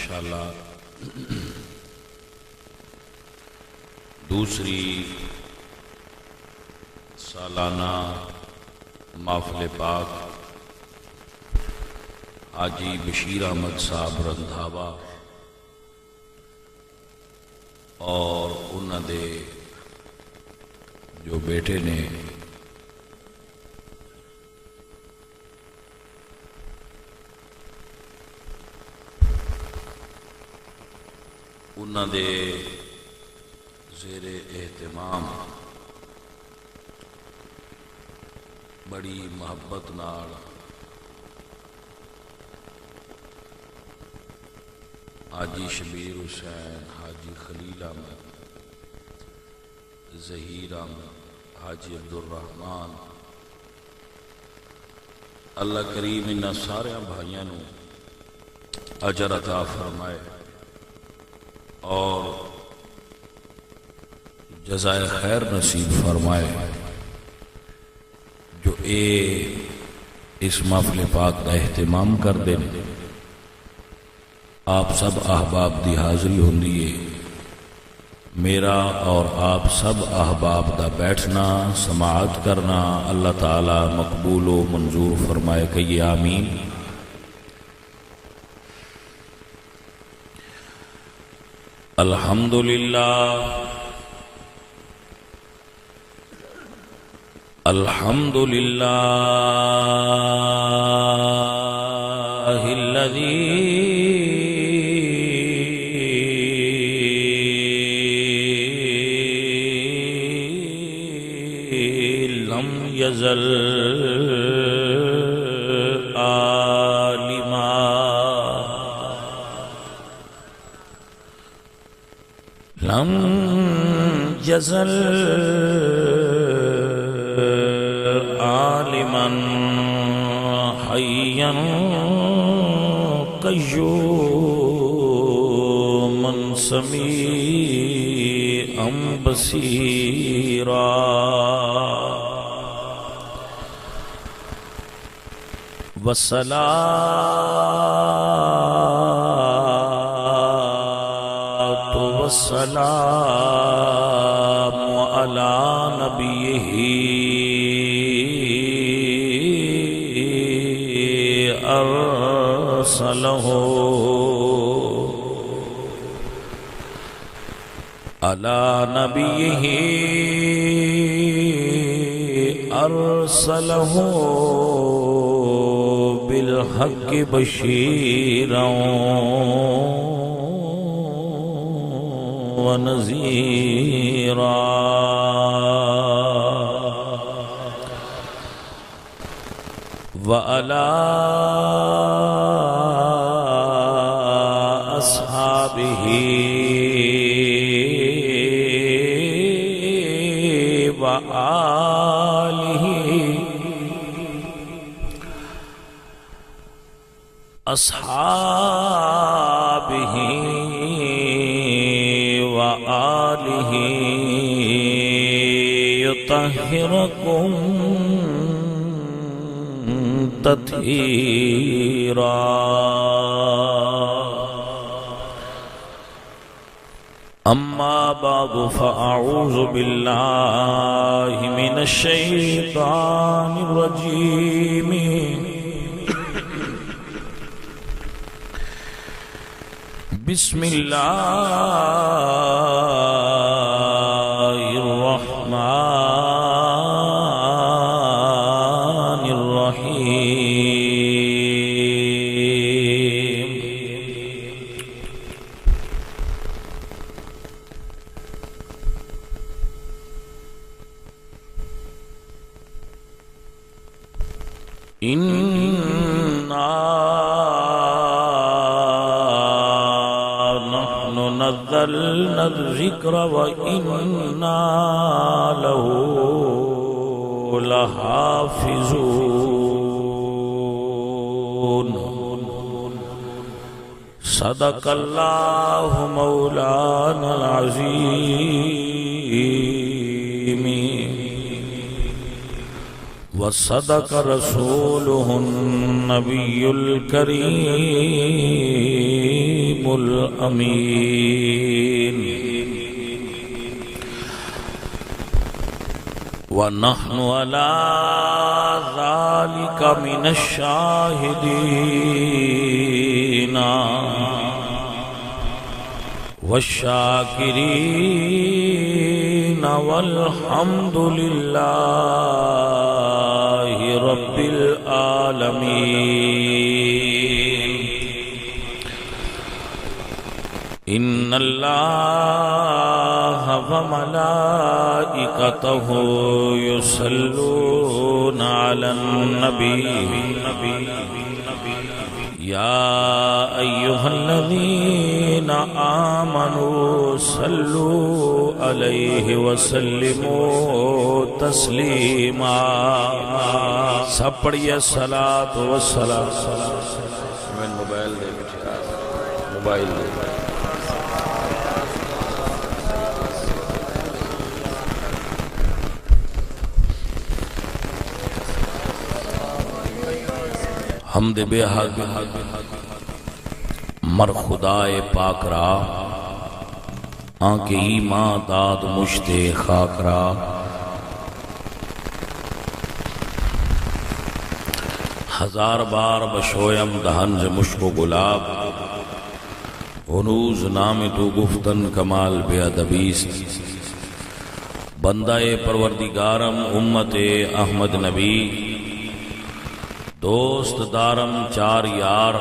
انشاءاللہ دوسری سالانہ محفل پاک حاجی بشیر احمد صاحب رندھاوا اور انہوں دے جو بیٹے نے انہوں دے زیر اہتمام بڑی محبت نال حاجی شبیر حسین، حاجی خلیل احمد، ظہیر احمد، حاجی عبدالرحمان، اللہ کریم انہاں سارے بھائیاں نو اجر عطا فرمائے اور جزائے خیر نصیب فرمائے جو اس محفل پاک کا اہتمام کر دیں۔ آپ سب احباب دی حاضری ہوندی ہے، میرا اور آپ سب احباب دا بیٹھنا سماعت کرنا اللہ تعالی مقبول و منظور فرمائے، کہیے آمین۔ الحمدللہ الحمدللہ الذی لم یزل عالما لم یزل عالما حیا قیوما سمیعا بصیرا والصلاة والسلام علی نبیہ ارسلہ علی نبیہ ارسلہ بالحق بشیرا ونذیرا وعلى أصحابه وآله أصحابه وآله يطهركم تطہیرا اما بعد فاعوذ باللہ من الشیطان الرجیم بسم اللہ الرحمن الرحیم نحن نزلنا الذکر وإنا له لحافظون صدق اللہ مولانا العظیم وصدق رسوله النبي الكريم الأمين ونحن على ذلك من الشاهدين والشاكرين والحمد لله رب العالمين إن الله وملائكته يصلون على النبي يا أيها الذين آمنوا صلوا عليه وسلموا تسليما سب پڑھیے الصلاۃ والسلام موبائل دے موبائل دے حمد بے حق مر خدائے پاک را آنکہ ایمان داد مشتے خاک را ہزار بار بشویم دہنج مشک و گلاب ہنوز نام تو گفتن کمال بے ادبیست بندہ پروردگارم امت احمد نبی دوست دارم چار یار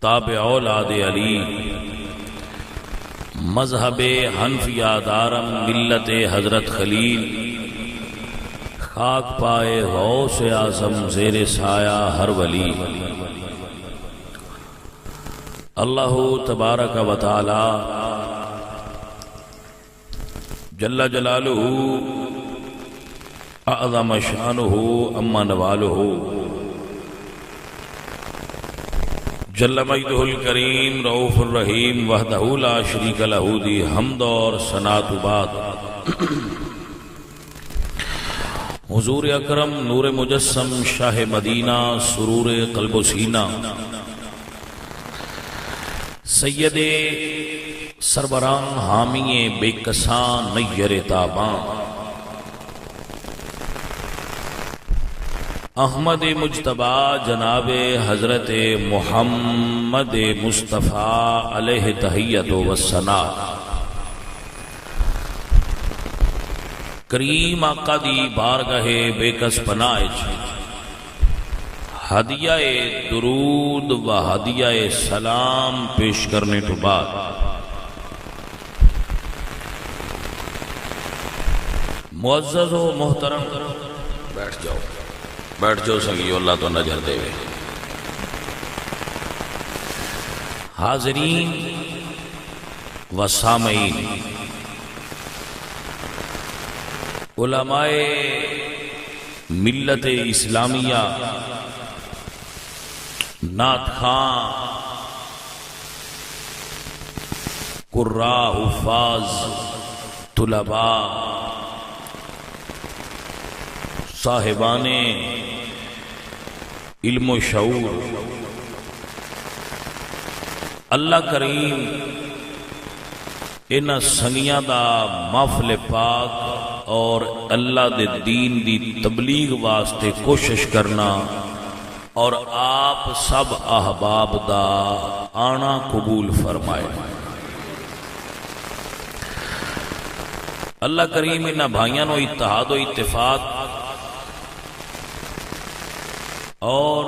تابع اولاد علی مذہب حنفیہ دارم ملت حضرت خلیل خاک پائے غوث اعظم زیر سایہ ہر ولی اللہ تبارک و تعالی جل جلالہ اعظم شانہ اما نوالہ جل مجدہ الکریم رؤوف الرحیم وحدہ لا شریک لہ دی حمد اور ثناء بعد حضور اکرم نور مجسم شاہ مدینہ سرور قلب و سینہ سید سربراہ حامی بے کسان نیر تاباں احمد مجتبی جناب حضرت محمد مصطفیٰ علیہ تحیت و ثناء کریم آقا دی بارگاہ بے کس پناہ ہدیہ درود و ہدیہ سلام پیش کرنے تو بعد معزز و محترم بیٹھ جاؤ سنگیو اللہ تو نظر دے وے حاضرین و سامعین علماء ملت اسلامیہ نعت خواں قراء حفاظ طلباء صاحبان علم و شعور اللہ کریم ان سنگیاں دا محفل پاک اور اللہ دے دین دی تبلیغ واسطے کوشش کرنا اور آپ سب احباب دا آنا قبول فرمائے اللہ کریم ان بھائیاں نو اتحاد و اتفاق اور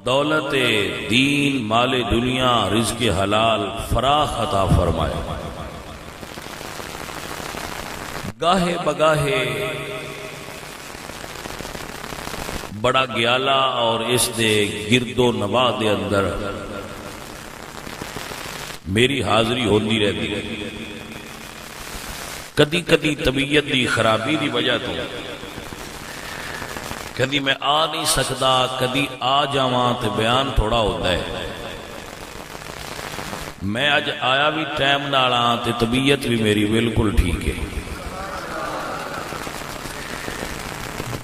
دولت دین مال دنیا رزق حلال فراخ عطا فرمائے گاہے بگاہے بڑا گیالہ اور اس دے گرد و نواح دے اندر میری حاضری ہوندی رہتی ہے کدی کدی طبیعت دی خرابی دی وجہ تو کدی میں آ نہیں سکتا کدی آ جاواں تے بیان تھوڑا ہوتا ہے میں اج آیا بھی ٹائم نال ہاں تے طبیعت بھی میری بالکل ٹھیک ہے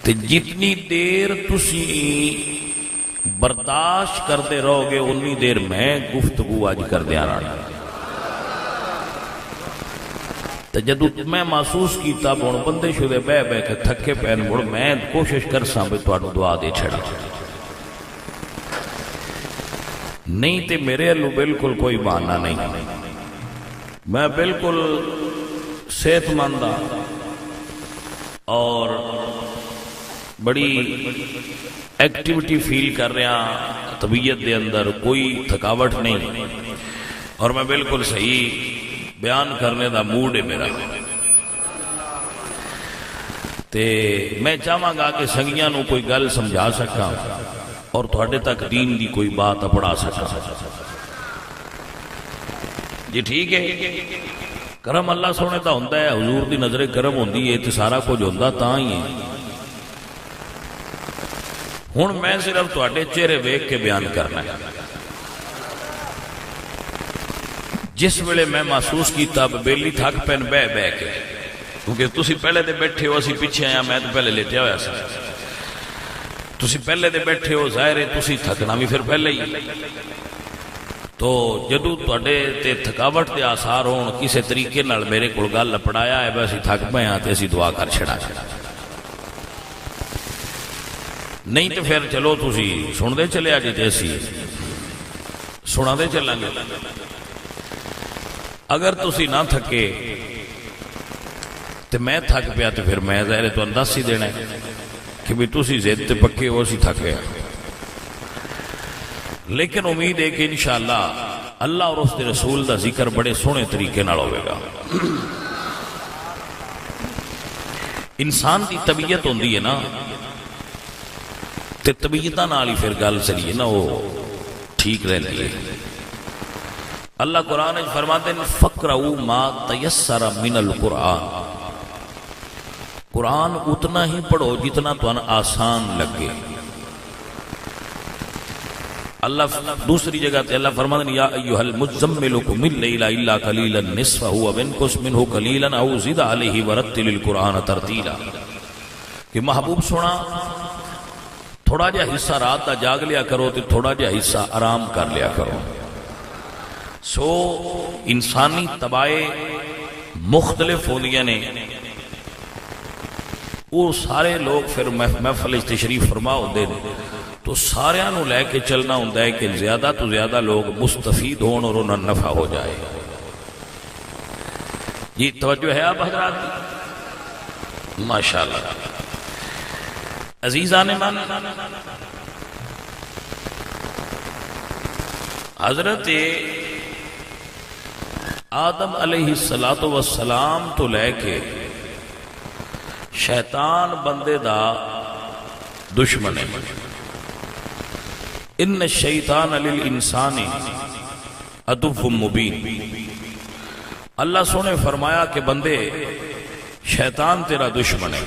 تے جتنی دیر تسی برداشت کرتے رہو گے انی دیر میں گفتگو اج کردیا رہنا. تو جدو میں محسوس کیتا ہوں بندے شدے بہ بہ کے تھکے پین مڑ میں کوشش کر سا بھی تانوں دعا دے چھڑا نہیں تے میرے اللہ بالکل کوئی بہانہ نہیں. میں بالکل صحت مند اور بڑی ایکٹیویٹی فیل کر رہا طبیعت دے اندر کوئی تھکاوٹ نہیں اور میں بالکل صحیح بیان کرنے دا موڈ ہے میرا. تے میں چاہاں گا کہ سنگیاں نو کوئی گل سمجھا سکا اور تھوڑے تک دین دی کوئی بات پڑھا سکا. جی ٹھیک ہے. کرم اللہ سونے دا ہوندا ہے حضور دی نظر کرم ہوندی ہے تے سارا کچھ ہوندا تاں ہی ہے. ہن میں صرف تھوڑے چہرے ویکھ کے بیان کرنا ہے. جس ویلے میں محسوس کیتا بیلی تھک پین بہ بہ کے کیونکہ تسی پہلے دے بیٹھے ہو اسی پیچھے آیا میں تو پہلے لیٹیا ہوا سا تسی پہلے دے بیٹھے ہو ظاہر ہے تسی تھکنا بھی پھر پہلے ہی. تو جدو تواڈے تے تھکاوٹ دے آثار ہون کسے طریقے نال میرے کول گل پڑھایا ہے بس تھک پئے ہاں تے اسی دعا کر چھڑا نہیں تو پھر چلو تسی سن دے چلے آجی تے اسی سنا دے چلاں گے. اگر تسی نہ تھکے تو میں تھک پیا تو پھر میں ظاہر تو انداز ہی دینا ہے کہ بھی تسی زد تے پکے ہو اسی تھک گیا. لیکن امید ہے کہ انشاءاللہ اللہ اور اس دے رسول دا ذکر بڑے سونے طریقے نال ہوئے گا. انسان دی طبیعت ہوندی ہے نا تے طبیعتاں نال ہی پھر گل چلی ہے نا وہ ٹھیک رہندی ہے. اللہ قرآن فرماتے ہیں فقرؤ ما تیسر من القرآن. قرآن اتنا ہی پڑھو جتنا تو آسان لگے. اللہ دوسری جگہ تے اللہ فرماتے ہیں یا ایھا المزمل قم اللیل الا قلیلا نصفہ او انقص منہ قلیلا او زد علیہ ورتل القرآن ترتیلا کہ محبوب سنا تھوڑا جا حصہ رات دا جاگ لیا کرو تے تھوڑا جا حصہ آرام کر لیا کرو. سو انسانی طبائع مختلف ہوندیاں نے. وہ سارے لوگ پھر محفل تشریف فرما ہوندے نے تو سارے نو لے کے چلنا ہوتا ہے کہ زیادہ تو زیادہ لوگ مستفید ہون اور انہیں نفع ہو جائے. یہ توجہ ہے آپ حضرات ماشاءاللہ. عزیزان من حضرت آدم علیہ السلام تو لے کے شیطان بندے دا دشمن ہے. ان الشیطان للانسان عدو مبین. اللہ سونے فرمایا کہ بندے شیطان تیرا دشمن ہے.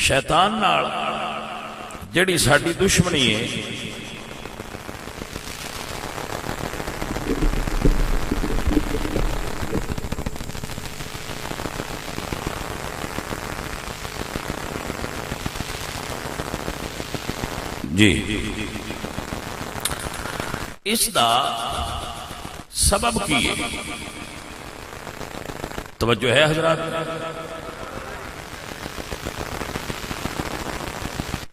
شیطان نال جڑی ساڈی دشمنی ہے جی اس دا سبب کی ہے. توجہ ہے حضرات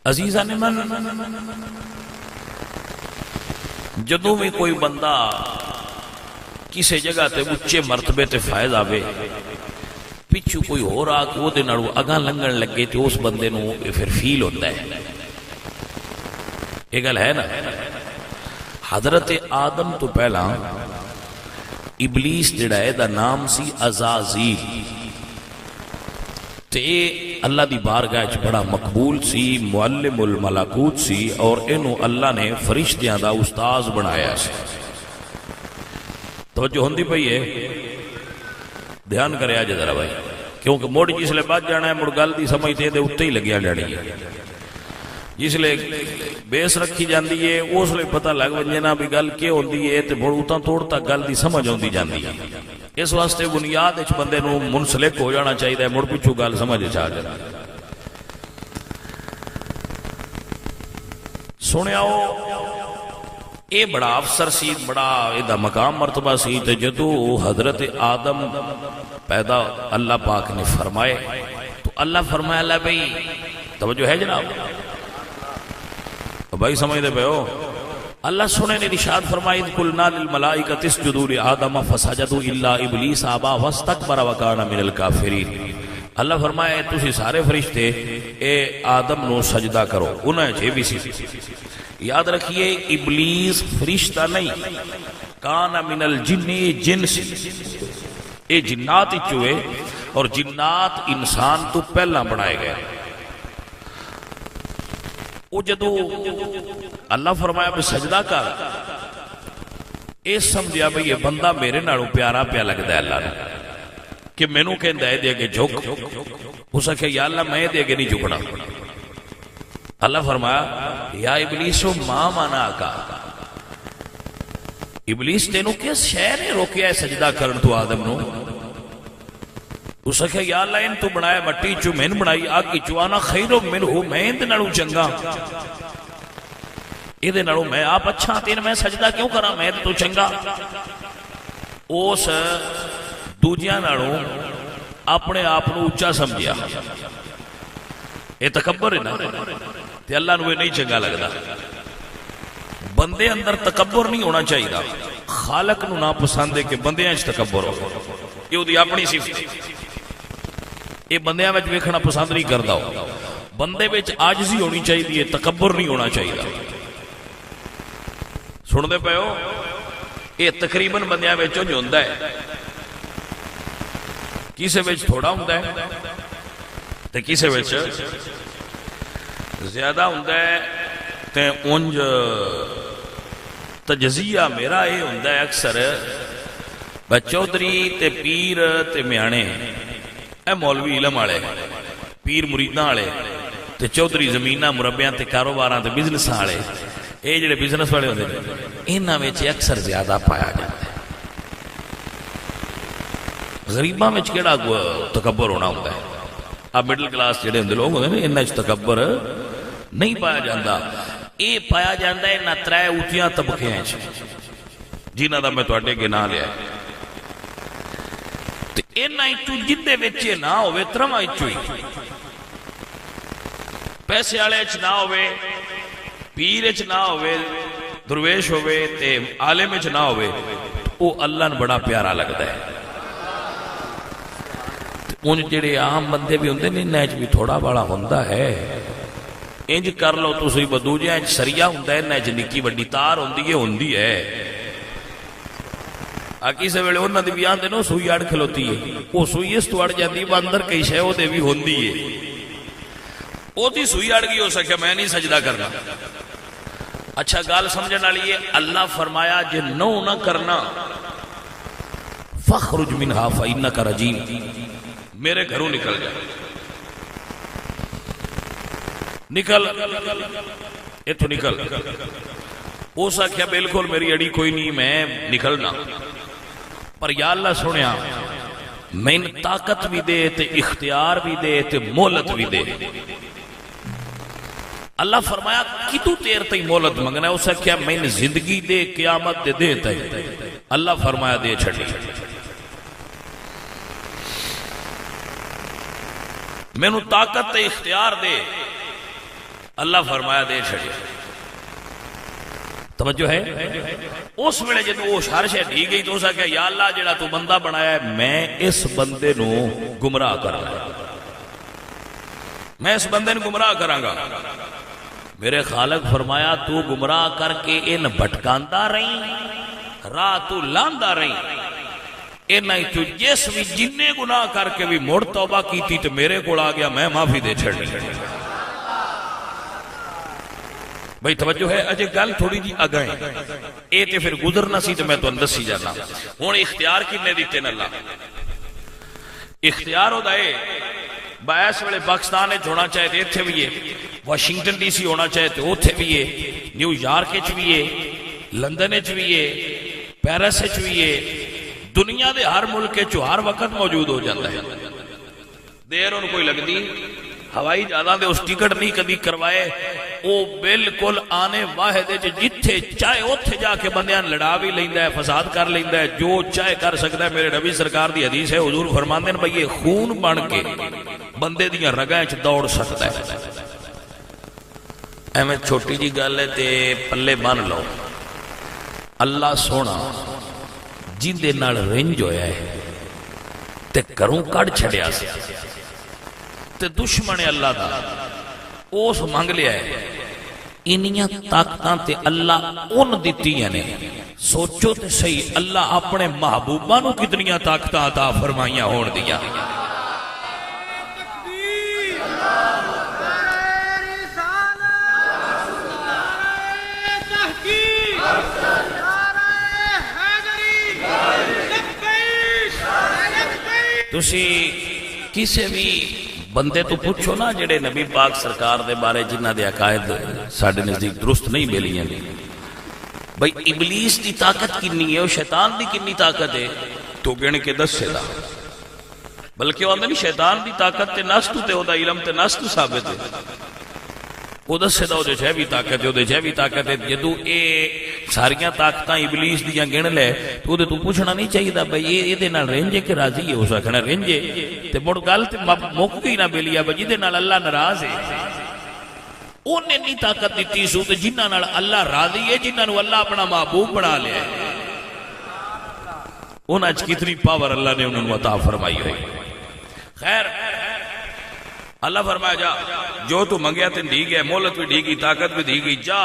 عزیزان من جدوں بھی کوئی بندہ کسی جگہ تے اچے مرتبے تے فائز آوے پچھو کوئی ہو رہا کہ وہ دے نڑو اگاں لنگن لگے تے اس بندے نو پھر فیل ہوتا ہے. یہ گل ہے نا. حضرت آدم تو پہلا ابلیس جڑا ہے دا نام سی عزازیل تے اللہ دی بارگاہ وچ بڑا مقبول سی معلم الملکوت سی اور اینو اللہ نے فرشتیاں دا استاذ بنایا سی. توجہ ہوندی پئی ہے دھیان کرے آج ذرا بھائی کیونکہ موڑ جس لے بات جانا ہے مڑ گل دی سمجھ تے اتے ہی لگیا جانی ہے. جس لے بیس رکھی جاندی ہے اس لے پتہ لگ ونجنا بھی گل کی ہوندی ہے تے بڑ اتاں توڑ تک گل دی سمجھ ہوندی جاندی ہے. اس واسطے بنیاد وچ بندے نو منسلک ہو جانا چاہیے مڑ پچھو گل سمجھ چ آ جائے. سنیا یہ بڑا افسر سی، بڑا یہ مقام مرتبہ سی، تے جدو حضرت آدم پیدا اللہ پاک نے فرمائے تو اللہ فرمایا اللہ بھائی توجہ ہے جناب بھائی سمجھتے پہ ہو، اللہ سنے نے ارشاد فرمایا اذ قلنا للملائکۃ اسجدوا لآدم فسجدوا الا ابلیس ابا واستکبر وکان من الکافرین۔ اللہ فرمایا اے تسی سارے فرشتے اے آدم نو سجدہ کرو، انہیں جے بھی سی یاد رکھیے ابلیس فرشتہ نہیں، کان من الجن جن سی، اے جنات چوئے اور جنات انسان تو پہلا بنائے گئے۔ وہ جدو اللہ فرمایا بھی سجدہ کر، اے سمجھیا بھئی یہ بندہ میرے نالوں پیارا پیا لگتا ہے اللہ نے کہ مینوں کہندا ہے دے کے جھک، اس نے کہا یا اللہ میں دے کے نہیں جھکنا۔ اللہ فرمایا یا ابلیس ما منعک، ابلیس تینوں کس شے نے روکیا ہے سجدہ کرن تو آدم نو؟ اس نے کہا یا اللہ ان تو بنایا مٹی چو، میں بنائی آگ چو، انا خیر منہ، میں اندے نالوں چنگا، اندے نالوں میں آپ اچھا تین میں سجدہ کیوں کرا، میں تو چنگا۔ اس دوجیاں نالوں اپنے آپ نو اونچا سمجھیا، یہ تکبر ہے نا، تے اللہ نو نہیں چنگا لگدا۔ بندے اندر تکبر نہیں ہونا چاہیے، خالق نو نا پسند ہے کہ بندیاں وچ تکبر ہو، یہ دی اپنی صفت، یہ بندیاں وچ ویکھنا پسند نہیں کردا، بندے وچ عاجزی ہونی چاہیے، تکبر نہیں ہونا چاہیے۔ سن دے پے ہو، یہ تقریباً بندیاں وچ جو ہوندا ہے، کسے وچ تھوڑا ہوندا ہے تے کسے وچ زیادہ ہوندا ہے، تے اونج تجزیہ میرا یہ ہوندا ہے اکثر چودھری تے پیر تے میانے، اے مولوی علم والے، پیر مریداں والے تے چودھری زمیناں مربیاں تے کاروباراں تے بزنساں والے، اے جڑے بزنس والے ہوندے نے انہاں وچ اکثر زیادہ پایا جاتا ہے۔ غریباں وچ کیڑا تکبر ہونا ہوتا ہے؟ اب مڈل کلاس جڑے ہوندے لوگ ہوندے نے انہاں وچ تکبر نہیں پایا جاتا، یہ پایا جاتا ہے انہاں ترے اونچیاں طبقیاں وچ جنہاں دا میں تواڈے اگے نام لیا ہے، تے انہاں وچوں جدے وچ نہ ہوے ترواں وچوں ہی، پیسے والے وچ نہ ہوے، پیر وچ نہ ہوے، درویش ہوے تے عالم وچ نہ ہوے، او اللہ نوں بڑا پیارا لگدا ہے۔ ان جڑے عام بندے بھی ہوندے نے انہاں وچ بھی تھوڑا بڑا ہوندا ہے، انج کر لو تسی بدوجیاں وچ سریا ہوندا ہے، انہاں وچ نکی وڈی تار ہوندی ہے، کسے ویلے انہاں دی بھی آندے نو سوئی اڑ کھلوتی ہے، وہ سوئی اس تو اڑ جاندی اندر کئی شے او دے بھی ہوندی ہے، او دی سوئی اڑ گئی ہو سکے میں نہیں سجدہ کرنا۔ اچھا گل سمجھن والی ہے، اللہ فرمایا جے نو نہ کرنا فخرج منہا فإنک رجیم، میرے گھروں نکل جا، نکل اتو نکل۔ اس آخیا بالکل میری اڑی کوئی نہیں، میں نکلنا، پر یا اللہ سنیا میں طاقت بھی دے تے اختیار بھی دے تے مہلت بھی دے۔ اللہ فرمایا کتو تیر تے مہلت منگنا ہے؟ اس آخیا میں زندگی دے، قیامت دے دے تے، اللہ فرمایا دے چھڑی، میں نو طاقت تے اختیار دے، اللہ فرمایا دے چھڑی۔ توجہ ہے؟ اس ویلے جدوں وہ شرش ڈھی گئی تو اس نے کہا یا اللہ جڑا تو بندہ بنایا ہے میں اس بندے نو گمراہ کرنا ہے، میں اس بندے نو گمراہ کراں گا۔ میرے خالق فرمایا تو گمراہ کر کے ان بھٹکاندا رہی، راہ تو لاندا رہی، انہاں تو جس بھی جننے گناہ کر کے بھی مڑ توبہ کیتی تو میرے کو آ گیا، میں معافی دے چھڑی۔ بھئی توجہ ہے، اجے گل تھوڑی جی اگائیں، اے تے پھر گزرنا سی تو میں تو اندر سی جانا۔ ہوں اختیار کنے دیتے نا اللہ؟ اختیار ہوتا ہے باعث ویلے پاکستان ہونا چاہے تو اتنے بھی ہے، واشنگٹن ڈی سی ہونا چاہے تو اتنے بھی ہے، نیو یارک بھی ہے، لندن بھی ہے، پیرس بھی ہے، دنیا دے ہر ملک ہر وقت موجود ہو جاتا ہے۔ دیر ان کوئی لگتی، ہوائی جہازاں دے اس ٹکٹ نہیں کدی کروائے، وہ بالکل آنے واحد جتھے چاہے اوتھے جا کے بندیاں لڑا بھی لیندا ہے، فساد کر لیندا ہے، جو چاہے کر سکتا ہے۔ میرے نبی سرکار دی حدیث ہے، حضور فرماندے ہیں بھئی یہ خون بن کے بندے دیاں رگاں وچ دوڑ سکتا ہے۔ ایویں چھوٹی جی گل ہے تے پلے بن لو۔ اللہ سونا جیندے نال رنج ہویا ہے تے گھروں کڈ چھڈیا سی تے دشمن اللہ دا اس منگ لیا ہے، انیاں طاقتاں تے اللہ ان دتیاں نے۔ سوچو تے صحیح، اللہ اپنے محبوباں نو کتنیاں طاقتاں عطا فرمائیاں ہون دیاں۔ تسی کسے بھی بندے تو پوچھو نا جڑے نبی پاک سرکار دے بارے جنہ دے عقائد ساڈے نزدیک درست نہیں ملیاں نے، بھئی ابلیس دی طاقت کنی ہے، شیطان دی کنی طاقت ہے، تو گن کے دس سے دا، بلکہ وہ نہیں شیطان دی طاقت تے نست تے او دا علم تے نست ثابت ہے، وہ دس سے دا او دے چھے بھی طاقت ہے، او دے چھے بھی طاقت ہے۔ جدو اے ساریاں طاقتاں ابلیس دیاں گن لے تو دے تو پوچھنا نہیں چاہیے دا بھئی یہ دے نال رنجے کہ راضی ہے، ہو سکنا رنجے تے مڑ گل تے مک گئی نہ بلیا بھئی دے نال اللہ ناراض ہے۔ انہیں نہیں طاقت دیتی سو تے جنہاں نال اللہ راضی ہے، جنہاں نو اللہ اپنا محبوب بنا لیا ہے، انہاں وچ کتنی پاور اللہ نے انہوں عطا فرمائی ہوئی۔ خیر اللہ فرمایا جا جو تو منگیا تے دی گیا، مہلت بھی دی گئی، طاقت بھی دی گئی، جا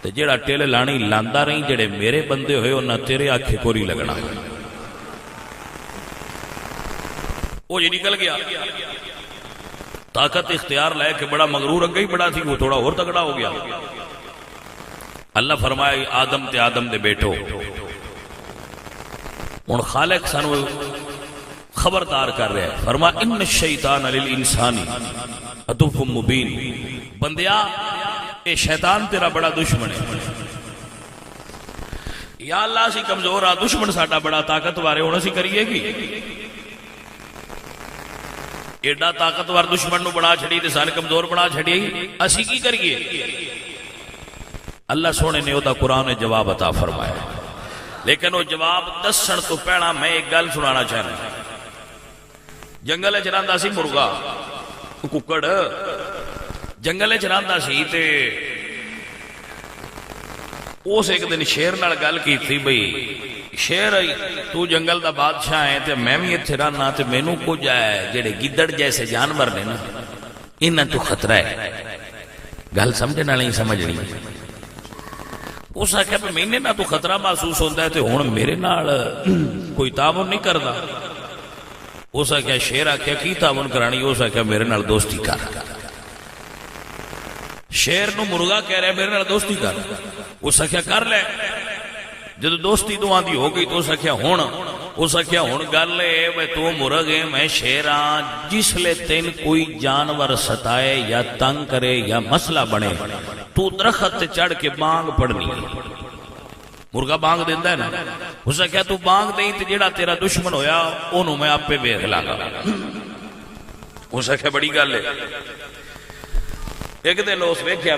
تے جیڑا ٹیل لانی لاندا رہی، جڑے میرے بندے ہوئے انہاں تیرے آنکھیں کوری لگنا۔ وہ یہ نکل گیا، طاقت اختیار لے کے بڑا مغرور اگے ہی بڑا تھی، وہ تھوڑا اور تگڑا ہو گیا۔ اللہ فرمایا آدم تے آدم دے بیٹو، ان خالق سانو خبردار کر رہے ہیں، فرما ان الشیطان للانسانی عدو مبین، بندیا اے شیطان تیرا بڑا دشمن ہے۔ یا اللہ سی کمزور آ، دشمن ساڈا بڑا طاقتور ہے، ہن اسی کریے گی؟ ایڈا طاقتور دشمن نو بنا چھڑی تے سارے کمزور بنا چھڑی، اسی کی کریے؟ اللہ سونے نے اودا قرآن جواب عطا فرمایا، لیکن وہ جواب دسن تو پہلا میں ایک گل سنانا چاہنا۔ جنگل وچ رہندا سی مرغا، ککڑ جنگل وچ رہندا سی تے اس ایک دن شیر نال گل کیتی، بھئی شیر تو جنگل دا بادشاہ ہے تے میں بھی ایتھے رہنا تے مینوں کچھ ہے جڑے گدڑ جیسے جانور نے نا انہاں تو خطرہ ہے۔ گل سمجھنے والی سمجھنی، اس آخیا کہ میں نہ تو خطرہ محسوس ہوتا ہے تے ہن میرے نال کوئی تعاون نہیں کردا۔ اس آخیا شیر آخیا کی تعاون کرانی؟ اس آخیا میرے نال دوستی کر۔ شیر نو مرغا کہہ رہا ہے میرے نال دوستی کر، اس آخیا کر لے۔ جب دوستی تو آندھی ہو گئی تو اس آخیا ہن، اس آخیا ہن گل ہے میں تو مرغ ہے میں شیر ہاں، جس لے تین کوئی جانور ستائے یا تنگ کرے یا مسئلہ بنے تو درخت تے چڑھ کے بانگ پڑنی ہے۔ مرغا بانگ دیندا ہے نا، اس آخیا تو بانگ دیں تے جیڑا تیرا دشمن ہویا انہوں میں آپ پہ ویکھ لاں گا۔ اس آخیا بڑی گل ہے۔ ایک دن اس ویکھیا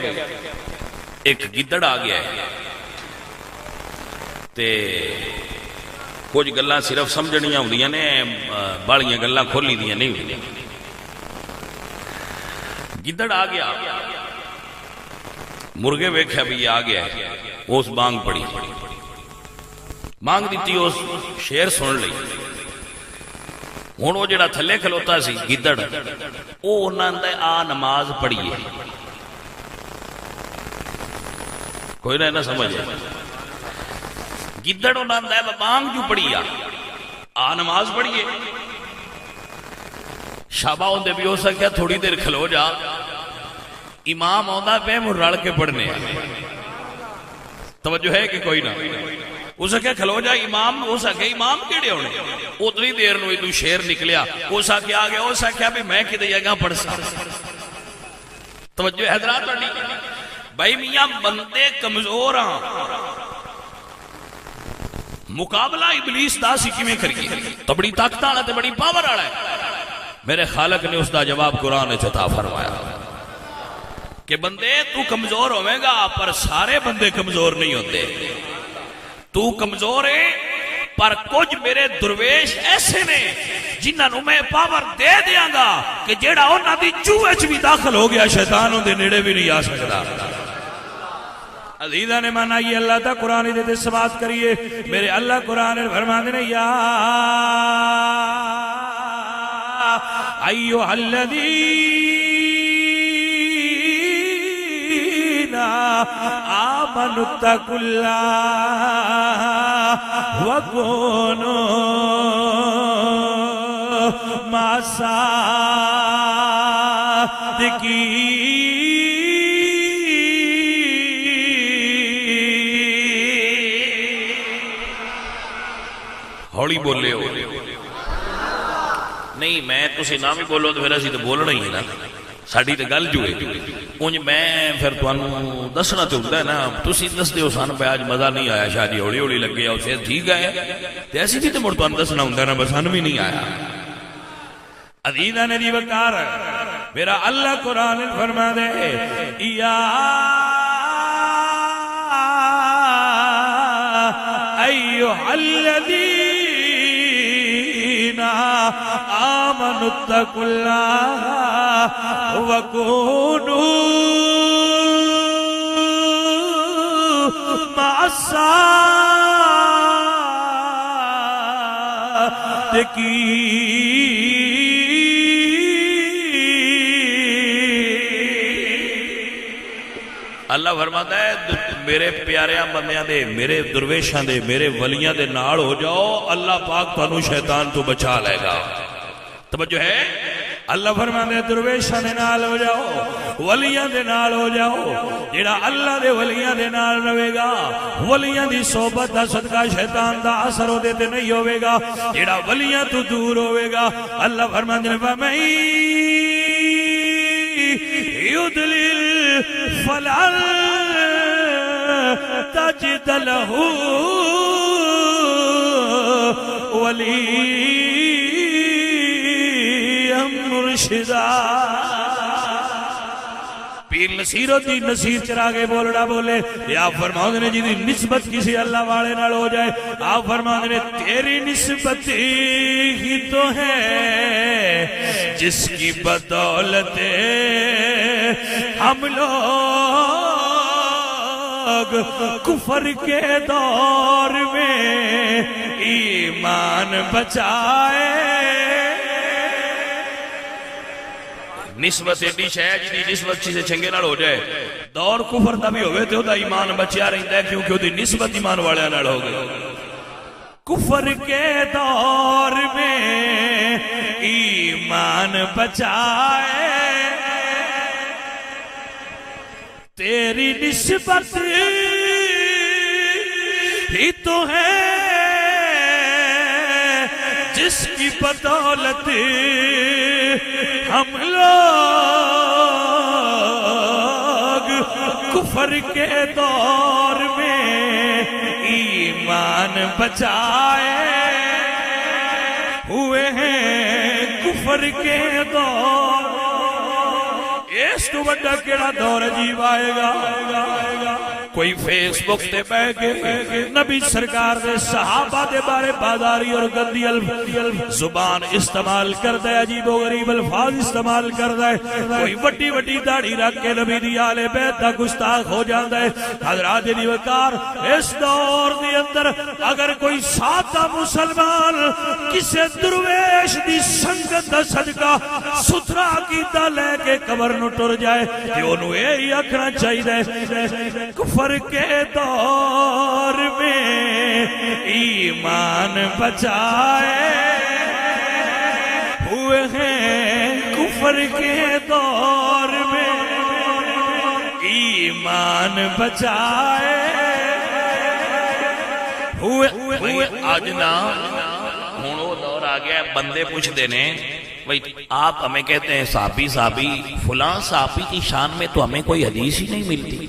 ایک گدڑ آ گیا ہے تے کچھ گلاں صرف سمجھنیاں ہوندیاں نے، بالیاں گلاں کھولی دیاں نہیں ہوندیاں۔ گدڑ آ گیا، مرغے ویکھیا بھی آ گیا ہے، اس بانگ پڑی، بانگ دیتی، اس شیر سن لئی۔ ہن وہ جڑا تھلے کھلوتا سی گدڑ، وہ انہاں نے آ نماز پڑھیے، کوئی نہ سمجھے، گدڑ انہاں نے بانگ جو پڑھی آ نماز پڑھیے۔ شابہ ہوندے بھی ہو سکیا تھوڑی دیر کھلو جا، امام آندا پہ مر رل کے پڑھنے، توجہ ہے کہ کوئی نہ؟ اس آخیا کھلو جا امام، اس آخیا امام کیڑے ہونے؟ اتنی دیر نو ادو شیر نکلیا، اس آخیا آ گیا، اس آخیا بھی میں کدے جگہ پڑھ سا۔ توجہ حضرات بڑی بھائی میاں بندے کمزور ہاں، مقابلہ ابلیس دا سی کیویں کریے؟ تو بڑی طاقت والا تے بڑی پاور والا ہے۔ میرے خالق نے اس دا جواب قرآن عطا فرمایا، کہ بندے تو کمزور ہوئے گا پر سارے بندے کمزور نہیں ہوتے. تو کمزور ہے پر کچھ میرے درویش ایسے نے جنہوں میں پاور دے دیاں گا کہ جیڑا انہاں دی چوہے چ بھی داخل ہو گیا شیطان ان دے نیڑے بھی نہیں آ سکتا. عزیزہ نے مانا یہ اللہ تا قرآن دے سبات کریے. میرے اللہ قرآن فرماتے ہیں یا ایھا الذین آمنوا اتقوا اللہ وکونوا مع الصادقین. ہولی بولے ہو نہیں میں تسی نہ بھی بولو تو پھر اسی تو بولنا ہی ہے نا ساڈی تے گل جو ہے اونج میں پھر تانوں دسنا تے ہوندا ہے نا تسی دس دیو سان پہ اج مزہ نہیں آیا شاید ہولی ہولی لگے او سے ٹھیک ہے تے اسی بھی تے مڑ تانوں دسنا ہوندا نا بس سان بھی نہیں آیا. عزیزاں نے دی وقار میرا اللہ قرآن فرما دے یا ایھا الذین آمنوا اتقوا اللہ وکونوا مع الصادقین. اللہ فرماتا ہے میرے پیاریاں بندیاں دے میرے درویشاں دے میرے ولیاں دے نال ہو جاؤ اللہ پاک تانوں شیطان تو بچا لے گا. توجہ ہے اللہ فرماتا ہے درویشاں دے نال ہو جاؤ ولیاں دے نال ہو جاؤ. جیڑا اللہ دے ولیاں دے نال رہے گا ولیاں دی صحبت دا صدقہ شیطان دا اثر ہو دے تے نہیں ہوے گا. جیڑا ولیاں تو دور ہوے گا اللہ فرماتا ہے فَمَن يُضْلِلْ فَلَن تَجِدَ لَهُ وَلِيًّا مُرْشِدًا. پیر نصیر ہوتی نصیر چراغے بولنا بولے یا فرماؤں نے جی نسبت کسی اللہ والے نال ہو جائے آپ فرماؤں نے تیری نسبت ہی تو ہے جس کی بدولت ہم لوگ کفر کے دور میں ایمان بچائے. نسبت ایڈی شے جی نسبت کسی چنگے نال ہو جائے دور کفر دا بھی ہوئے تے او دا ایمان بچیا رہندا ہے کیونکہ او دی نسبت ایمان والے نال ہو گئی. کفر کے دور میں ایمان بچائے تیری نسبت ہی تو ہے جس کی بدولت ہم لوگ کفر کے دور میں ایمان بچائے ہوئے ہیں کفر کے دور. اس کو بڑا کیڑا دور عجیب آئے گا کوئی فیس بک تے بیٹھ کے نبی سرکار دے صحابہ دے بارے بازاری اور گندی زبان استعمال کرتا ہے عجیب و غریب الفاظ استعمال کرتا ہے. کوئی وڈی وڈی داڑھی رکھ کے نبی دی آل بیت دا گستاخ ہو جاتا ہے. حضرات دی وقار اس دور دے اندر اگر کوئی سادہ مسلمان کسے درویش دی سنگت دا صدقہ ستھرا عقیدہ لے کے قبر نو ٹر جائے کہ انہوں یہ آکھنا چاہیے کفر کے دور میں ایمان بچائے ہوئے ہیں کفر کے دور میں ایمان بچائے ہوئے آج نا ہونو دور آ گیا بندے پوچھ دینے آپ ہمیں کہتے ہیں صحابی فلاں صحابی کی شان میں تو ہمیں کوئی حدیث ہی نہیں ملتی.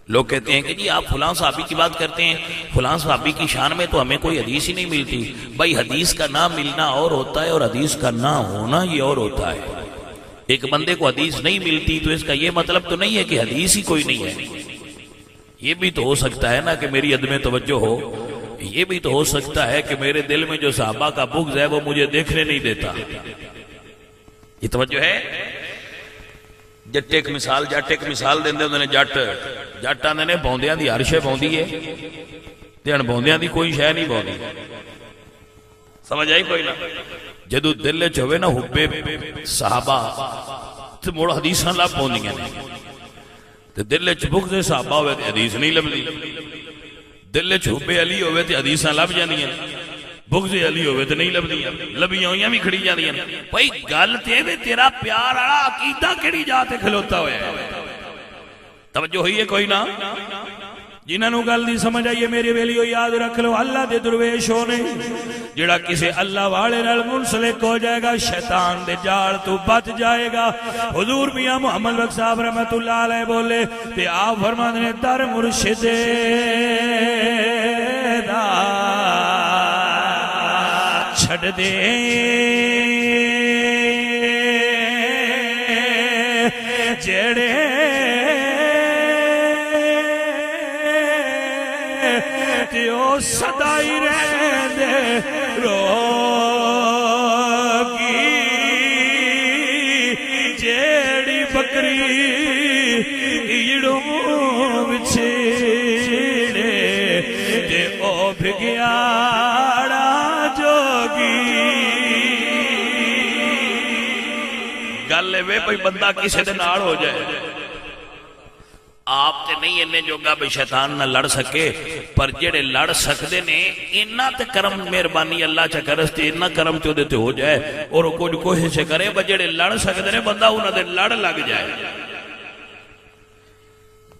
لوگ کہتے ہیں کہ جی آپ فلاں صحابی کی بات کرتے ہیں فلاں صحابی کی شان میں تو ہمیں کوئی حدیث ہی نہیں ملتی. بھائی حدیث کا نہ ملنا اور ہوتا ہے اور حدیث کا نہ ہونا یہ اور ہوتا ہے. ایک بندے کو حدیث نہیں ملتی تو اس کا یہ مطلب تو نہیں ہے کہ حدیث ہی کوئی نہیں ہے. یہ بھی تو ہو سکتا ہے نا کہ میری عدم توجہ ہو. یہ بھی تو ہو سکتا ہے کہ میرے دل میں جو صحابہ کا بغض ہے وہ مجھے دیکھنے نہیں دیتا. یہ توجہ ہے. جٹ ایک مثال دیندے ہوندے نے. جٹ آندے نے بوندیاں دی ہر شے بوندی ہے تے اਣبوندیاں دی کوئی شے نہیں بوندی. سمجھ آئی کوئی نہ. جدو دل وچ ہوے نا حب صحابہ تے مڑ حدیثاں لب پوندیاں نے. تے دل وچ بغض صحابہ ہوے تے حدیث نہیں لبدی. دل وچ حب علی ہوے تے حدیثاں لب جاندیاں. بغض علی ہوے تے نہیں لبدیاں. لبیاں ہویاں بھی کھڑی جاندیاں. بھائی گل تے وے تیرا پیار والا عقیدہ کیڑی جا تے کھلوتا ہویا ہے. توجہ ہوئی ہے کوئی نہ. جنہاں نوں گل دی سمجھ آئی ہے میرے ویلیو یاد رکھ لو. اللہ دے درویش ہونے جڑا کسے اللہ والے نال منسلک ہو جائے گا شیطان دے جال تو بچ جائے گا. حضور میاں محمد بخش صاحب رحمت اللہ علیہ بولے تے آپ فرماندے نے در مرشد دا چھڑ دے جڑے سدائی رہندے روکی جیڑی بکری ایڑوں بچھڑے تے او بھگیاڑا جوگی. گل ہے کوئی بندہ کسی دے نال ہو جائے آپ تے نہیں انہیں جوگا بھی شیطان نہ لڑ سکے پر جڑے لڑ سکتے نے انہاں تے کرم مہربانی اللہ چا کرستے انہاں کرم تے دیتے ہو جائے اور کچھ کوشش کرے پر جڑے لڑ سکتے نے بندہ انہاں دے لڑ لگ جائے.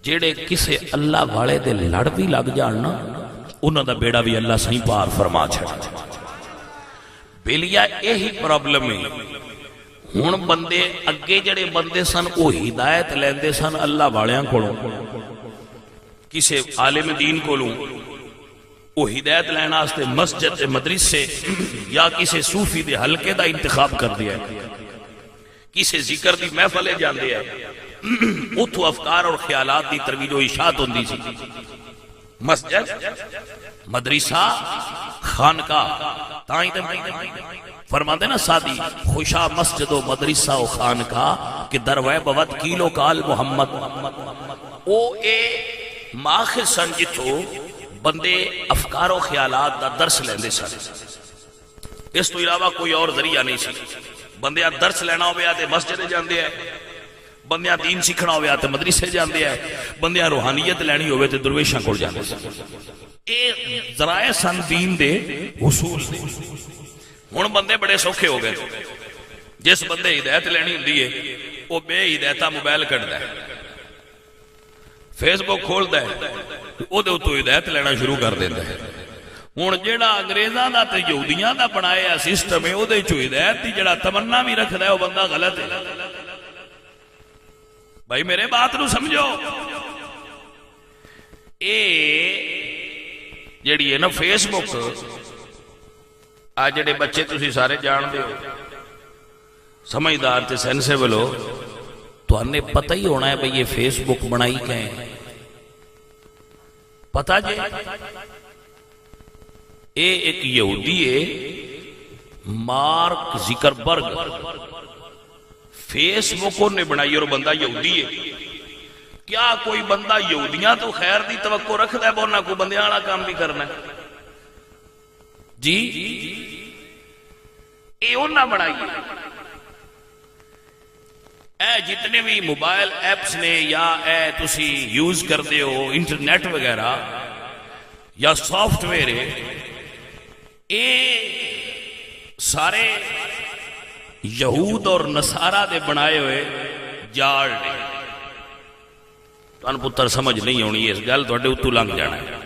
جڑے کسے اللہ والے دے لڑ بھی لگ جاننا انہاں دا بیڑا بھی اللہ صحیح پار فرما چھڑا. بیلیا یہی پرابلم ہے. ہن بندے اگے جڑے بندے سن وہ ہدایت لیندے سن اللہ والیاں کولوں کسے عالم دین کولوں. وہ ہدایت لینا واسطے مسجد مدرسے یا کسے صوفی دے حلقے دا انتخاب کر دیا ہے. کسے ذکر دی محفلے جاندے ہیں اتھو افکار اور خیالات دی ترویج و اشاعت ہوندی سی. مسجد مدرسہ خانقاہ تائیں تے فرماندے نا سادی خوشا مسجد و مدرسہ و خانقاہ کہ دروے بوت کیلو کال محمد. او اے ماخذ سن جتھو بندے افکار و خیالات دا درس لیندے سن. اس تو علاوہ کوئی اور ذریعہ نہیں سی. بندیاں درس لینا ہویا تے مسجد جاندے ہیں. بندیاں دین سیکھنا ہویا تے مدرسے جاندے ہیں. بندیاں روحانیت لینی ہوئے تے درویشاں کول جاندے سن. اے ذرائع سن دین دے حصول دے. ہن بندے بڑے سوکھے ہو گئے. جس بندے ہدایت لینی ہوندی ہے وہ بے ہدایتہ موبائل کڈدا ہے فیس بک کھولدا ہے او دے اتوں ہدایت لینا شروع کر دیندا ہے. ہن جیڑا انگریزاں دا تے یہودیاں دا بنایا سسٹم ہے او دے چوں ہدایت دی جڑا تمنا بھی رکھدا ہے او بندہ غلط ہے. بھائی میرے بات نو سمجھو. اے جیڑی ہے نا فیس بک آج جڑے بچے تسی سارے جان دے ہو سمجھدار تے سینسیبل ہو تو انہیں پتہ ہی ہونا ہے بھئی یہ فیس بک بنائی کہیں پتہ جے اے ایک یہودی ہے مارک زکربرگ فیس بک نے بنائی اور بندہ یہودی ہے. کیا کوئی بندہ یہودیاں تو خیر دی توقع رکھتا ہے بورنا کو بندیاں والا کام بھی کرنا ہے جی. اے انہاں بنائی اے جتنے بھی موبائل ایپس نے یا اے تسی یوز کر دے ہو انٹرنیٹ وغیرہ یا سافٹ ویئر اے سارے یہود اور نصارہ دے بنائے ہوئے جال نے. تن پتر سمجھ نہیں ہونی اس گل تواڈے اتوں لنگ جانا ہے.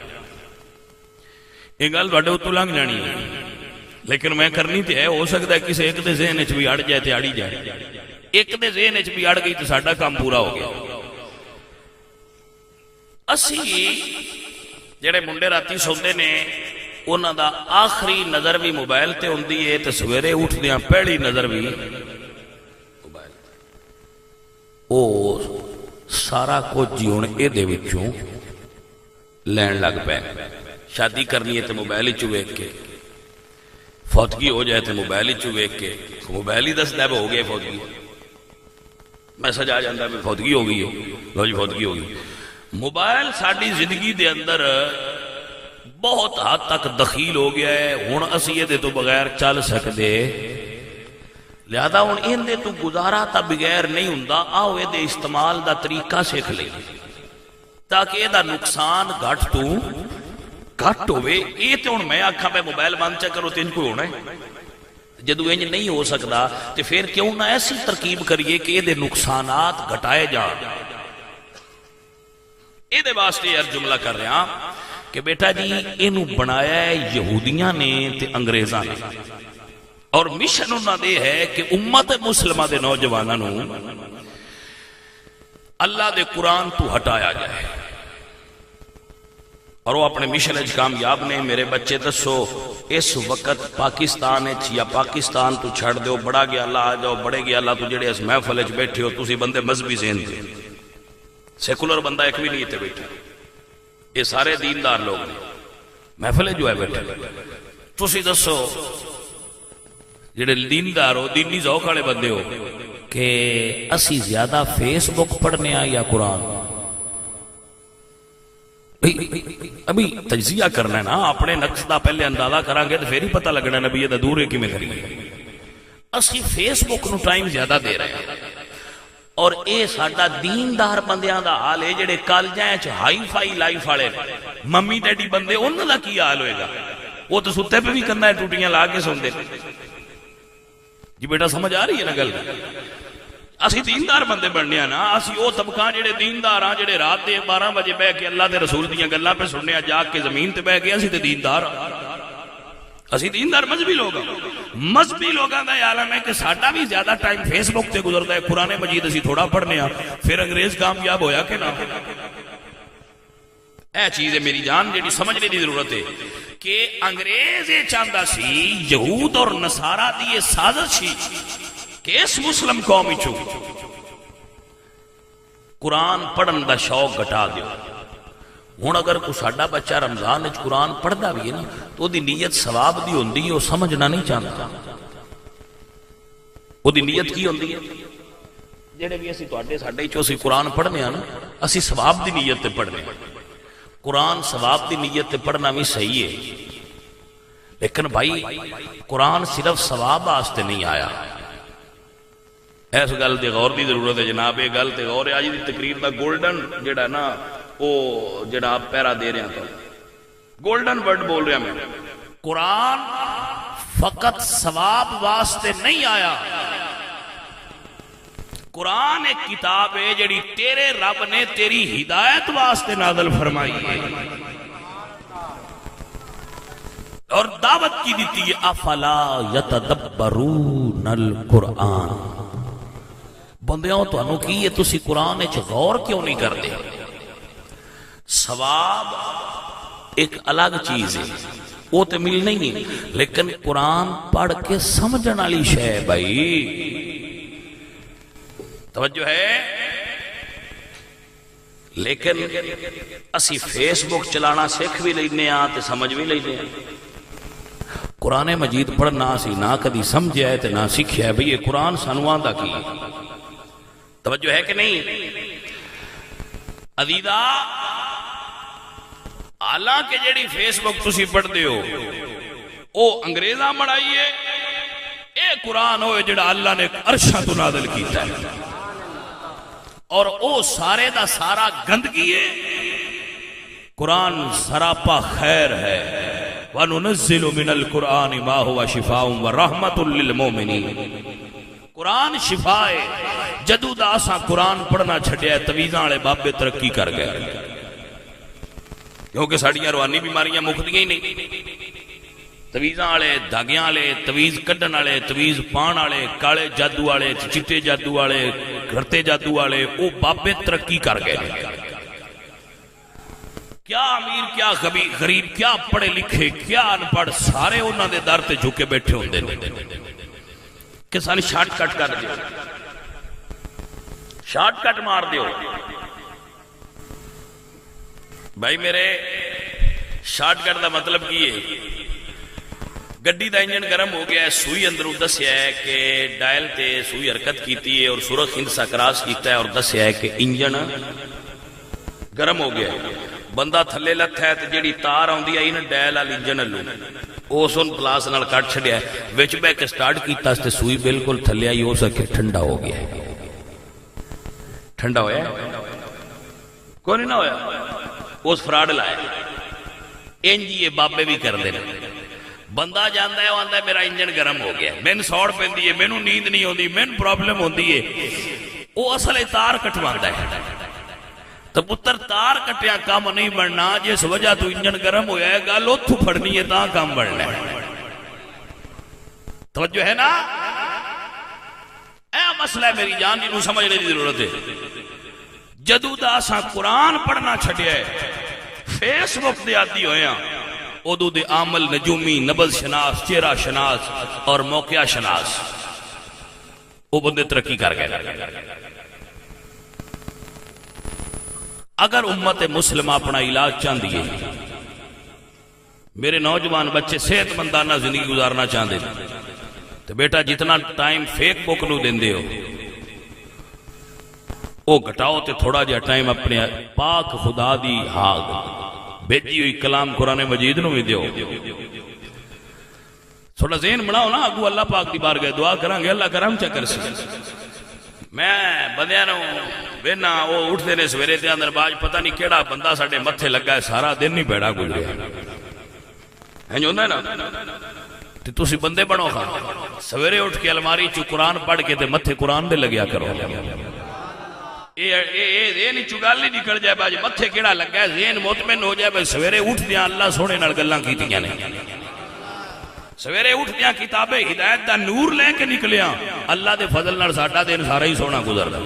یہ گل تواڈے اتوں لنگ جانی ہے لیکن میں کرنی تے ہے. ہو سکتا ہے کسی ایک دے ذہن وچ بھی اڑ جائے تے اڑی جائے. ایک دے ذہن وچ بھی اڑ گئی تے ساڈا کام پورا ہو گیا. اسی جڑے منڈے راتی سوندے نے انہاں دا آخری نظر بھی موبائل تے ہوندی ہے تے سویرے اٹھدیاں پہلی نظر بھی موبائل. وہ سارا کچھ ہی ہوں یہ لین لگ پے. شادی کرنی ہے تو موبائل ہی ویک کے، فوتگی ہو جائے تو موبائل ہی ویک کے، موبائل ہی دستا ہے ہو گیا فوتگی، میسج آ جاتا ہے فوتگی ہو گئی ہے، لو جی فوتگی ہو گئی. موبائل ساری زندگی دے اندر بہت حد تک دخیل ہو گیا ہے. ہوں اسی یہ تو بغیر چل سکتے، لہذا ہوں یہ تو گزارا تا بغیر نہیں ہوں. آؤ یہ استعمال دا طریقہ سیکھ لیں تاکہ یہ نقصان گھٹ ہوئے. یہ تو ہوں میں آکھاں میں موبائل بند چا کرو تین کوئی ہونا ہے، جدو انج نہیں ہو سکتا تو پھر کیوں نہ ایسی ترکیب کریے کہ یہ نقصانات گھٹائے جان. یہ واسطے یار جملہ کر رہا کہ بیٹا جی یہ بنایا ہے یہودیاں نے تے انگریزاں نے، اور مشن انہوں نے ہے کہ امت مسلمہ دے نوجوانوں اللہ دے قرآن تو ہٹایا جائے، اور وہ اپنے مشن اچ کامیاب نے. میرے بچے دسو اس وقت پاکستان یا پاکستان تو چھڑ دیو بڑا گیا اللہ آ جاؤ، بڑے گیا اللہ تو جڑے اس محفل اچ بیٹھے ہو تسی بندے مذہبی ذہن دے، سیکولر بندہ ایک بھی نہیں تے بیٹھا، یہ سارے دیندار لوگ نے محفل جو ہے بیٹھے. تسی دسو جڑے دیندار ہو دینی ذوق والے بندے ہو کہ اسی زیادہ فیس بک پڑھنے یا قرآن؟ ابھی تجزیہ کرنا ہے نا، اپنے نقص دا پہلے اندازہ کریں گے تو پھر ہی پتہ لگنا نبی دا دور ہے کہ میں کریے. اسی فیس بک نو ٹائم زیادہ دے رہے ہیں، اور اے ساڈا دیندار بندیاں دا حال ہے جڑے کالجاں وچ ہائی فائی لائف والے ممی ڈیڈی بندے انہاں دا کی حال ہوئے گا؟ وہ تو ستے پہ بھی کرنا ہے، ٹوٹیاں لا کے سوندے. جی بیٹا سمجھ آ رہی ہے نا گل؟ اسی دیندار بندے بننے ہیں نا، اسی وہ طبقہ جڑے دیندار ہاں جڑے رات دے 12 بجے بہ کے اللہ دے رسول دیاں گلاں پہ سننے جاگ کے زمین تے بہ کے، اسی تے دیندار اسی دیندار مذہبی لوگ ہیں. مذہبی لوگاں دا عالم ہے کہ ساڈا بھی زیادہ ٹائم فیس بک تے گزردا ہے، قرآن مجید اسی تھوڑا پڑھنے ہاں. پھر انگریز کامیاب ہویا کہ نہ؟ اے چیز ہے میری جان جڑی سمجھنے دی ضرورت ہے کہ انگریز یہ چاہتا سی یہود اور نصارہ دی یہ سازش ہی کہ اس مسلم قوم چو قرآن پڑھن دا شوق گھٹا دیو. ہوں اگر کوئی ساڈا بچہ رمضان وچ قرآن پڑھدا بھی ہے نا تو دی نیت ثواب دی ہوندی ہے، وہ سمجھنا نہیں چاہتا. وہ دی نیت کی ہوندی ہے؟ جڑے بھی اسی تواڈے ساڈے چوں اسی قرآن پڑھنے ہاں نا، اسی ثواب دی نیت تے پڑھنے. قرآن ثواب دی نیت تے پڑھنا بھی صحیح ہے، لیکن بھائی قرآن صرف ثواب واسطے نہیں آیا. اس گل تے غور دی ضرورت ہے جناب. یہ گل تے غور ہے. اج دی تقریر دا گولڈن جڑا نا وہ جڑا پیرا دے رہا تھا، گولڈن ورڈ بول رہا میں، قرآن فقط ثواب واسطے نہیں آیا. قرآن ایک کتاب ہے جڑی تیرے رب نے تیری ہدایت واسطے نازل فرمائی ہے اور دعوت کی دیتی ہے. افلا یتدبرون القرآن. بندیوں تو انہوں کی یہ تسی قرآن اچھ غور کیوں نہیں کرتے؟ ثواب ایک الگ چیز ہے، وہ تو مل نہیں ہے، لیکن قرآن پڑھ کے سمجھن والی شے بھائی. توجہ ہے؟ لیکن اسی فیس بک چلانا سیکھ بھی لینے ہاں تے سمجھ بھی لینے ہاں. قرآن مجید پڑھنا اسی نہ کدی سمجھیا ہے تے نہ سیکھیا ہے. بھئی یہ قرآن سانوں آندا کی؟ توجہ ہے کہ نہیں؟ عزیزا حالانکہ جیڑی فیس بک تسی پڑھ دے ہو او انگریزاں بنائی ہے، اے قرآن ہوئے جڑا اللہ نے عرشاں تو نازل کیتا ہے، اور او سارے دا سارا گندگی ہے. قرآن سراپا خیر ہے. وَنُنَزِّلُ مِنَ الْقُرْآنِ مَا هُوَ شِفَاءٌ وَرَحْمَةٌ لِّلْمُؤْمِنِينَ. قرآن شفا ہے. جدو دا اساں قرآن پڑھنا چھڑیا ہے تویزاں والے بابے ترقی کر گئے، کیونکہ ساڑیاں روحانی بیماریاں مکدیاں ہی نہیں. تویزاں والے، دھاگیاں والے، تویز کڈن والے، تویز پان والے، کالے جادو والے، چٹے جادو والے، گھرتے جادو والے، وہ بابے ترقی کر گئے. کیا امیر، کیا غریب، کیا پڑھے لکھے، کیا ان پڑھ، سارے انہاں دے در تے جھکے بیٹھے ہوندے نے کہ سانی شارٹ کٹ کر دے. شارٹ کٹ مار دیو بھائی میرے. شارٹ کٹ دا مطلب کی ہے گڈی دا انجن گرم ہو گیا ہے, سوئی اندروں دسیا ہے کہ ڈائل تے سوئی حرکت کیتی ہے اور سرخ ہندسا کراس کیتا ہے اور دسیا ہے کہ انجن گرم ہو گیا ہے. بندہ تھلے لتھا ہے تے جیڑی تار آوندی آئی نا ڈائل والی انجن لو اس ان پلاس نال کٹ چھڈیا ہے, وچ بہ کے سٹارٹ کیتا تے سوئی بالکل تھلے آئی, ہو سکے ٹھنڈا ہو گیا ہے. ٹھنڈا ہویا کوئی نہیں نہ ہویا, اس فراڈ لایا. انج یہ بابے بھی کر دینا. بندہ جاندا ہے وہ آندا ہے میرا انجن گرم ہو گیا, مین سوڑ پیندی ہے, مینوں نیند نہیں ہوندی, مین پرابلم ہوندی ہے. وہ اصل تار کٹواندا ہے. تو پتر تار کٹیا کام نہیں بننا, جس وجہ تو انجن گرم ہویا ہے گل اتھوں پھڑنی ہے تاں کام بننا ہے. توجہ ہے نا, اے مسئلہ ہے میری جان جنوں سمجھنے کی ضرورت ہے. جدو دا اساں قرآن پڑھنا چھڈیا ہے, فیس بک دے عادی ہوئے ہیں, ادو دے عامل نجومی, نبض شناس, چہرہ شناس اور موقع شناس وہ بندے ترقی کر گئے. اگر امت مسلمہ اپنا علاج چاہتی ہے, میرے نوجوان بچے صحت مندانہ زندگی گزارنا چاہتے ہیں, تو بیٹا جتنا ٹائم فیک بک نو دیندے ہو وہ گھٹاؤ تے تھوڑا جہا ٹائم اپنے پاک خدا دی ہاگ بھیجی ہوئی کلام قرآن مجید نو بھی دیو. تھوڑا ذہن بناؤ نا, اگو اللہ پاک دی بارگاہ دعا کریں گے اللہ کرم چکر سی. میں بندیاں نو وینا وہ اٹھتے نے سویرے تے اندر باج پتہ نہیں کیڑا بندہ ساڈے متھے لگا ہے, سارا دن نہیں بیڑا گزریا. ہنج ہوندا ہے نا, تے تسی بندے بنو خا سویرے اٹھ کے الماری چ قرآن پڑھ کے تے متھے قرآن دے لگیا کرو. یہ نہیں چگالی نکل جائے باج متھے کیڑا لگا ہے, ذہن مطمئن ہو جائے بھائی سویرے اٹھ دیاں اللہ سونے نال گلاں کیتیاں نے, سویرے اٹھ دیاں کتابیں ہدایت دا نور لے کے نکلیاں, اللہ دے فضل نال ساڈا دن سارا ہی سونا گزردا.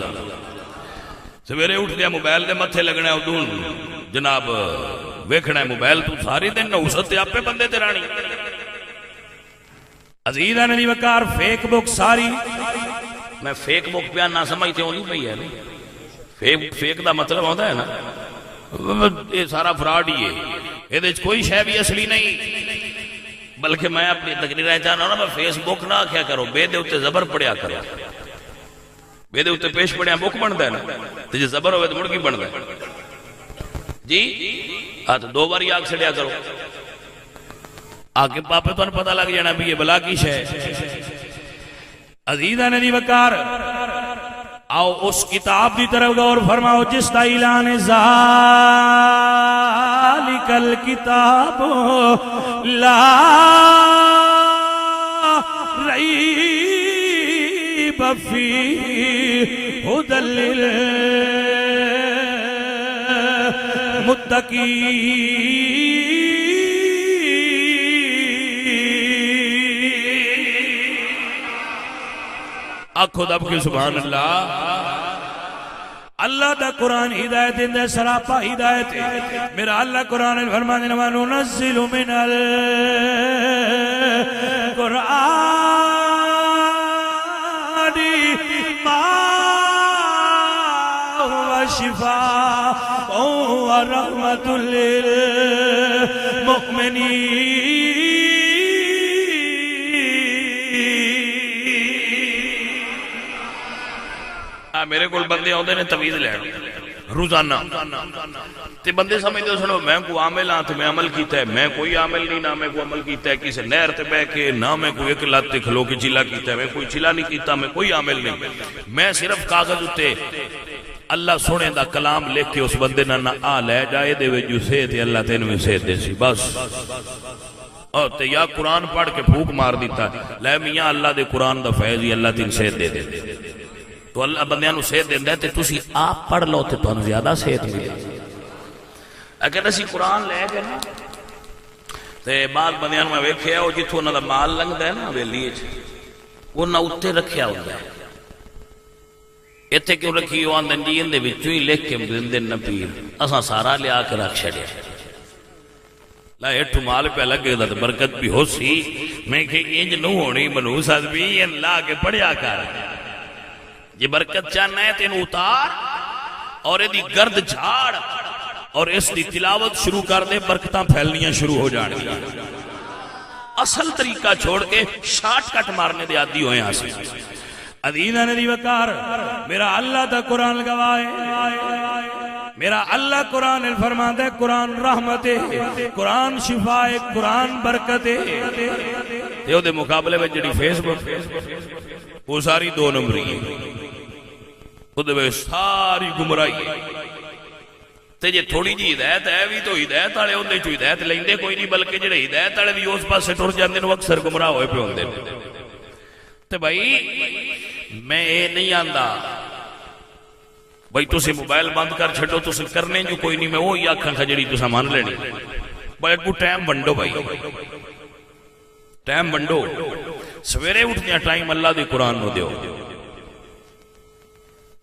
سویرے اٹھ دیاں موبائل دے متھے لگنا ادوں جناب ویکھنا ہے موبائل, تو ساری دن نوست تے آپے بندے تے رانی. عزیزاں نے وقار فیک بک ساری, میں فیک بک بیان نہ سمجھتے ہوں نہیں پئی ہے. فیک دا مطلب ہوتا ہے نا یہ سارا فراڈ ہی ہے, یہ کوئی شے بھی اصلی نہیں. بلکہ میں اپنی تقریر چاہنا ہوں نا, میں فیس بک نہ آخیا کرو, بے دے اتے زبر پڑھیا کرو. بے دے اتے پیش پڑھیا بک بنتا ہے نا, تو جی زبر ہوئے تو مڑ کی بنتا ہے جی. ہاں تو 2 باری آگ سڑیا کرو, آگے پاپے تو پتہ لگ جانا بھی یہ بلا کی شے. عزیزاں نے وقار آؤ اس کتاب دی طرف غور فرماؤ جس دا اعلان ذالک الکتاب لا ریب فیہ ھدی للمتقین. آنکھو دب کے سبحان اللہ. اللہ دا قرآن ہدایت اندے سراپا ہدایت ہے. میرا اللہ قرآن فرمان وَنُنَزِّلُ مِنَ الْقُرْآنِ مَا هُوَ شِفَاءٌ وَرَحْمَةٌ لِلْمُؤْمِنِينَ. میرے کو بندے آتے ہیں تویز لین روزانہ, تے بندے سمجھتے سنو میں کوئی عامل ہاں تو میں عمل کیتا ہے, میں کوئی عامل نہیں, نہ میں کوئی عمل کیتا ہے کسی نہر تے بہ کے, نہ میں کوئی ایک لات تے کھلو کے چلا کیتا ہے, میں کوئی چلا نہیں کیتا, میں کوئی عامل نہیں. میں صرف کاغذ اتے اللہ سونے دا کلام لکھ کے اس بندے نہ آ لے جائے دے وے جو سے تے اللہ تین میں سے دے سی بس. اور تے یا قرآن پڑھ کے پھوک مار دیتا لے میاں اللہ دے قرآن دا فیض ہی اللہ تین سے دے دے. تو اللہ بندیاں نو صحت دیندہ ہے تے تسی آپ پڑھ لو تے تو زیادہ صحت ملے. اگر اسی قرآن لے گئے نا تے بعد بندیاں نو میں ویکھیا او جتھوں انہاں دا مال لنگدا ہے نا ویلی وچ انہاں اوتے رکھیا ہوندا ہے. ایتھے کیوں رکھی او آندن جی اندے وچوں ہی لکھ کے دیندے نہ پیر, اساں سارا لیا کے رکھ چھڈیا. لا ایٹھو مال پہ لگے دا برکت بھی ہو سی. میں کہ انج نو ہونی منوس آدمی لا کے پڑھیا کر جی برکت چاہنا ہے تینوں اتار اور یہ گرد جھاڑ اور اس دی تلاوت شروع کر دے، برکتاں پھیلنیاں شروع ہو جان گی۔ اصل طریقہ چھوڑ کے شارٹ کٹ مارنے دے عادی ہوئے ہیں سے عزیزاں نے دی وقار میرا اللہ دا قرآن گواہ ہے، میرا اللہ قرآن فرماتا ہے قرآن رحمت ہے، قرآن شفا ہے، قرآن برکت ہے۔ تے او دے مقابلے میں جڑی فیس بک وہ ساری 2 نمبری ہے، او دے ساری گمراہی ہے۔ تے جے تھوڑی جی ہدایت ہے بھی تو ہدایت والے اندے چوں ہدایت لیندے کوئی نہیں، بلکہ جڑے ہدایت والے بھی اس پاسے ٹر جاندے نے اکثر گمراہ ہوئے پے ہوندے نے۔ تے بھائی میں اے نہیں آندا بھائی تسی موبائل بند کر چھڈو، تسی کرنے جو کوئی نہیں، میں وہی آکھاں کھجڑی تساں مان لینی۔ بھائی اگوں ٹائم ونڈو، بھائی ٹائم ونڈو، سویرے اٹھدیاں ٹائم اللہ دی قرآن نو دیو،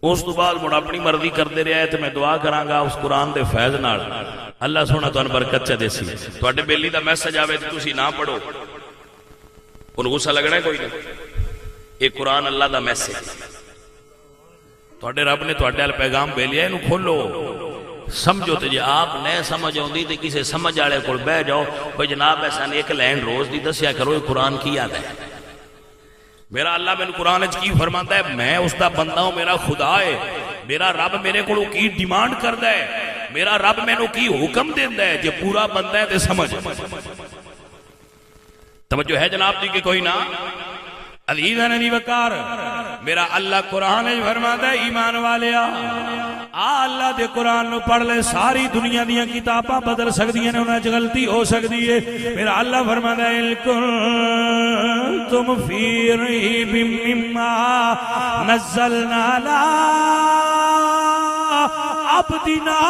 اس تو بعد مڑ اپنی مرضی کردے رہے ہیں۔ تو میں دعا کراں گا اس قرآن دے فیض نال اللہ سونا تانوں برکت چا دیسی۔ تواڈے بیلی دا میسج آوے تے تسی نہ پڑھو، انہوں غصہ لگنا ہے کوئی نہیں۔ یہ قرآن اللہ دا میسج، تواڈے رب نے تواڈے ال پیغام بھیجیا، اینو کھولو سمجھو۔ تے جے آپ نئے سمجھ آوندی تے کسے سمجھ والے کول بیٹھ جاؤ، بھئی جناب ایسا ایک لائن روز دی دسیا کرو یہ قرآن کی یاد ہے۔ میرا اللہ میں قرآن کی فرماتا ہے میں اس دا بندہ ہوں، میرا خدا ہے، میرا رب میرے کو کی ڈیمانڈ کردا ہے، میرا رب میں نو کی حکم دیندا ہے، جے پورا بندہ ہے تے سمجھ۔ توجہ ہے جناب جی کہ کوئی نہ؟ عزیزاں نے وقار میرا اللہ قرآن فرماتا ہے ایمان والیا اللہ دے قرآن نو پڑھ لے، ساری دنیا دیاں کتاباں بدل سکدیاں نے، انہاں وچ غلطی ہو سکدی ہے۔ میرا اللہ فرماتا ہے تم فی ریب مما نزلنا علی عبدنا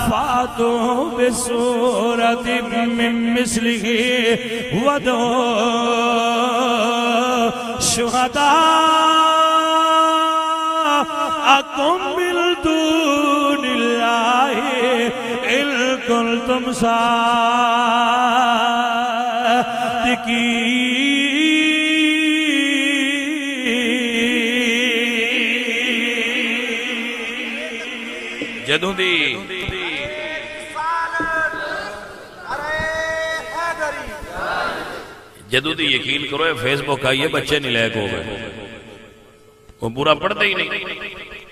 فاتوا بسورة من مثله وادعوا شهداءكم من دون الله إن كنتم صادقين۔ جدوں دی جدو دی یقین کرو فیس بک آئیے بچے نہیں لائق ہو گئے، وہ پورا پڑھتے ہی نہیں،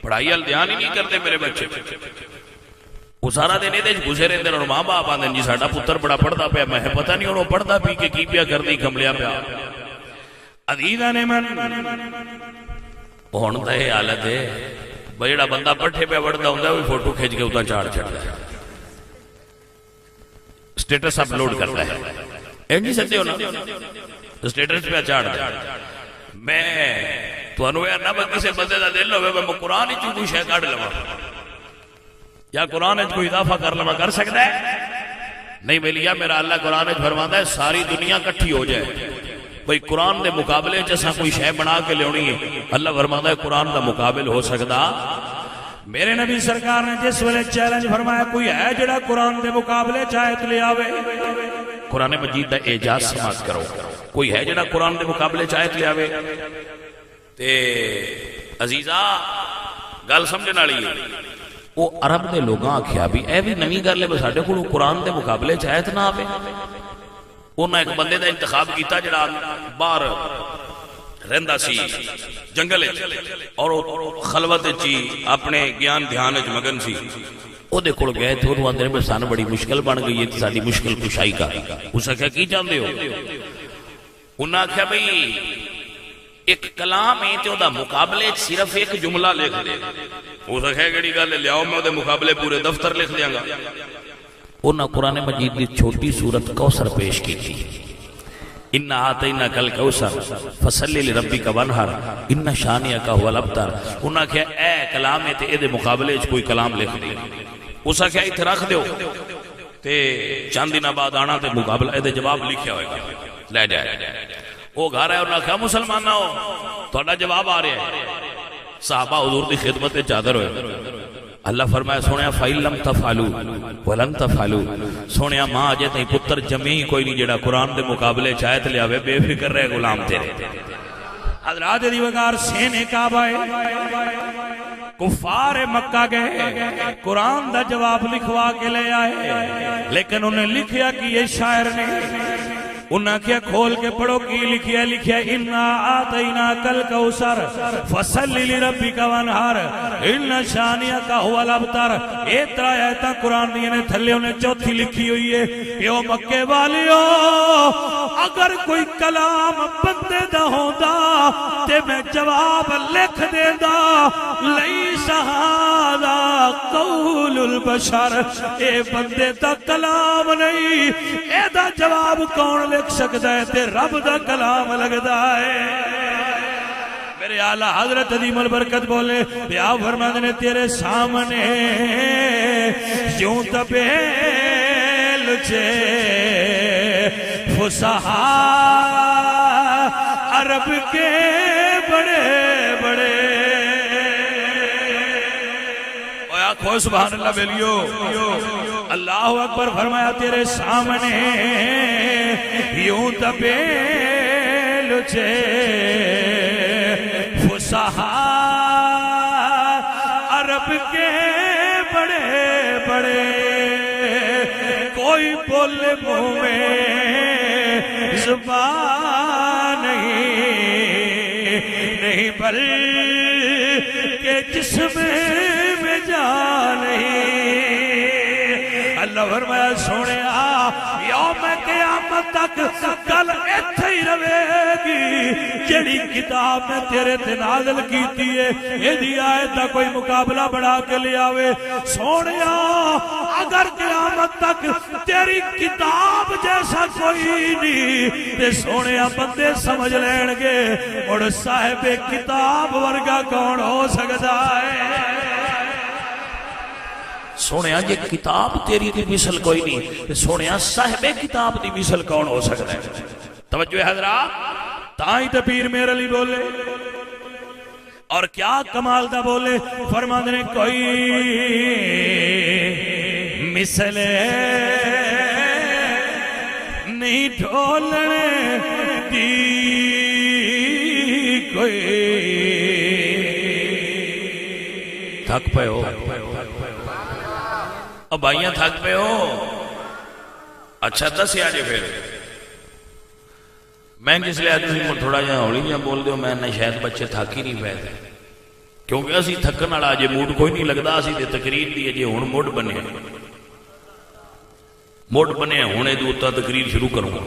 پڑھائی وال دھیان ہی نہیں کرتے میرے بچے، وہ سارا دن یہ گھسے رہتے ہیں اور ماں باپ آتے ہیں جی ساڈا پتر بڑا پڑھتا پیا، میں پتہ نہیں انہوں پڑھتا پی کے کی پیا کرنی کملیا پیا۔ عزیزاں نے من ہن تے حالت ہے بھائی جڑا بندہ پٹھے پہ پڑھتا ہوندا وہ فوٹو کھینچ کے اتنا چاڑ چھڑتا ہے، اسٹیٹس اپلوڈ کرتا ہے، اینجی سکتے ہو نا سٹیٹس پہ چاڑ دے۔ میں تو انہوں یا نہ کسی بندے دا دل ہوئے میں قرآن ہی چونکو شے کاڑ لوا یا قرآن ہی کوئی اضافہ کر لوا کر سکتا ہے نہیں؟ ملیا میرا اللہ قرآن ہی فرماتا ہے ساری دنیا کٹھی ہو جائے بھئی قرآن دے مقابلے جیسا کوئی شے بنا کے لیونی ہے، اللہ فرماتا ہے قرآن دا مقابل ہو سکتا؟ میرے نبی سرکار نے جس ویلے چیلنج فرمایا کوئی ہے جڑا قرآن دے مقابلے چاہت لے آوے، قرآن مجید دا اعجاز سماعت کرو، کوئی ہے جڑا قرآن دے مقابلے چاہت لے آوے؟ تے عزیزہ گل سمجھن والی ہے، وہ عرب دے لوگاں آکھیا بھی اے بھی نویں گل ہے ساڈے کول قرآن دے مقابلے چاہت نہ آوے۔ انہاں ایک بندے دا انتخاب کیتا جڑا باہر رہندا سی جنگل اور خلوت چی اپنے گیان دھیان وچ مگن سی، او دے کول گئے تے انہوں اندر میں سان بڑی مشکل بن گئی ہے، ساری مشکل کشائی کا۔ اس آخیا کی چاہتے ہو؟ انہوں نے آخیا بھئی ایک کلام ہے تے دا مقابلے صرف ایک جملہ لکھ دے۔ اس آخیا کیڑی گل ہے لیاؤ میں دے مقابلے پورے دفتر لکھ دیاں گا۔ انہاں قرآن مجید دی چھوٹی سورت کوثر پیش کی تھی، اِنَّا آتَيْنَاكَ الْكَوْثَرَ فَصَلِّ لِرَبِّكَ وَانْحَرْ إِنَّ شَانِئَكَ هُوَ الْأَبْتَرُ۔ انہاں نے کہا اے کلام ہے تے دے مقابلے کوئی کلام لکھ دے۔ اس نے کہا اتنے رکھ دیو تے چند دن بعد آنا تے مقابلہ دے جواب لکھیا ہوئے گا لے جائے۔ وہ گھر ہے انہوں نے کہا مسلمان نہ ہو تھوڑا جواب آ رہا ہے۔ صحابہ حضور دی خدمت چادر ہوئے، اللہ فرمایا سونیا فَإِن لَمْ تَفْعَلُوا وَلَن تَفْعَلُوا، سونیا ماں اجے تائیں پتر جمی کوئی نہیں جڑا قرآن دے مقابلے چاہت لے آوے، بے فکر رہے غلام تیرے۔ حضرات دی وقار سینے کعبہ کفار مکہ گئے قرآن دا جواب لکھوا کے لے آئے، لیکن انہیں لکھیا کہ یہ شاعر نے انہاں کیا کھول کے پڑھو کی لکھیا اِنَّا آتَيْنَاكَ الْكَوْثَرَ فَصَلِّ لِرَبِّكَ وَانْحَرْ اِنَّ شَانِئَكَ هُوَ الْأَبْتَرُ۔ اے ترائے آیتاں قرآن دیئے نے تھلے انہیں چوتھی لکھی ہوئی ہے کہ او مکے والیو اگر کوئی کلام بندے دا ہوندا تے میں جواب لکھ دے دا، لَيْسَ هَذَا قَوْلُ الْبَشَرِ، اے بندے دا کلام نہیں، اے دا جواب کون لکھ سکتا ہے؟ تے رب دا کلام لگتا ہے۔ میرے اعلیٰ حضرت عظیم البرکت بولے بیا فرماتے نے تیرے سامنے یوں طبیل چھے فصحا عرب کے بڑے بڑے، آخو سبحان اللہ بیلیو، اللہ اکبر فرمایا تیرے سامنے یوں طبیل چھے فصحا عرب کے بڑے بڑے، کوئی بول منہ میں زبان نہیں بلکہ جسم میں جان نہیں۔ اللہ فرمایا سونے یوم قیامت تک گل ایتھے ہی رہے گی، جڑی کتاب میں تیرے تے نازل کیتی ہے ایدی آیت دا کوئی مقابلہ بڑھا کے لے آوے۔ سونے اگر قیامت تک تیری کتاب جیسا کوئی نہیں تے سونے بندے سمجھ لین گے اور صاحب کتاب ورگا کون ہو سکتا ہے؟ سونیا جے کتاب تیری دی مثل کوئی نہیں، سونیا صاحب کتاب دی مثل کون ہو سکتا ہے؟ توجہ حضرات، تائیں تے پیر میرے علی بولے اور کیا کمال دا بولے، فرماندے نے کوئی مثل نہیں ڈھولنے دی کوئی۔ تھک پہ ہو اب بھائیاں، تھک پہ ہو؟ اچھا دس آجے پھر میں جس لئے آدھی تھوڑا جہاں ہولی جہاں بول دیو میں نے شاید بچے تھک ہی نہیں پہتے، کیونکہ اسی تھکن والا آجے موڈ کوئی نہیں لگتا، اسی دے تقریر دی جے ہون موڈ بنے ہونے دوتا تقریر شروع کروں گا۔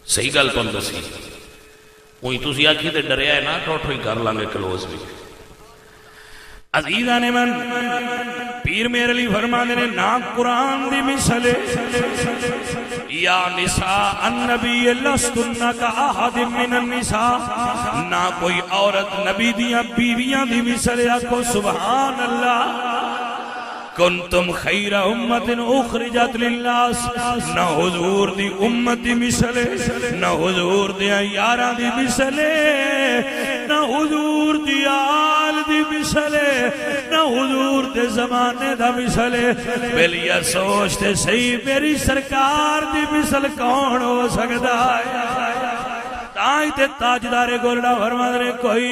صحیح گل تو دسی وہی تسی آکھی تے ڈریا ہے نا ٹوٹو ہی کر لانگے کلوز بھی۔ عزیزان من پیر میرے علی فرمانے نے نا قرآن دی مثلے یا نساء النبی لستن کا احد من النساء، نہ کوئی عورت نبی دیاں بیویاں دی مثلے، آکھو سبحان اللہ۔ کنتم خیر امت اخرجت للناس، نہ حضور دی امت دی مثلے، نہ حضور دیاں یاراں دی مثلے، نہ حضور دی آل دی مثلے، نہ حضور دے زمانے دا مثلے۔ بلیا سوچتے صحیح میری سرکار دی مثل کون ہو سکتا ہے؟ تائیں تے تاجدار گولڈا فرمانے کوئی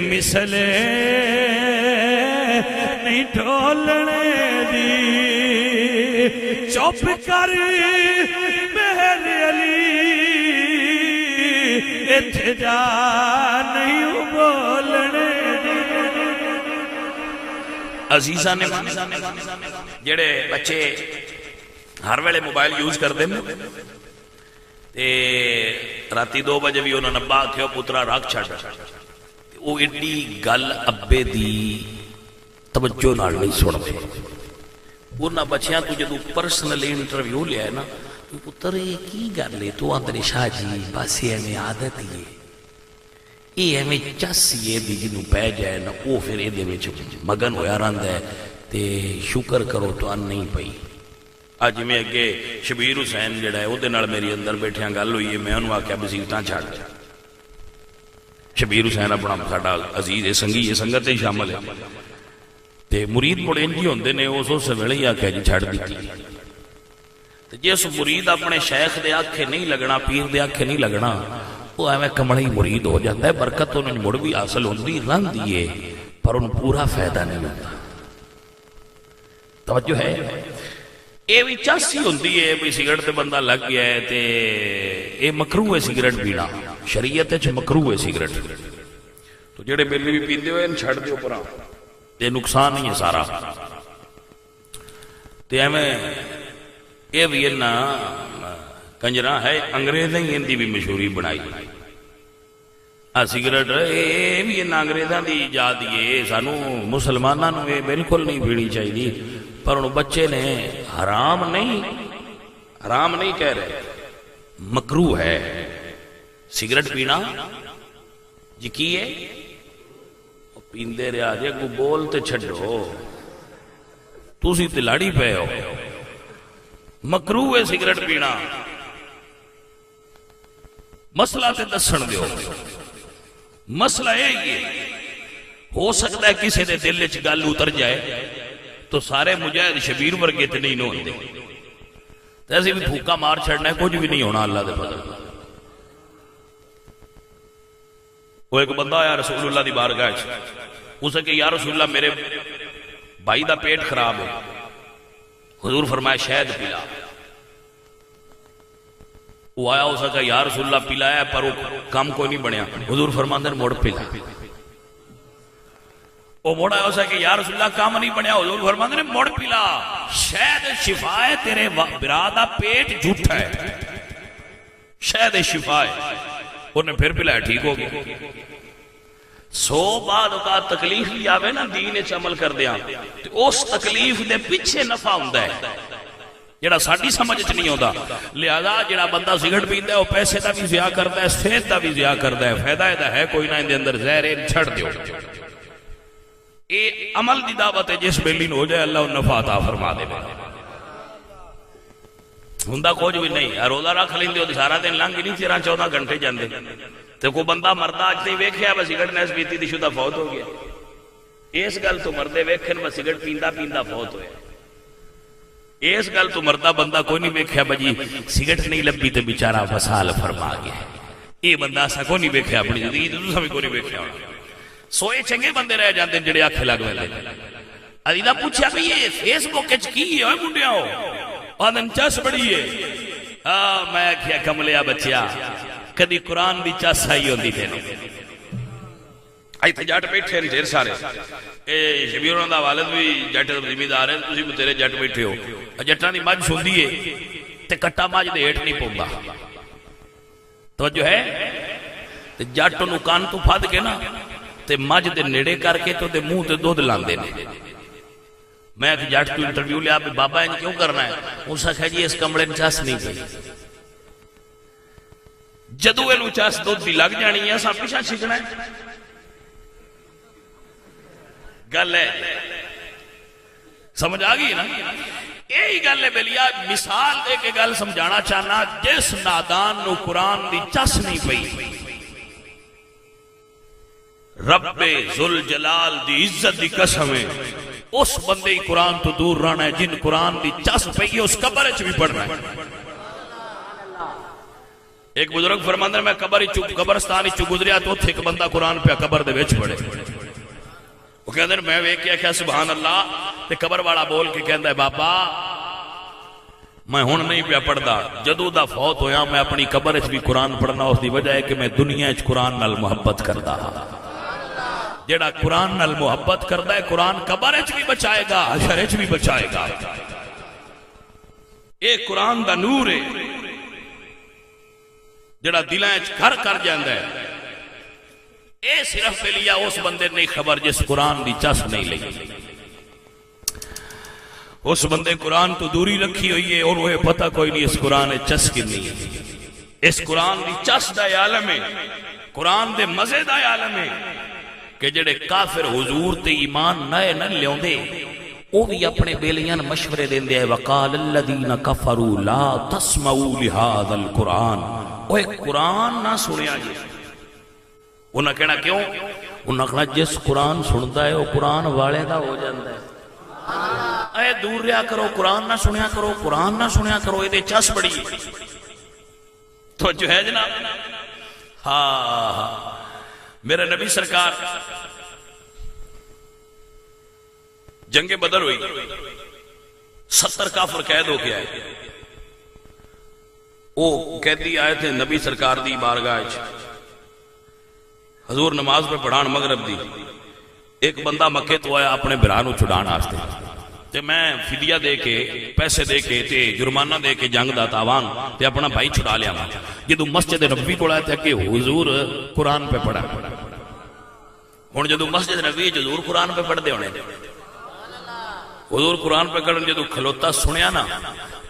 مثلے نہیں ڈھولنے دی، چپ کر میرے علی اتھے جا نہیں بولنے دی۔ عزیزہ نے جڑے بچے ہر ویلے موبائل یوز کر دیں تے راتی 2 بجے بھی انہوں نے نبا کھیو پترا رکھ چھڑ، وہ ایڈی گل ابے دی توجہ نال نہیں سنتے۔ انہاں بچیاں تو جدو پرسنلی انٹرویو لیا ہے نا، پتر یہ کی گل ہے؟ تو آندر شاہ جی بس یہ میں عادت ہی ہے، یہ میں چس یہ بھی جنوں پہ جائے نا وہ پھر یہ مگن ہویا رہندا ہے تے شکر کرو تو ان نہیں پئی۔ اج میں اگے شبیر حسین جڑا ہے وہ میری اندر بیٹھیاں گل ہوئی ہے، میں انہوں آکھیا بصیرتاں چھڑ۔ شبیر حسین اپنا ساڈا عزیز ہے، سنگی ہے، سنگت ہی شامل ہے تے مرید مڑ انج ہی ہوندے نے، اس ویلے ہی آکھیا جی چھڑ دتی۔ جس مرید اپنے شیخ دے آکھے نہیں لگنا، پیر دے آکھے نہیں لگنا، وہ ایویں کمڑی مرید ہو جاتا ہے، برکت انہیں مڑ بھی حاصل ہوندی رہندی ہے پر ان پورا فائدہ نہیں ہوتا۔ توجہ ہے؟ یہ بھی چاسی ہوندی ہے بھی سگریٹ تے بندہ لگ گیا ہے تے یہ مکروہ ہے سگریٹ پینا، شریعت وچ مکروہ ہے سگریٹ، تو جڑے بیلی بھی پیندے ہوئے چھڑ دیو پراں، تے نقصان نہیں ہے سارا۔ تے ایویں یہ بھی نا کنجرا ہے، انگریزاں ہی اندی بھی مشہوری بنائی سگریٹ، یہ بھی انگریزاں دی ایجاد ہے، سانو مسلماناں نوں یہ بالکل نہیں پینی چاہیے، پر ان بچے نے حرام نہیں کہہ رہے، مکروہ ہے سگریٹ پینا جی کی ہے، پیندے رہا جے کو بول تے چھڈو، تسی تے لاڑی پے ہو، مکروہ ہے سگریٹ پینا، مسئلہ تے دسن دیو، مسئلہ یہ ہو سکتا ہے کسی دے دل وچ گل اتر جائے تو سارے مجاہد شبیر ورگے تے نہیں ہوندے، تے اسی بھی پھوکا مار چھڑنا ہے، کچھ بھی نہیں ہونا اللہ دے فضل۔ وہ ایک بندہ آیا رسول اللہ دی بارگاہ وچ، اسے کہ یا رسول اللہ میرے بھائی دا پیٹ خراب ہے، حضور فرمایا شہد پلا۔ وہ آیا اسے کہ یا رسول اللہ پلایا پر وہ کام کوئی نہیں بنیا، حضور فرماندے موڑ پلا۔ وہ موڑ آیا اسے کہ یا رسول اللہ کام نہیں بنیا، حضور فرماندے موڑ پلا، شہد شفا ہے، تیرے برادہ پیٹ جھوٹا ہے، شہد شفا ہے۔ انہیں پھر پلایا، ٹھیک ہو گیا۔ سو بعد کا تکلیف بھی آوے نا دین اچ عمل کر دیا، تو اس تکلیف دے پیچھے نفع ہوندا ہے جڑا ساڈی سمجھ چ نہیں ہوندا۔ لہذا جڑا بندہ سگریٹ پیندا ہے وہ پیسے دا بھی ضیاع کردا ہے، صحت دا بھی ضیاع کردا ہے، فائدہ ایدا ہے کوئی نہ، ان دے اندر زہر ہے، چھڑ دیو۔ اے عمل دی دعوت ہے، جس بیلی نو ہو جائے اللہ ان نفع عطا فرما دے۔ ہوندا کچھ بھی نہیں، روزہ رکھ لیندے ہو سارا دن لنگ نہیں 13-14 گھنٹے جاندے، تے کوئی بندہ مردہ اج نہیں ویکھیا بس سگریٹ نیس پیتی دی شدہ فوت ہو گیا، اس گل تو مردے ویکھن بس سگریٹ پیندا پیندا فوت ہویا، اس گل تو مردہ بندہ کوئی نہیں ویکھیا بجی سگریٹ نہیں لبھی تے بیچارہ وصال فرما گیا۔ یہ بندہ ایسا کوئی نہیں ویکھیا اپنی زندگی تساں بھی کوئی نہیں ویکھیا ہونا۔ سوئے چنگے بندے رہ جاندے جڑے آکھے لگ ویندے۔ علیدہ پوچھیا بھی یہ فیس بک وچ کی ہے منڈیاں ہو؟ آدن چس بڑی ہے۔ میں کیا کملیا بچیا کدی قرآن دی چس آئی ہوندی تھے ایتھے جٹ بیٹھے ڈھیر سارے، شبیر انہاں دا والد بھی جٹ زمیندار ہے، تسی بھی تیرے جٹ بیٹھے ہو، جٹاں دی مجھ ہوندی ہے تے کٹا مجھ دے ہیٹھ نہیں پوندا، توجہ ہے؟ تے جٹ نوں کان تو پھد کے نا تے مجھ دے نیڑے کر کے تو دے منہ تے دودھ لاندے نے۔ میں ایک جٹ تو انٹرویو لیا بھی بابا ان کیوں کرنا ہے؟ اس نے کہا جی اس کمڑے میں چاس نہیں پئی، جدو انہوں چاس دودھ دی لگ جانی ہے سب پیچھا چھکنا ہے۔ گل ہے سمجھ آگئی نا؟ یہی گل ہے بلیا، مثال دے کے گل سمجھانا چاہنا، جس نادان نو قرآن دی چس نہیں پئی، رب ذوالجلال دی عزت دی قسم ہے اس بندے قرآن تو دور رہنا ہے جن قرآن دی چس پئی ہے، اس قبر وچ بھی پڑھنا ہے۔ ایک بزرگ فرماندے ہیں میں قبرستان وچ گزریا تو اوتھے ایک بندہ قرآن پہ قبر دے وچ پڑھے، وہ کہندے ہیں میں ویکھ کے آکھیا سبحان اللہ، تے قبر والا بول کے کہندا ہے بابا میں ہن نہیں پیا پڑھدا، جدوں دا فوت ہویا میں اپنی قبر وچ بھی قرآن پڑھنا، اس دی وجہ ہے کہ میں دنیا وچ قرآن نال محبت کردا ہاں۔ جڑا قرآن نال محبت کردا ہے قرآن قبر وچ بھی بچائے گا، حشر وچ بھی بچائے گا۔ اے قرآن دا نور ہے جڑا دلاں وچ گھر کر جاندا ہے، اے صرف پہ لیا اس بندے نہیں خبر جس قرآن دی چس نہیں لئی، اس بندے قرآن تو دوری رکھی ہوئی ہے اور وہ پتہ کوئی نہیں اس قرآن چس کنی ہے۔ اس قرآن دی چس دا عالم ہے، قرآن دے مزے دا عالم ہے کہ جڑے کافر حضور تے ایمان نئے نہ لیوندے وہ بھی اپنے بیلیاں مشورے دیندے ہیں، وقال الذین کفروا لا تسمعوا لهذا القرآن، اوے قرآن نہ سنیا جی۔ انہاں کہنا کیوں؟ انہاں کہنا جس قرآن سندا ہے وہ قرآن والے دا ہو جاندا ہے۔ اے دور رہا کرو، قرآن نہ سنیا کرو، قرآن نہ سنیا کرو، یہ چس بڑی تو جو ہے جناب. ہاں میرے نبی سرکار جنگ بدر ہوئی، 70 کافر قید ہو کے آئے. وہ قیدی آئے تھے نبی سرکار دی بارگاہ، حضور نماز پہ پڑھان مغرب دی. ایک بندہ مکے تو آیا اپنے برا نو چھڑان واسطے، تے میں فدیہ دے کے، پیسے دے کے، تے جرمانہ دے کے جنگ دا تاوان تے اپنا بھائی چھڑا لیا. جدو مسجد نبوی کو آیا تھا کہ حضور قرآن پہ پڑھا. ہن جدو مسجد نبوی حضور قرآن پہ پڑھ دے ہونے، حضور قرآن پہ پڑھن جدو کھلوتا سنیا نا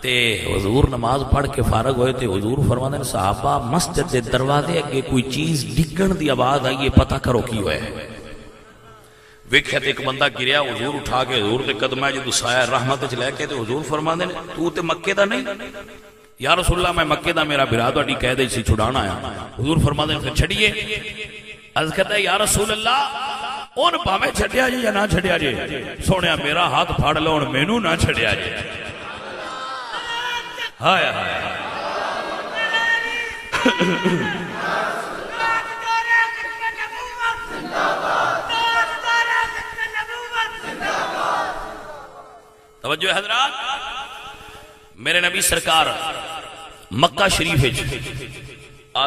تے حضور نماز پڑھ کے فارغ ہوئے تے حضور فرماتے ہیں صحابہ مسجد دے دروازے اگے کوئی چیز ڈگن دی آواز آئی ہے، پتہ کرو کی ہوئے. ویکھیا تے ایک بندہ گریا، حضور اٹھا کے حضور دے قدمہ جدو سایہ رحمت وچ لے کے تے حضور فرماتے ہیں تو تے مکے دا نہیں؟ یا رسول اللہ میں مکے دا، میرا برا تہاڈی قید سی چھڑانا آیا. حضور فرماتے ہیں پھر چھڑیے. عرض کرتا ہے یا رسول اللہ اون بھاویں چھڈیا جے یا نہ چھڈیا جے، سونیا میرا ہاتھ پھاڑ لو ہن مینوں نہ چھڈیا جے. ہائے ہائے توجہ حضرات. میرے نبی سرکار مکہ شریف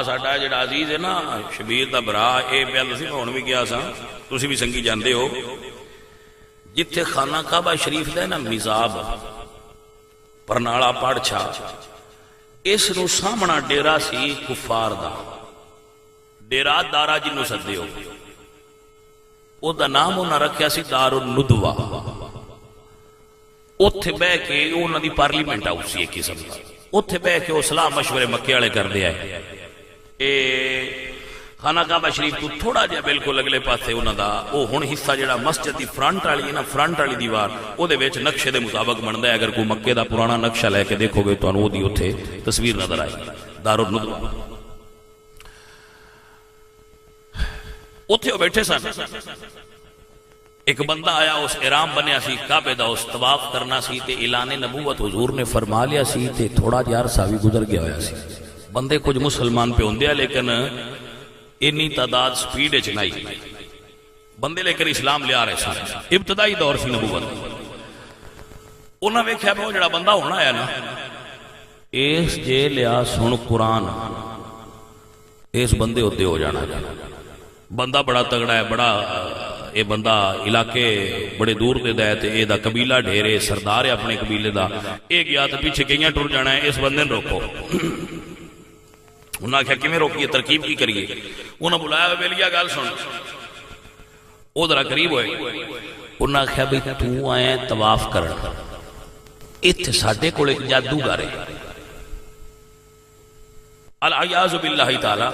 ساڈا جڑا عزیز ہے نا شبیر دا برا، اے پہل سی ہن بھی گیا سا، تسی بھی سنگی جاندے ہو، جتھے خانہ کعبہ شریف دا نا میزاب پرنالا پاڑچھا، اس نو سامنا ڈیرا سی کفار دا، ڈیرا دارا جنو سدے ہو، او دا نام انہاں رکھیا سی دار الندوہ. اتھے بہ کے انہاں دی پارلیمنٹ آؤ سی ایک قسم دا، اتھے بہ کے وہ صلاح مشورے مکے والے کر دے آئے. اے خانہ کعبہ شریف تو تھوڑا جہا بالکل اگلے پاسے انہاں دا او ہن حصہ جڑا مسجد دی فرنٹ والی ہے نا، فرنٹ والی دیوار او دے وچ نقشے دے مطابق بندا ہے. اگر کوئی مکے دا پرانا نقشہ لے کے دیکھو گے تو انہوں دی اتھے تصویر نظر آئے دار الندوہ. اتھے وہ بیٹھے سن، ایک بندہ آیا اس احرام بنیا سی کعبے دا، اس طواف کرنا سی تے اعلان نبوت حضور نے فرما لیا سی تے تھوڑا جہا عرصہ بھی گزر گیا ہوا سی. بندے کچھ مسلمان پہ ہوندے لیکن انی تعداد سپیڈ وچ نہیں بندے، لیکن اسلام لے آ رہے سن. ابتدائی دور سی نبوت. انہاں ویکھیا وہ جڑا بندہ ہونا آیا نا، اس جے لیا سن قرآن، اس بندے ہوتے ہو جانا. بندہ بڑا تگڑا ہے، بڑا اے بندہ علاقے بڑے دور دے دا ہے تے اے دا قبیلہ ڈھیرے سردار ہے اپنے قبیلے دا، اے گیا تو پیچھے کئیاں ٹر جانا ہے، اس بندے نے روکو. انہاں کہا کہ میں روکیے، ترکیب کی کریے. انہاں بلایا بیلیا گال سن، او ذرا قریب ہوئے. انہاں کہا بھی تو آئے طواف کرنا، ایتھے ساڈے کول ایک جادوگر ہے العیاذ باللہ تعالی،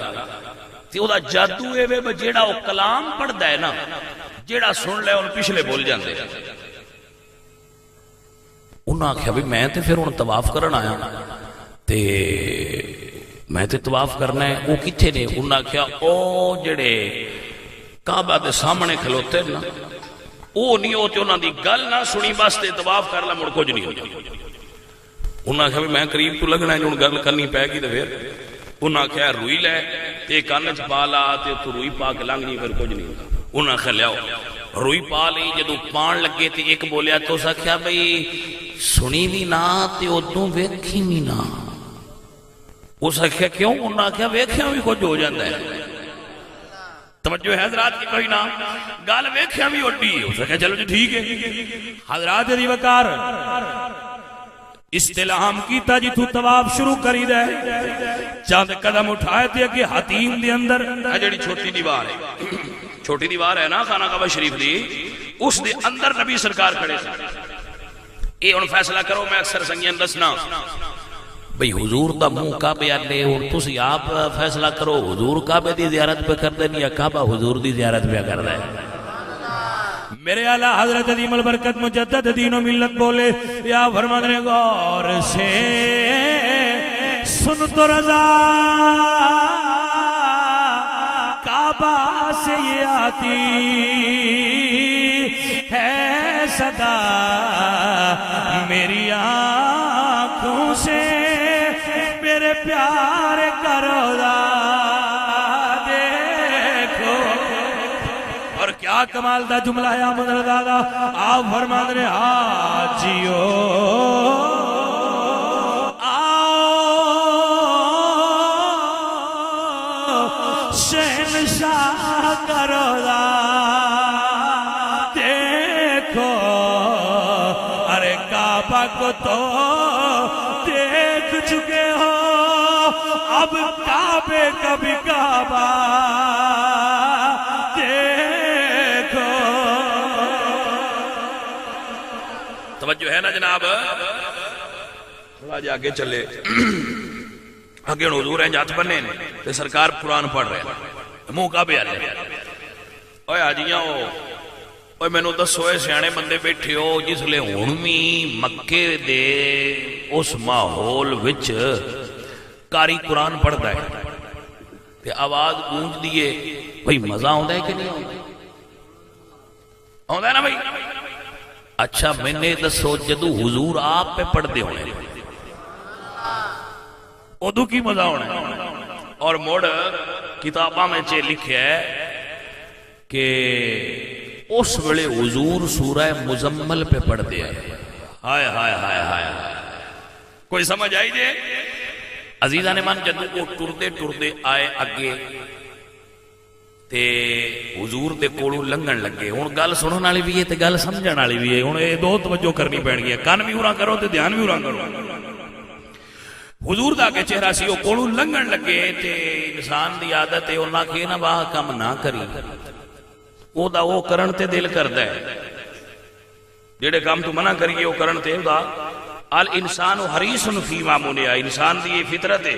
تے او دا جادو اے وے جیڑا او کلام پڑھدا ہے نا، جیڑا سن لے ان پچھلے بول جاندے. انہاں کہا بھی میں تے پھر ہن طواف کرن آیا تے میں تے طواف کرنا ہے، او کتھے نے؟ انہاں کہا او جڑے کعبہ دے سامنے کھلوتے نا، او نہیں ہوتے، انہاں دی گل نہ سنی بس تے طواف کر لا، مڑ کچھ نہیں ہوتا. انہاں کہا بھی میں قریب تو لگنا ہے، جن گل کرنی پے گی تے پھر. انہاں کہا روئی لے تے کان چ پا لا تے تو روئی پا کے لنگنی، پھر کچھ نہیں ہوتا. انہاں کہا لیاؤ روئی پا لی. جدو پان لگے تے ایک بولیا تو سا کہا بھئی سنی بھی نہ تے ادوں ویکھی بھی نہ. اس آخیا کیوں؟ انہاں کہا ویکھیا بھی کچھ ہو جاتا ہے. توجہ ہے حضرات کی کوئی نہ گل ویکھیا بھی اڈی. اس آخیا چلو جی ٹھیک ہے. حضرات دی وقار استلہام کیتا جی تو طواف شروع کری دے، چاند قدم اٹھائے تے کہ حتیم دے اندر جڑی چھوٹی دیوار ہے، چھوٹی دیوار ہے نا خانہ کعبہ شریف دی، اس دے اندر نبی سرکار کھڑے تھے. اے ہن فیصلہ کرو، میں اکثر سنگیاں دسنا بھئی حضور دا منہ کعبے والے، اور تسی آپ فیصلہ کرو حضور کعبے دی زیارت پہ کر دیں یا کعبہ حضور دی زیارت پہ کر دیں. میرے اعلیٰ حضرت عظیم البرکت مجدد دین و ملت بولے یا فرما دے غور سے سن تو رضا کعبہ سے یہ آتی ہے صدا میری آنکھوں سے میرے پیار کا روضہ دیکھو. اور کیا کمال دا جملہ ہے احمد رضا دا. آپ فرما دے آجیو شہنشاہ کا روضہ دیکھو. ارے کعبہ کو تو دیکھ چکے ہو, اب کعبے کا بھی کعبہ دیکھو. توجہ ہے نا جناب. تھوڑا جا آگے چلے. اگے حضور ہیں جات بننے نے تے سرکار قرآن پڑھ رہے ہیں منہ کعبے والے. اوے حاجیاں اوے مینوں دسو اے سیانے بندے بیٹھے ہو جس لے ہن وی مکے دے اس ماحول وچ قاری قرآن پڑھدا ہے تے آواز گونج دیے بھئی مزہ آوندا ہے کہ نہیں آوندا ہے نا بھئی. اچھا میں نے دسو جدو حضور آپ پہ پڑھدے ہونے ادو کی مزہ ہونا ہے. اور موڑ کتاباں میں چے لکھیا ہے کہ اس ویلے حضور سورہ مزمل پہ پڑھ دیا. ہائے ہائے ہائے ہائے. کوئی سمجھ آئی جے عزیزہ نے من جدو کو ٹردے ٹردے آئے اگے تے حضور دے کولوں لنگن لگے. ہن گل سنن والی بھی ہے تے گل سمجھن والی بھی ہے. ہن اے دو توجہ کرنی پین گی, کان بھی اورا کرو تے دھیان بھی اورا کرو. حضور دا کے چہرہ سی او کولوں لنگن لگے تے انسان دی عادت ہے انہاں کہ نہ واہ کم نہ کری او دا او کرن تے دل کردا ہے. جڑے کام تو منع کریے او کرن تے دا الانسان حریص فی ما منع. انسان دی یہ فطرت ہے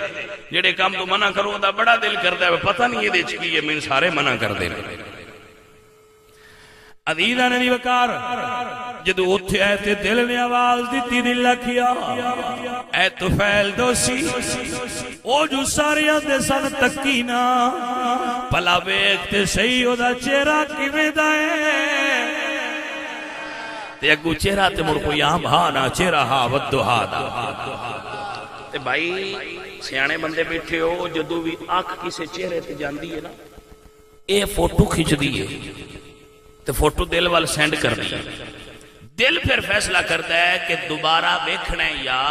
جڑے کام تو منع کرو دا بڑا دل کردا ہے. پتہ نہیں یہ دے کی ہے میں سارے منع کر دے. عزیزاں نے وقار جدو اتھے آئے تے دل نے آواز دیتی دل لکھیا اے تو فیل دوسی او جو ساریاں دے سن تکینا پلا بیکتے صحیح او دا چہرہ کیویں دائے تے اگو چہرہ تے مڑ کوئی آم ہاں نا چہرہ ہاں ودو ہاں دا. تے بھائی سیانے بندے بیٹھے ہو جدو بھی آنکھ کسے چہرے تے جاندی ہے نا اے فوٹو کھچ دیئے تے فوٹو دل وال سینڈ کر دی. دل پھر فیصلہ کرتا ہے کہ دوبارہ ویکھنا ہے یا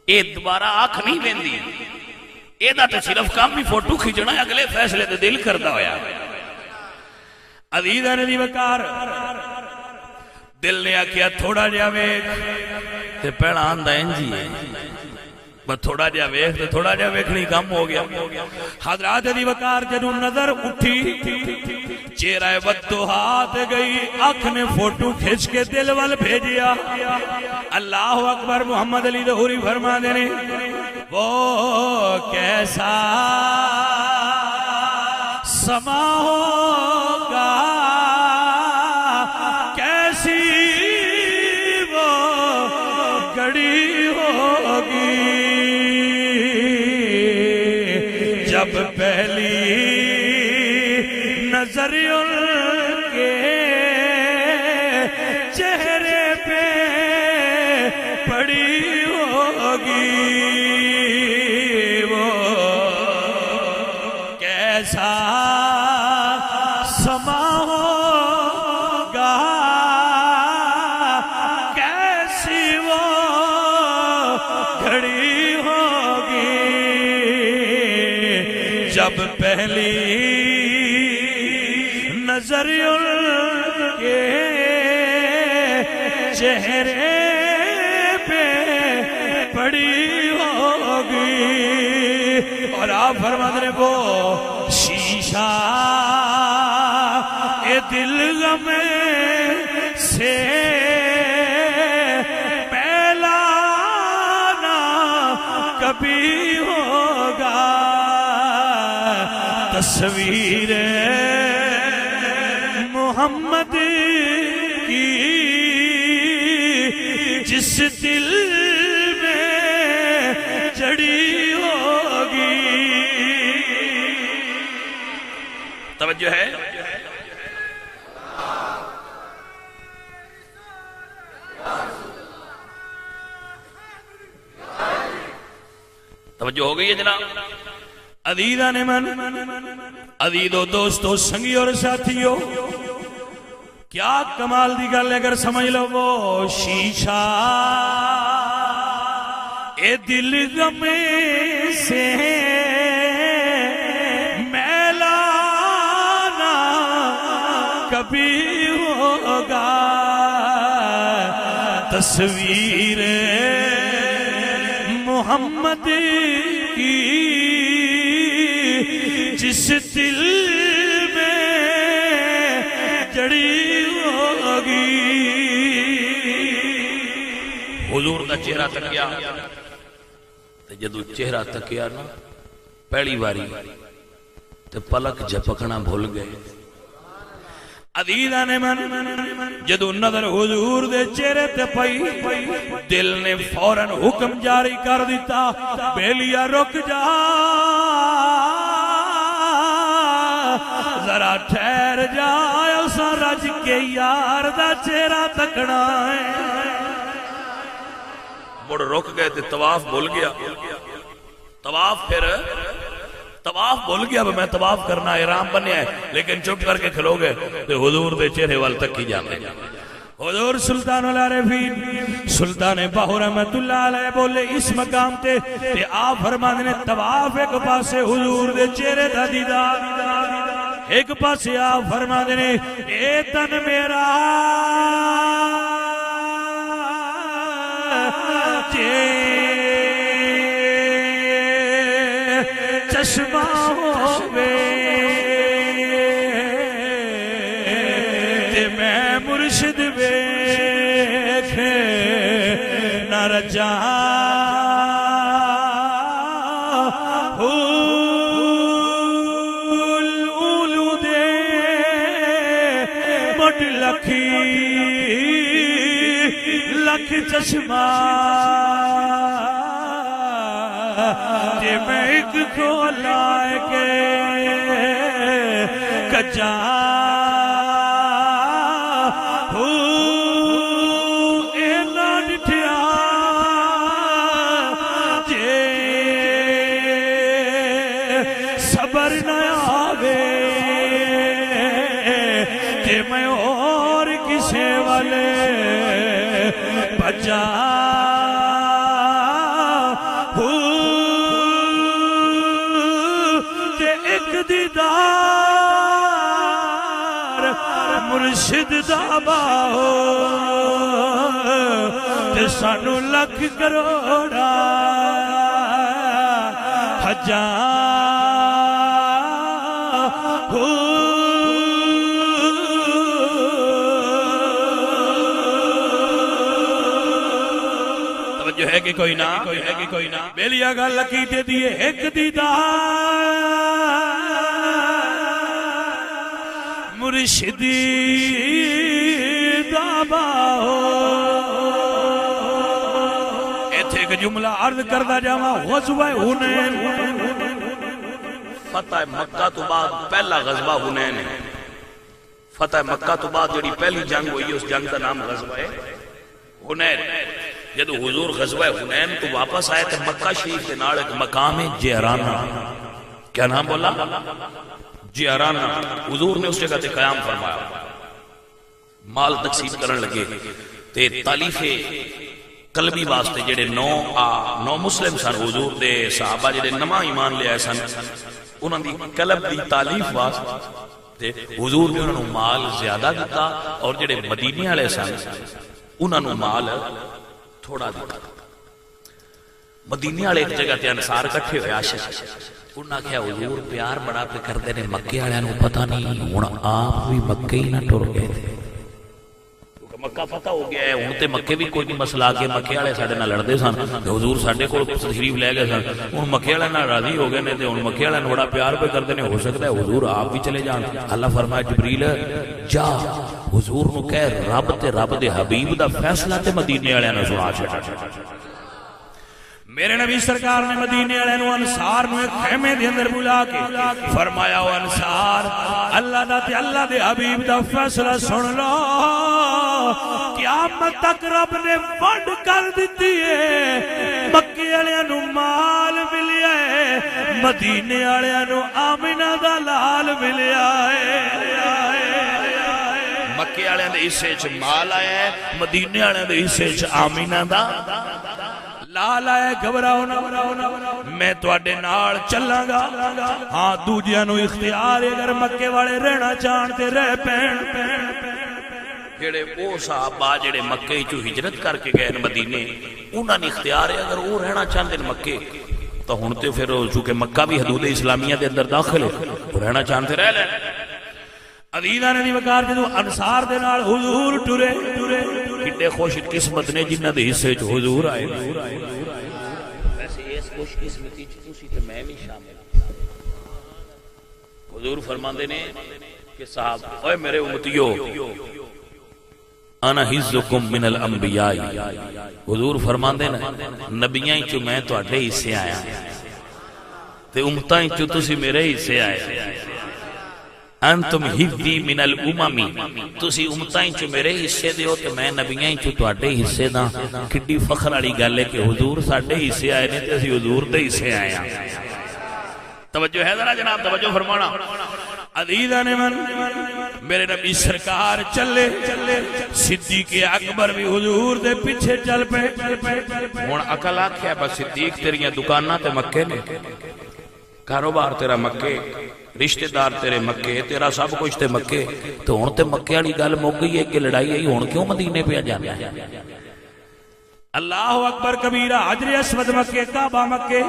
اے دوبارہ آنکھ نہیں ویندی. اے دا تے صرف کام بھی فوٹو کھچنا ہے, اگلے فیصلے تے دل کردا ہویا. عزیزاں نے وقار دل نے آکھیا تھوڑا جا ویکھ تے پہلا آندا انجی ہے بس تھوڑا جا ویکھ تے تھوڑا جا ویکھنی کم ہو گیا. حضرات دی وقار جدو نظر اٹھی چہرہ بدو ہاتھ گئی آنکھ نے فوٹو کھچ کے دل وال بھیجیا. اللہ اکبر. محمد علی ظہوری فرما دینے وہ کیسا سما ہوگا کیسی وہ گھڑی ہوگی جب پہلی نظر ان کے چہرے پہ پڑی ہوگی وہ کیسا سما ہوگا کیسی وہ گھڑی ہوگی جب پہلی نظر ان کے چہرے پہ پڑی ہوگی. اور آپ فرماتے ہیں وہ شیشہ اے دل غم سے پہلا نہ کبھی ہوگا تصویر محمد کی جس دل میں جڑی ہوگی. توجہ ہے توجہ ہو گئی ہے جناب؟ عزیزان من، عزیزو دوستو سنگی اور ساتھیو، کیا کمال دی گل ہے اگر سمجھ لو وہ شیشہ اے دل غم سے میلا نہ کبھی ہوگا، تصویر محمد کی جس دل میں جڑی ہوگی۔ حضور دا چہرہ تکیا تے جدو چہرہ تکیا نا پہلی باری تے پلک جھپکنا بھول گئے۔ عزیزان من، جدو نظر حضور دے چہرے تے پئی، دل نے فوراً حکم جاری کر دیتا، بیلیا رک جا، ذرا ٹھہر جا، اسا رج کے یار دا چہرہ تکنا ہے۔ مڑ رک گئے تے طواف بھول گیا، طواف بھول گیا، میں طواف کرنا احرام بنیا ہے، لیکن چپ کر کے کھلو گئے تے حضور دے چہرے وال تک کی جاتے۔ حضور سلطان العارفین سلطان باہو رحمت اللہ علیہ بولے اس مقام تے آپ فرمانے نے طواف ایک پاسے حضور دے چہرے دا دیدار، ایک پاسے آپ فرمانے نے اے تن میرا چشمہ ہوئے تے میں مرشد ویکھے نہ رجا اولو دے مٹ لکھ چشمہ جے میں ایک کو لائے کے کجا اے نہ ڈٹھیا جے صبر نہ آوے جے میں اور کسے والے بجا دیدار مرشد دا باہو تے سانو لکھ کروڑا ہزار توجہ ہے کہ کوئی نہ بیلیا گا لکی دے دیئے ایک دیدار مرشدی دابا ہو۔ ایتھے ایک جملہ عرض کردہ جاما غزوہ حنین، فتح مکہ تو بعد پہلا غزوہ حنین ہے۔ فتح مکہ تو بعد جڑی پہلی جنگ ہوئی اس جنگ کا نام غزوہ حنین۔ جدو حضور غزوہ حنین تو واپس آئے تھے مکہ شریف کے نال ایک مقام جعرانہ، کیا نام بولا؟ جعرانہ۔ حضور نے اس جگہ تے قیام فرمایا، مال تقسیم کرن لگے تے تالیف قلبی واسطے جڑے نو مسلم سن حضور دے صحابہ جڑے نواں ایمان لے آئے سن، انہاں دی قلب دی تالیف واسطے حضور نے انہاں نوں مال زیادہ دیتا اور جڑے مدینے والے سن انہاں نوں مال تھوڑا دیتا۔ مدینے والے ایک جگہ تے انصار اکٹھے ہوئے عاشق، انہاں کہا حضور پیار بڑا پہ کر دینے مکے والے نوں پتہ نہیں، ہن آپ بھی مکے ہی نہ ٹر گئے تھے، مکہ فتح ہو گیا ہے، ہن تے مکے بھی کوئی نہیں مسئلہ کہ مکے والے ساڈے نال لڑدے سن، حضور ساڈے کول تشریف لے گئے سن، ہن مکے والے نال راضی ہو گئے نے تے ہن مکے والے بڑا پیار پہ کر دینے، ہو سکتا ہے حضور آپ بھی چلے جان۔ اللہ فرمایا جبریل جا حضور نو کہہ رب تے رب دے حبیب دا فیصلہ تے مدینے والے نوں سنا چھڈ۔ میرے نبی سرکار نے مدینے والے نوں انصار نوں ایک خیمے دے اندر بلا کے فرمایا او انصار اللہ دا تے اللہ دے حبیب دا فیصلہ سن لو، کیا قیامت تک رب نے ونڈ کر دیتی ہے مکے والےاں نو مال ملیا ہے مدینے والےاں نو آمنہ دا لال ملیا ہے مکے والےاں دے حصے چ مال آیا ہے مدینے والےاں دے حصے چ آمنہ دا لال آیا گھبراؤ نہ میں تواڈے نال چلاں گا ہاں دوجیاں نو اختیار اگر مکے والے رہنا چاہن تے رہ پین جڑے وہ صحابہ جڑے مکے چوں ہجرت کر کے گئے مدینے انہاں نے اختیار ہے اگر وہ رہنا چاہندے مکے تو ہن تے پھر چونکہ مکہ بھی حدود اسلامیہ دے اندر داخل ہے وہ رہنا چاہندے رہ لین عزیزاں نے وقار جدوں انصار دے نال حضور ٹرے کتنے خوش قسمت نے جنہاں دے حصے چ حضور آئے ویسے اس خوش قسمتی چ تسی تے میں بھی شامل حضور فرماندے نے کہ صاحب اوے میرے امتیو انا حزکم من الانبیاء حضور فرماندے نے نبیاں چ میں تواڈے حصے آیا تے امتاں چ تسی میرے حصے آئے انتم حزبی من الاممی تسی امتاں چ میرے حصے دیو تے میں نبیاں چ تواڈے حصے دا کڈی فخر والی گل ہے کہ حضور ساڈے حصے آئے نے تے اسی حضور دے حصے آئے ہاں توجہ ہے ذرا جناب توجہ فرمانا عزیزاں نے من میرے نبی سرکار چلے صدیق اکبر بھی حضور دے پیچھے چل پے ہن عقل آکھیا بس صدیق تیریاں دکاناں تے مکے نے کاروبار تیرا مکے رشتہ دار تیرے مکے تیرا سب کچھ تے مکے تو ہن تے مکے والی گل مک گئی ہے کہ لڑائی آئی ہن کیوں مدینے پہ جانا ہے اللہ اکبر کبیرہ حجر اسود مکے کعبہ مکے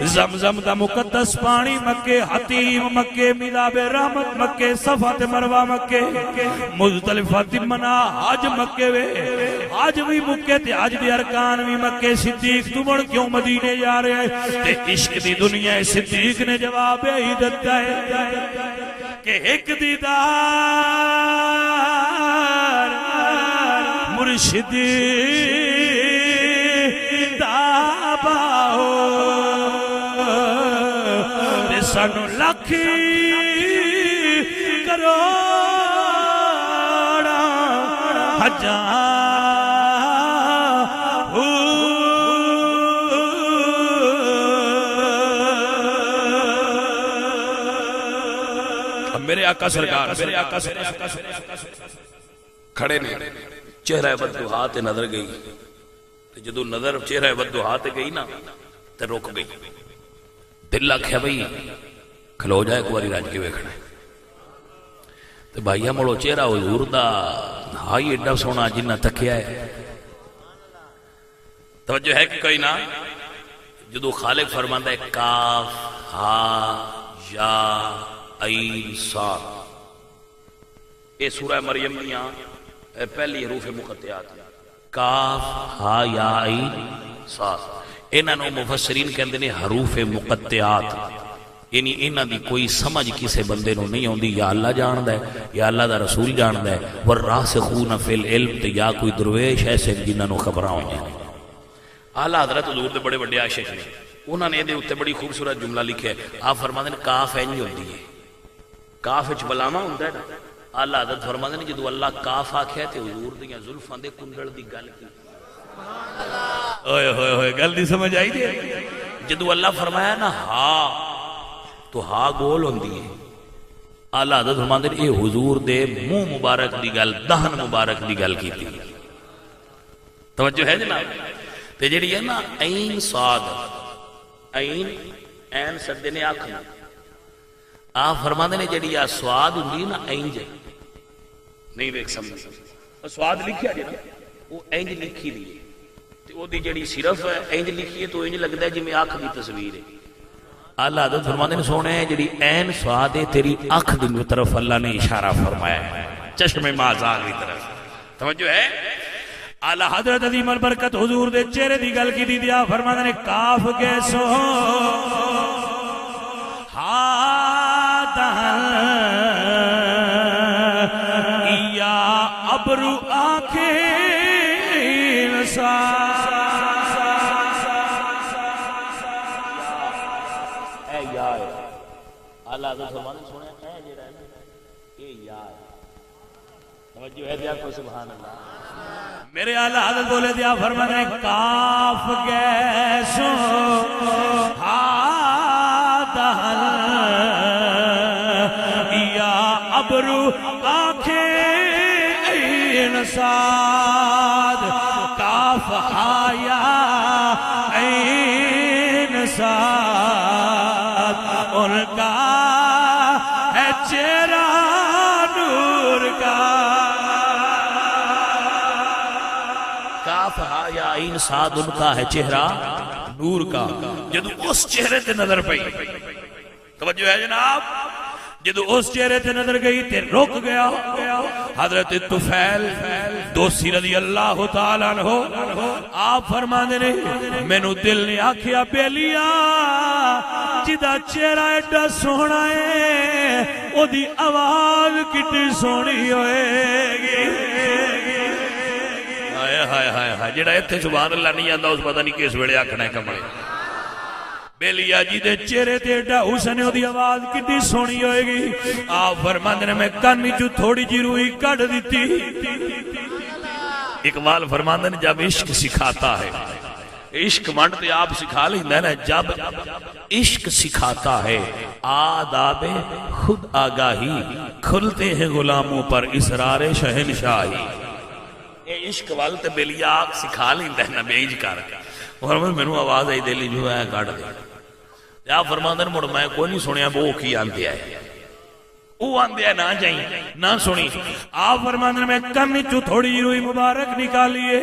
زمزم دا مقدس پانی مکے حتیم مکے میلاد رحمت مکے صفا تے مروہ مکے مزدلفہ تے منا حج مکے وے حج بھی مکے تے حج دے ارکان بھی مکے صدیق تو مڑ کیوں مدینے جا رہے ہیں تے عشق دی دنیا صدیق نے جواب ہی دیتا ہے کہ ایک دیدار مرشدی سانو لکھی کروڑا ہزار میرے آقا سرکار کھڑے نے چہرہ بددعا تے نظر گئی جدو نظر چہرہ بددعا تے گئی نا تے رک گئی دل آکھیا بھئی کھلو جائے ایک باری رج کے ویکھنا تے بھائیا مڑو چہرہ حضور دا ہائی ایڈا سونا جنہ تکیا ہے توجہ ہے کہ کوئی نہ جدو خالق فرماندا ہے کاف ہا یا عین صاد یہ سورہ مریم دیاں پہلی حروف مقطعات کاف ہا یا عین صاد انہاں نوں مفسرین کہندے نے حروف مقطعات یعنی انہاں دی کوئی سمجھ کسے بندے نوں نہیں ہوندی یا اللہ جاندا ہے یا اللہ دا رسول جاندا ہے والراسخون فی العلم تے یا کوئی درویش ایسے جنہاں نوں خبراں ہوندیاں اعلی حضرت حضور دے بڑے بڑے عاشق نے انہاں نے دے اوتے بڑی خوبصورت جملہ لکھیا ہے آپ فرماندے نے کاف انج ہوندی ہے کاف وچ بلاواں ہوندا ہے نا اعلی حضرت فرماندے نے جدوں اللہ کاف آکھیا تے حضور دیاں زلفاں دے کنڈل دی گل کی اوئے ہوئے ہوئے گل دی سمجھ آئی دی جدو اللہ فرمایا نا ہا تو ہا گول ہوندی ہے اعلی حضرت فرماندے نے اے حضور دے منہ مبارک دی گل دہن مبارک دی گل کیتی توجہ ہے جناب تے جڑی ہے نا عین صاد عین عین سدے نے اکھ نال آپ فرماندے نے جڑی آ سواد ہوندی نا اینج نہیں ویکھ سمجھ سواد لکھیا جے وہ اینج لکھی دی تے او دی جڑی صرف اینج لکھی ہے تو اینج لگدا ہے جویں اکھ دی تصویر ہے اعلی حضرت فرماندے نے سونے جڑی عین سواد ہے تیری اکھ دی طرف اللہ نے اشارہ فرمایا ہے چشم مازال کی طرف توجہ ہے اعلی حضرت عظیم البرکت حضور دے چہرے دی گل کی دیا فرماندے نے کاف کے سو یا ابرو آنکھیں اے یا ہے اللہ حضرت فرمانے سنے اے جڑا ہے اے یا ہے توجہ ہے دیا کو سبحان اللہ. میرے اعلیٰ حضرت بولے دیا فرمانے کاف گیسو ہادہل یا ابرو آنکھیں این ساد کاف آیا این ساد ان کا ہے چہرہ نور کا. یا این ساد ان کا ہے چہرہ نور کا. جدو اس چہرے تے نظر پئی توجہ ہے جناب جدو اس چہرے تے نظر گئی تے رک گیا. حضرت طفیل دوسی رضی اللہ تعالیٰ عنہ آپ فرماندے نے مینوں دل نے آکھیا بیلیا جدا چہرہ ایڈا سونا ہے او دی آواز کتنی سونی ہوئے گی. ہائے ہائے ہائے جڑا ایتھے سبحان اللہ نہیں آندا اس پتہ نہیں کس ویلے آکھنا ہے کملے. بیلیا جی دے چہرے تے ایڈا حسن دی آواز کتنی سونی ہوئے گی. آپ فرماندے نے میں کان وچوں تھوڑی جی روئی کڈ دتی. اقبال فرماندے نے جب عشق سکھاتا ہے عشق منڈ تے آپ سکھا لیندا ہے نا جب عشق سکھاتا ہے آداب خود آگاہی کھلتے ہیں غلاموں پر اسرار شہنشاہی. اے عشق والتے بیلیا سکھا لیندا ہے نا بیج کر اور میں نوں آواز آئی دلی جو ہے کڈ دے. یا فرماندے مڑ میں کوئی نہیں سنیا وہ کی آندیا ہے وہ آندیا نہ جائیں نہ سنی. آپ فرماندے میں کن چو تھوڑی روئی مبارک نکالیے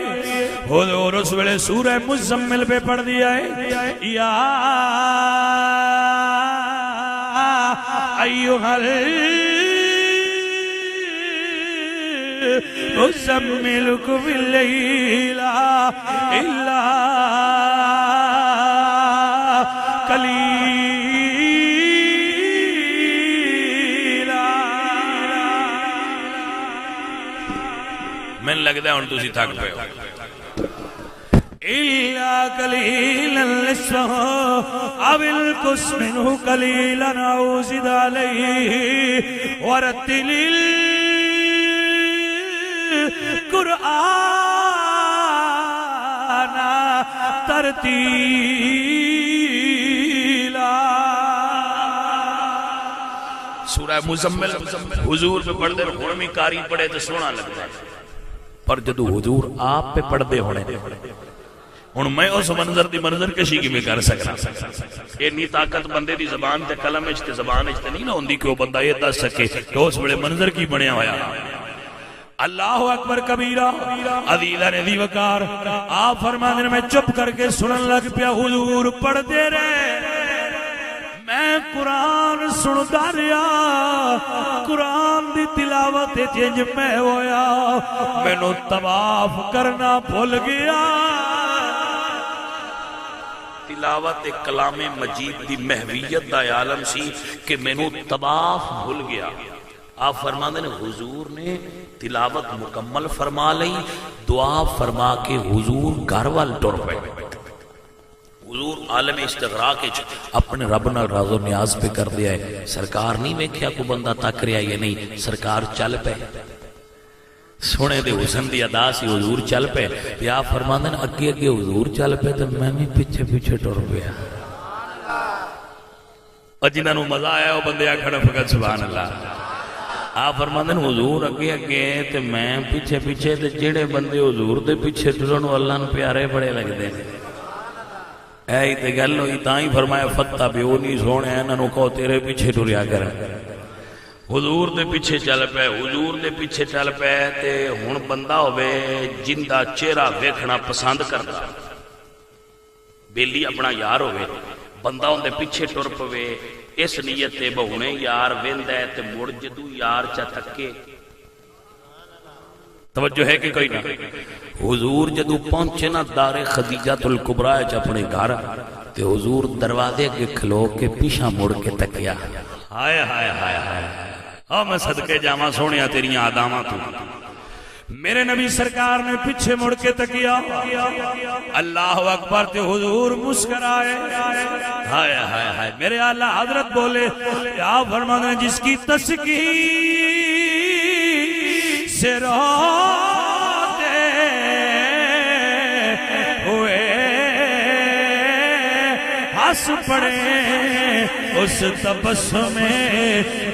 حضور اس ویلے سورہ مزمل پہ پڑھ دیا ہے یا ایھا مزمل قم اللیل الا قلیلا. میں لگتا ہے ہن تسی تھک پئے ہو. الا قلیلا نصفہ او انقص منہ قلیلا او زد علیہ ورتل قرآن ترتیلا. سورہ مزمل حضور پہ پڑھ دے ہون میں کاری پڑھے تو سونا لگتا ہے پر جدو حضور آپ پہ پڑھ دے ہونے ہن میں اس منظر دی منظر کشی کی میں کر سکنا. اینی طاقت بندے دی زبان تے قلم وچ تے زبان وچ تے نہیں نہ ہوندی کہ وہ بندہ یہ دس سکے کہ اس بڑے منظر کی بنیا ہویا. اللہ اکبر کبیرہ عزیزہ نے دی وقار. آپ فرمانے میں چپ کر کے سنن لگ پیا حضور پڑھ دے رہے میں قرآن سندا رہیا قرآن دی تلاوت جنج میں ہویا مینوں طواف کرنا بھول گیا. تلاوت کلام مجید دی محویت دا عالم سی کہ مینوں طواف بھول گیا. آپ فرماندے نے حضور نے تلاوت مکمل فرما لئی دعا فرما کے حضور گھر وال ٹر پے. حضور عالم استغراق اپنے رب نال راز و نیاز پہ کر دیا ہے. سرکار نہیں ویکھیا کو بندہ تک رہا یا نہیں سرکار چل پے سونے دے حسن دی ادا سی حضور چل پے. یا فرماندے نے اگے اگے حضور چل پے تو میں بھی پیچھے پیچھے ٹر پیا. اور جنہاں نوں مزہ آیا وہ بندے آکھن فقط سبحان اللہ. آپ فرماندے ہیں حضور اگے اگے تے میں پیچھے پیچھے تے جڑے بندے حضور دے پیچھے ٹرن اللہ نوں پیارے بڑے لگدے نے. اے تے گل ہوئی تاں ہی فرمایا فتبعونی سونے انہاں نوں کہو تیرے پیچھے ٹریا کر. حضور دے پیچھے چل پے حضور دے پیچھے چل پے تے ہن بندہ ہوے جندا چہرہ ویکھنا پسند کردا بیلی اپنا یار ہوے بندہ اون دے پیچھے ٹر پوے اس نیت تے بہونے یار ویندا ہے تے مڑ جدو یار چا تکے. توجہ ہے کہ کوئی نہ. حضور جدو پہنچے نا دار خدیجہ الکبریٰ چ اپنے گھر تے حضور دروازے کے کھلو کے پیچھے مڑ کے تکیا. ہائے ہائے ہائے ہائے او میں صدقے جاواں سونیا تیریاں اداواں تو. میرے نبی سرکار نے پیچھے مڑ کے تکیا اللہ اکبر تے حضور مسکرائے. ہائے ہائے ہائے میرے اعلیٰ حضرت بولے یا فرمانے جس کی تسکین سے روتے ہوئے ہنس پڑے اس تبسم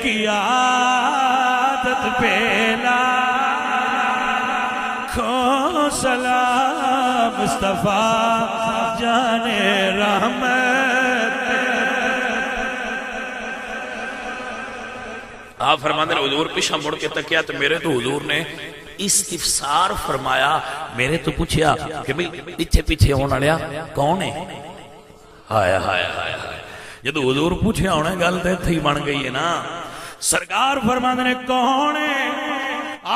کی عادت پہ لاکھوں سلام مصطفیٰ جان رحمت۔ آپ فرماتے ہیں حضور پیچھے مڑ کے تکیا تو میرے تو حضور نے استفسار فرمایا، میرے تو پوچھیا کہ بھئی پیچھے پیچھے ہونا لیا کون ہے؟ ہائے ہائے ہائے ہائے، جدو حضور پوچھے ہونے گل تے تھی بن گئی ہے نا۔ سرکار فرماتے ہیں کون ہے؟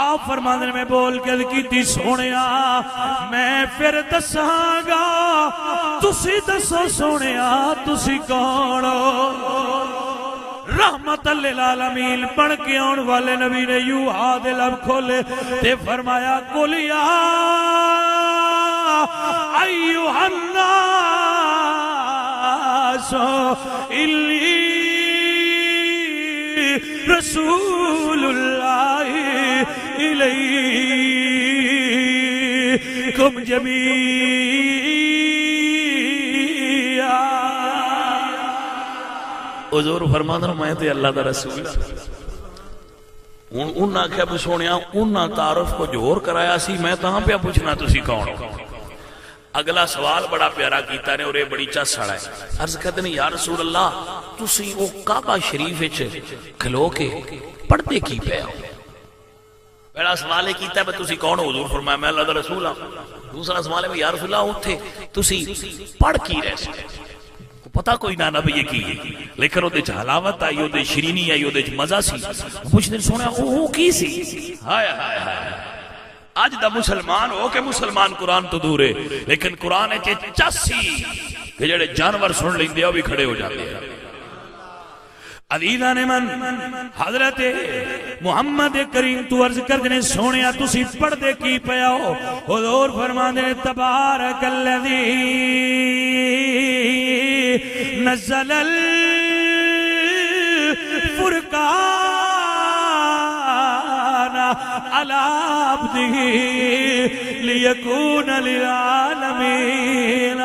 آپ فرماتے ہیں میں بول کے کیتی سونیا میں پھر دساں گا، تسی دسو سونیا تسی کون ہو؟ رحمت للعالمین بن کے آن والے نبی نے یوں ہاتھ لب کھولے تے فرمایا قل یا ایھا الناس انی رسول اللہ الیکم جمیعا۔ حضور فرماتا ہوں میں تے اللہ دا رسول ہوں انہاں کیا بھی سونیا انہاں تعارف کو جوہر کرایا سی، میں تاں پہ پوچھنا تسی کون ہو؟ اگلا سوال بڑا پیارا کیتا نے اور یہ بڑی چس سڑا ہے۔ عرض کرتے ہیں یا رسول اللہ تسی وہ کعبہ شریف کھلو کے پڑھتے کی پہ ہو؟ پہلا سوال ہے کیتا ہے تسی کون ہو؟ حضور فرمایا میں اللہ دا رسول ہوں۔ دوسرا سوال ہے یا رسول اللہ اتھے تسی پڑھ کی رہ سکتے پتہ کوئی نہ نبی یہ کی لیکن وہ حلاوت آئی وہ شرینی آئی وہ مزہ سی پوچھتے سونا وہ کی سی؟ ہائے ہائے ہائے آج دا مسلمان ہو کہ مسلمان قرآن تو دور ہے لیکن قرآن چس سی کہ جڑے جانور سن لیں دے وہ بھی کھڑے ہو جاتے ہیں۔ عزیزان من حضرت محمد کریم تو عرض کر دینے سونیا تسی پڑھ دے کی پیا ہو؟ حضور فرما دینے تبارک الذی نزل الفرقان علی عبدہ لیکون للعالمین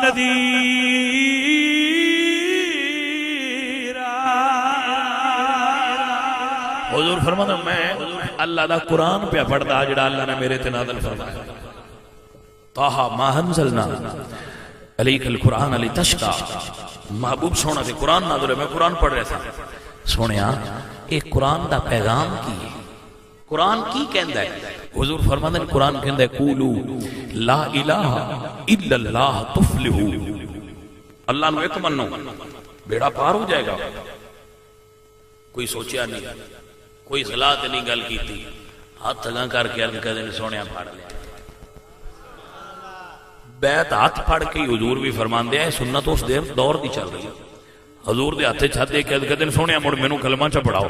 نذیرا۔ حضور فرماتا میں اللہ دا قرآن پہ پڑھتا جڑا اللہ نے میرے تے نازل فرمایا طٰہٰ ما انزلنا علیک القرآن علی تشقیٰ محبوب سونا تھے قرآن نازل ہے میں قرآن پڑھ رہا تھا سونیا ایک قرآن دا پیغام کی ہے قرآن کی کہندہ ہے حضور فرماتے ہیں قرآن کہندہ ہے قولو لا الہ الا اللہ تفلحو اللہ نو ایک منو بیڑا پار ہو جائے گا۔ کوئی سوچیا نہیں کوئی صلاح نہیں گل کی تھی ہاتھ لگا کر کے عرض کر دینے سونیا پھاڑ لیا بیعت ہاتھ پھاڑ کے حضور بھی فرمان دیا ہے سنت اس دیر دور دی چل رہی ہے حضور دے ہاتھے چھت دے کے عرض کر دینے سونیا مڑ میں نو کلمہ چا پڑھاؤ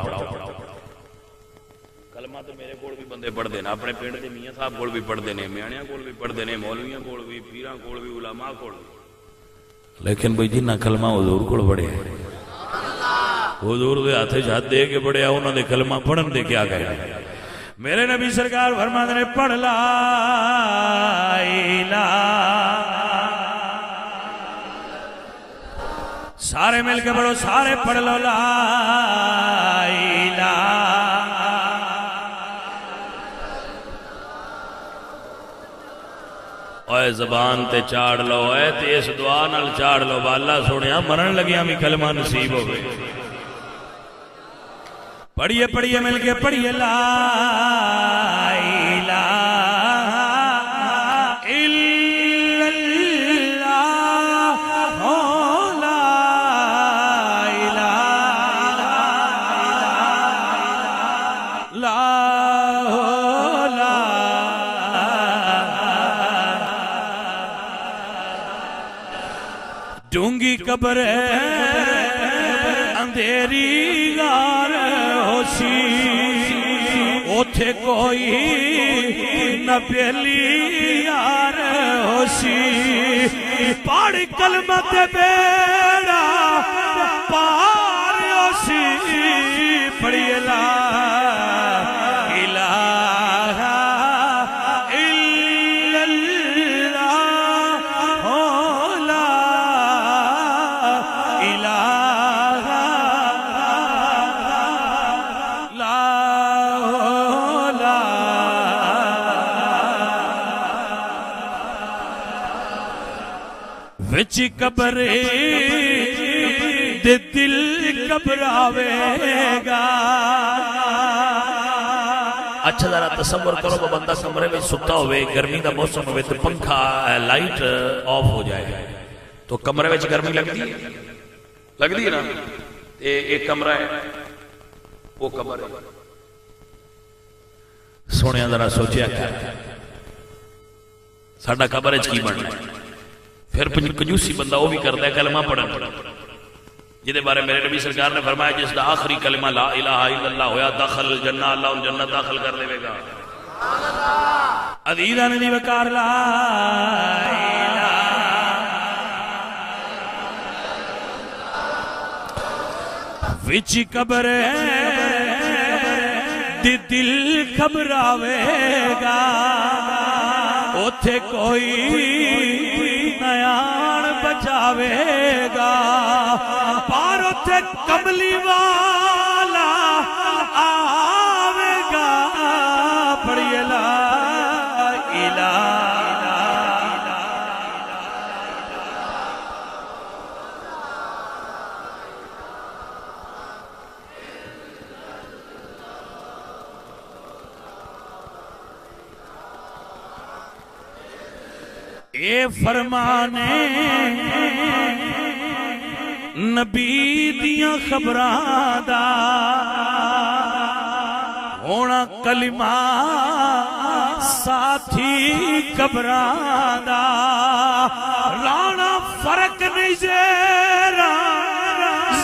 کلمہ تو میرے کول بھی بندے پڑھ دینا اپنے پینڈ دے میاں صاحب کول بھی پڑھ دینے میانیاں کول بھی پڑھ دینے مولویاں کول بھی پیراں کول بھی علماء کول بھی لیکن بھئی جنہ کلمہ حضور کول پڑھے حضور دے ہاتھے چھت دے کے پڑھے انہوں نے کلمہ پڑھن دے کیا گئے میرے نبی سرکار فرماتے ہیں پڑھ لا الہ سارے مل کے پڑھو سارے پڑھ لو لا الہ اوے زبان تے چاڑ لو اے تے اس دعا نال چاڑ لو والا سونیا مرن لگیا بھی کلمہ نصیب ہو گئے پڑھئے پڑھئے مل کے پڑھئے لا الہ الا اللہ لا الہ لا ڈونگی قبر اندھیری غار ہوسی اوتھے کوئی نہ پہلی یار ہوسی پاڑی کلمت بیڑا پار ہوسی پڑھی لا الہ وچ قبر دے دل گھبراوے گا. اچھا ذرا تصور کرو کہ بندہ کمرے میں ستا ہوئے، گرمی دا موسم ہوئے تو پنکھا لائٹ آف ہو جائے تو کمرے میں گرمی لگتی ہے نا. ایک کمرہ ہے وہ قبر ہے. سونے ذرا سوچیا کیا ساڈا قبر کی بننا ہے. پھر کنجوسی بندہ وہ بھی کرتا ہے کلمہ پڑھن، جہدے بارے میرے نبی سرکار نے فرمایا جس دا آخری کلمہ لا الہ الا اللہ ہویا داخل الجنہ، اللہ ان جنت داخل کر دے گا. عزیزان دی وقار لا الہ وچ قبر دی دل گھبراوے گا. اوتھے کوئی نیان بچاوے گا، پار اوتھے کملی والا آوے گا. پڑھیے لا الہ. اے فرمانے نبی دیاں خبراں دا ہونا کلمہ ساتھی قبراں دا. لانا فرق نہیں زیرا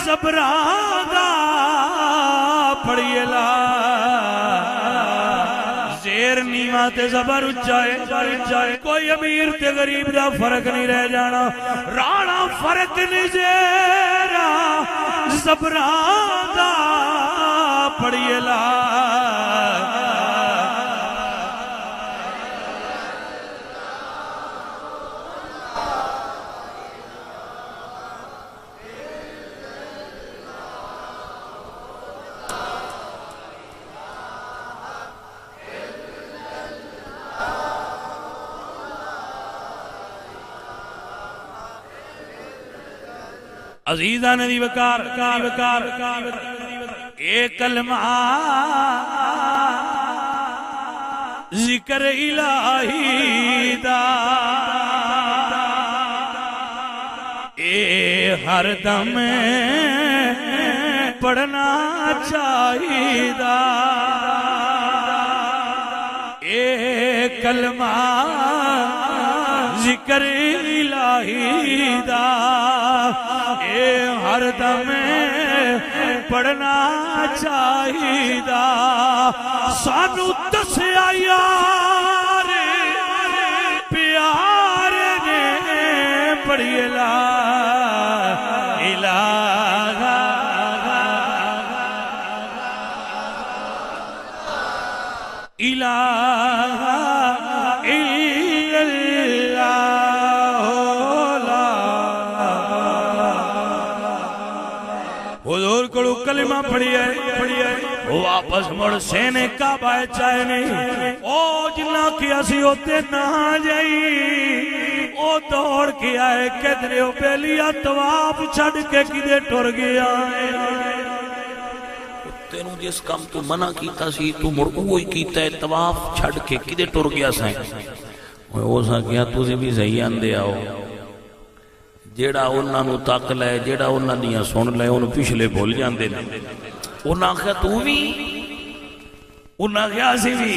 زبراں دا. پڑھیے لا زیر نیمہ تے زبر اچھائے، کوئی امیر تے غریب دا فرق نہیں رہ جانا. رانا فرق نہیں زیرا زبراں دا. پڑھیے لا عزیزان دی وقار اے کلمہ ذکر الہی دا اے ہر دم پڑھنا چاہیدا. اے کلمہ ذکر الہی دا اے ہر دم پڑھنا چاہیدا. سانو دسیا یار پیار نے. پڑھیے لا الہ الہ کلمہ پڑھی ہے وہ واپس مڑ سینے کعبہ چاہے نہیں. او جنہ کیا سی ہوتے نہ جائی او دوڑ کے آئے کدرے او بیلیا طواف چھڑ کے کدے ٹر گیا. تینوں جس کام تو منع کیتا سی تو مڑ اوہی کیتا ہے طواف چھڑ کے کدے ٹر گیا سائیں. وہ سا کیا تُسی بھی صحیح آندے آؤ. جیڑا انہاں نو تک لے جیڑا انہاں دیاں سن لے انہوں پچھلے بھول جاندے نے. انہاں کہا تو بھی انہاں کہا سی بھی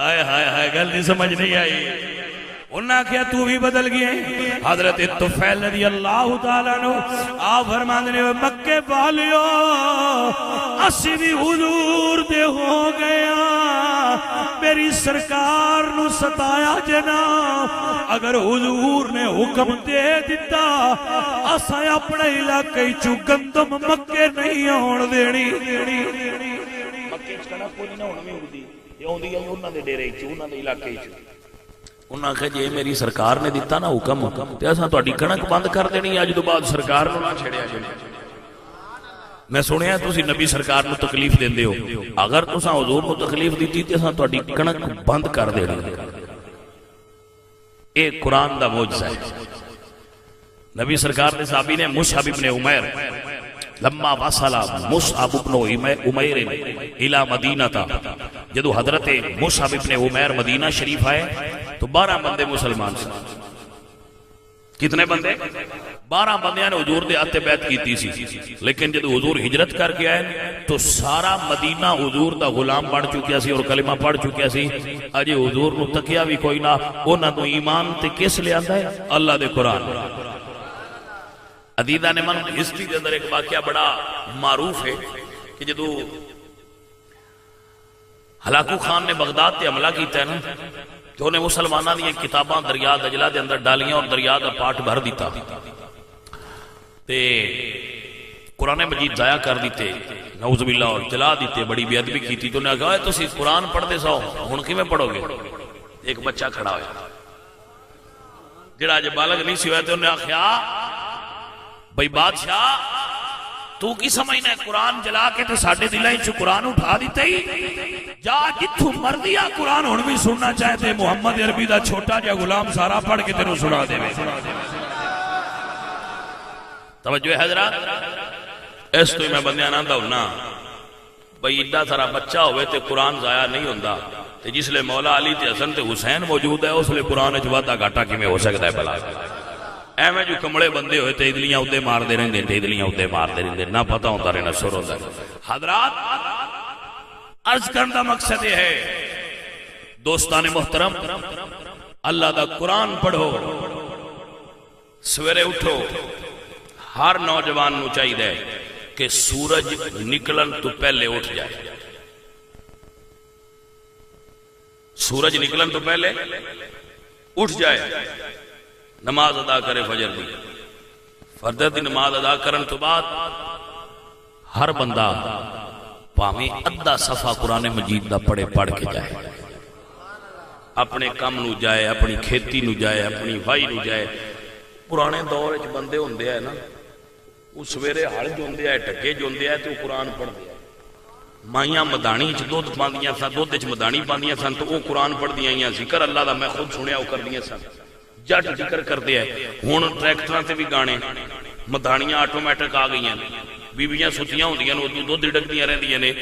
آئے ہائے ہائے گل نہیں سمجھ نہیں آئی. انہاں کہا تو بھی بدل گئے. حضرت طفیل رضی اللہ تعالیٰ نو آپ فرماندے نے مکے والیو اسی بھی حضور دے ہو گیا. میری سرکار نو ستایا جنا. اگر حضور نے حکم دے دیتا اساں اپنے علاقے چوں گندم مکے نہیں آن دینی. مکے چ کنا کوئی نہ ہون میں ہوندی یہ ہوندی ہے انہاں دے ڈیرے چ انہاں دے علاقے چ. انہاں کہا جے میری سرکار نے دیتا نا حکم تے اساں تہاڈی کڑک بند کر دینی. اج تو بعد سرکار نو نہ چھڑیا جائے. میں سنیا تسی نبی سرکار نو تکلیف دیندے ہو. اگر تساں حضور نو تکلیف دیتی تے اساں تہاڈی کڑک بند کر دینی. اے قرآن دا معجزہ ہے. نبی سرکار نے صحابی نے مصعب ابن عمیر لما وصل مصعب ابن عمیر الى مدینہ تھا، جدو حضرت مصعب ابن عمیر مدینہ شریف آئے تو 12 بندے مسلمان سے. کتنے بندے؟ 12 بندیاں نے حضور دے آتے بیعت کیتی سی، لیکن جدو حضور ہجرت کر کے آئے تو سارا مدینہ حضور دا غلام بن چکیا سی اور کلمہ پڑھ چکیا سی. اجے حضور نو تکیا بھی کوئی نہ، انہاں نو ایمان تے کس لے آندا ہے؟ اللہ دے قرآن. عدیدہ نے من ہسٹری کے اندر ایک واقعہ بڑا معروف ہے کہ جدو ہلاکو خان نے بغداد تے حملہ کیتا ہے نا تو انہیں مسلمانوں دی کتاباں دریا دجلہ دے اندر ڈالیاں اور دریا دا پاٹ بھر دیتا تے قرآن مجید ضائع کر دیتے، نعوذ باللہ، اور جلا دیتے، بڑی بے ادبی کیتی. تو انہیں کہا تسی قرآن پڑھ دے سو ہن کیویں پڑھو گے؟ ایک بچہ کھڑا ہوا جڑا اج بالغ نہیں سی ہویا تے انہیں آخیا بھئی بادشاہ تو کی سمجھنا ہے قرآن جلا کے تو ساڈے دلاں وچ قرآن اٹھا دیتا ہی جا جتھوں مرضی آ قرآن ہن بھی سننا چاہتے محمد عربی دا چھوٹا جا غلام سارا پڑھ کے تینوں سنا دے. توجہ ہے حضرات، اس تو میں بندیاں آندا ہونا بھئی ایڈا سارا بچہ ہوئے تے قرآن ضائع نہیں ہوندا تے جس لے مولا علی تے حسن تے حسین موجود ہے اس لے قرآن وچ وادا گھاٹا کیویں ہو سکدا ہے بھلا؟ ایویں جو کمڑے بندے ہوئے تے ادلیاں اودے مار دے رہندے تے ادلیاں اودے مار دے رہندے، نہ پتہ ہوندا رہنا سر ہوندا. حضرات عرض کرنے دا مقصد یہ ہے دوستان محترم، اللہ دا قرآن پڑھو، سویرے اٹھو. ہر نوجوان نو چاہیے کہ سورج نکلن تو پہلے اٹھ جائے. سورج نکلن تو پہلے اٹھ جائے، نماز ادا کرے فجر دی. فجر دی نماز ادا کرن تو بعد ہر بندہ پاویں ادھا صفحہ قرآن مجید دا پڑھ کے جائے، اپنے کام نو جائے، اپنی کھیتی نو جائے، اپنی وائی نو جائے. پرانے دور وچ بندے ہوندے ہیں نا، وہ سویرے ہل جوندے ہیں، ٹکے جوندے ہیں تو قرآن پڑھدے ہیں. مائیاں مدانی چ دودھ پاندیاں سن، دودھ وچ مدانی پاندیاں سن تو وہ قرآن پڑھدیاں ہیاں. ذکر اللہ دا میں خود سنیا وہ کردیاں سن. جٹ ذکر کردے ہیں. ہن ٹریکٹراں تے بھی گانے، مدانیاں آٹومیٹک آ گئی ہیں، بیبیاں ستیاں ہوندیاں نے دودھ ڈکدیاں رہندیاں نے،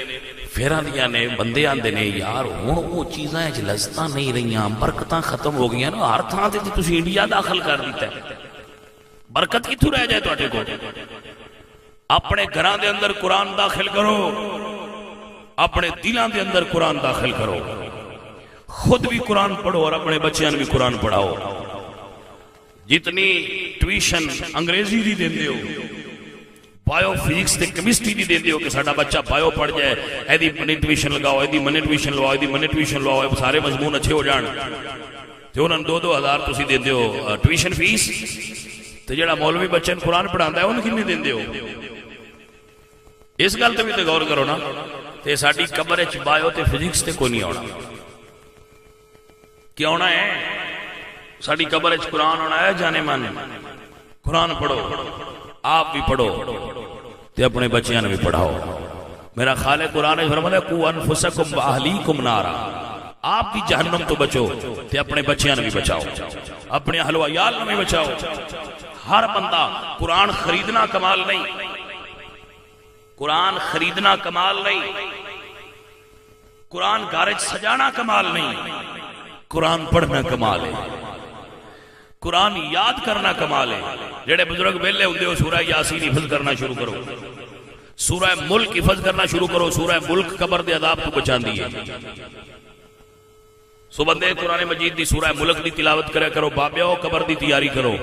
پھراندیاں نے. بندے آندے نے یار ہن وہ چیزاں وچ لذتاں نہیں رہیاں، برکتاں ختم ہو گئیاں نا. ہر تھاں تے تسی انڈیا داخل کر دیتا ہے، برکت کتھوں رہ جائے تواڈے کول؟ اپنے گھراں دے اندر قرآن داخل کرو، اپنے دلاں دے اندر قرآن داخل کرو، خود بھی قرآن پڑھو اور اپنے بچیاں بھی قرآن پڑھاؤ. جتنی ٹیوشن انگریزی دی دیندے ہو، بایو فزکس تے کیمسٹری دی دیندے ہو کہ ساڈا بچہ بایو پڑھ جائے، ایدی منی ٹیوشن لگاؤ، ایدی منی ٹیوشن لگاؤ، ایدی منی ٹیوشن لگاؤ، سارے مضمون اچھے ہو جان. تے انہاں 2-2 ہزار تسی دیندے ہو ٹیوشن فیس، تے جڑا مولوی بچے نوں قرآن پڑھاندا ہے انہوں کتنے دیندے ہو؟ اس گل تے بھی تے غور کرو نا. تے ساڈی قبر وچ بایو تے فزکس تے کوئی نہیں آنا. کیا ہونا ہے؟ ساڈی قبر وچ قرآن ہونا ہے. جانے من قرآن پڑھو، آپ بھی پڑھو تے اپنے بچیاں بھی پڑھاؤ. میرا خالق قرآن نے فرمایا قوا انفسکم واہلیکم نارا، آپ بھی جہنم تو بچو تے اپنے بچیاں بھی بچاؤ، اپنے اہل و عیال بھی بچاؤ. ہر بندہ قرآن خریدنا کمال نہیں، قرآن خریدنا کمال نہیں، قرآن گھر سجانا کمال نہیں، قرآن پڑھنا کمال ہے، قرآن یاد کرنا کمال ہے. جڑے بزرگ ویلے ہوندے ہو سورہ یاسین حفظ کرنا شروع کرو، سورہ ملک حفظ کرنا شروع کرو. سورہ ملک قبر دے عذاب تو بچاندی ہے. سو بندے قرآن مجید دی سورہ ملک دی تلاوت کرے کرو، بابیاؤ قبر دی تیاری کرو.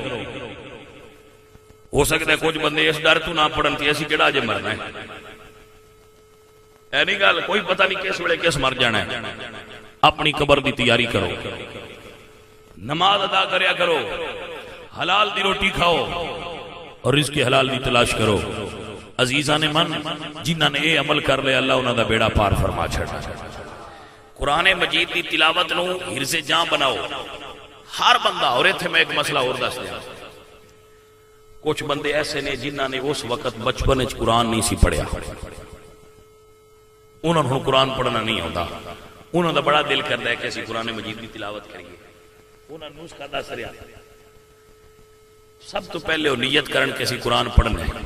ہو سکتا ہے کچھ بندے اس ڈر تو نہ پڑھن تے اسی کیڑا اجے مرنا ہے. اے نہیں گل، کوئی پتہ نہیں کس ویلے کس مر جانا ہے. اپنی قبر دی تیاری کرو، نماز ادا کریا کرو، حلال دی روٹی کھاؤ اور رزق حلال دی تلاش کرو. عزیزان من جنہاں نے اے عمل کر لیا اللہ انہاں دا بیڑا پار فرما چھڑا. قرآن مجید دی تلاوت نو حرز جاں بناؤ ہر بندہ. اور ایتھے میں ایک مسئلہ اور دس دیا، کچھ بندے ایسے نے جنہاں نے اس وقت بچپن وچ قرآن نہیں سی پڑھیا، انہوں نے قرآن پڑھنا نہیں ہوتا. انہوں دا بڑا دل کرتا ہے کہ اسی قرآن مجید کی تلاوت کریے. انہوں نے نسخہ دس رہا سب تو پہلے وہ نیت کرن کہ اسی قرآن پڑھنا ہے،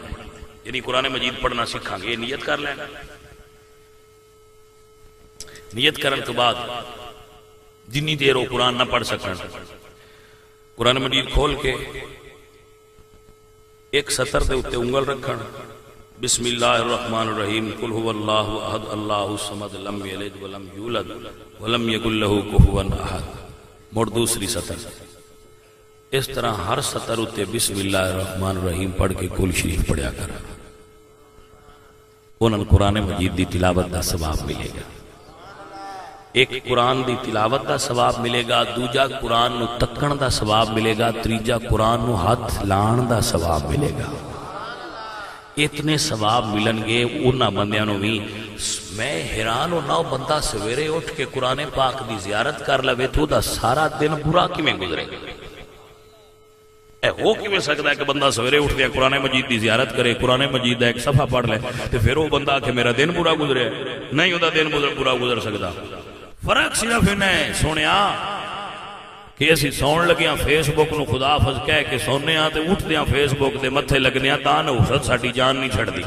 یعنی قرآن مجید پڑھنا سکھاں گے، یہ نیت کر لینا۔ نیت کرن تو بعد جنی دیر وہ قرآن نہ پڑھ سکن، قرآن مجید کھول کے ایک سطر دے اتے انگل رکھن، بسم اللہ الرحمن الرحیم، قل هو اللہ احد اللہ الصمد لم یلد ولم یولد ولم یکن لہ کفوا احد، مڑ دوسری سطر، اس طرح ہر سطر اتے بسم اللہ الرحمن الرحیم پڑھ کے کل شریف پڑھیا کر، انہوں قرآن مجید دی تلاوت دا ثواب ملے گا۔ ایک قرآن دی تلاوت دا ثواب ملے گا، دوجا قرآن نو تکن دا ثواب ملے گا، تریجا قرآن نو ہاتھ لان دا ثواب ملے گا۔ اتنے ثواب ملن گے انہاں بندیاں نو بھی۔ میں حیران ہونا وہ بندہ سویرے اٹھ کے قرآن پاک دی زیارت کر لوے تو دا سارا دن برا کیویں گزرے گا؟ اے ہو کیویں سکتا ہے کہ بندہ سویرے اٹھ دیا قرآن مجید دی زیارت کرے، قرآن مجید دا ایک صفحہ پڑھ لے تو پھر وہ بندہ کہ میرا دن برا گزرے؟ نہیں، وہ دن برا گزر سکتا۔ فرق صرف انہیں سونیا کہ اسی سون لگیاں فیس بک نو خدا حافظ کہہ کے سونے تے اٹھ دیاں فیس بک دے متھے لگنے تاں نوست ساڈی جان نہیں چھڑ دی۔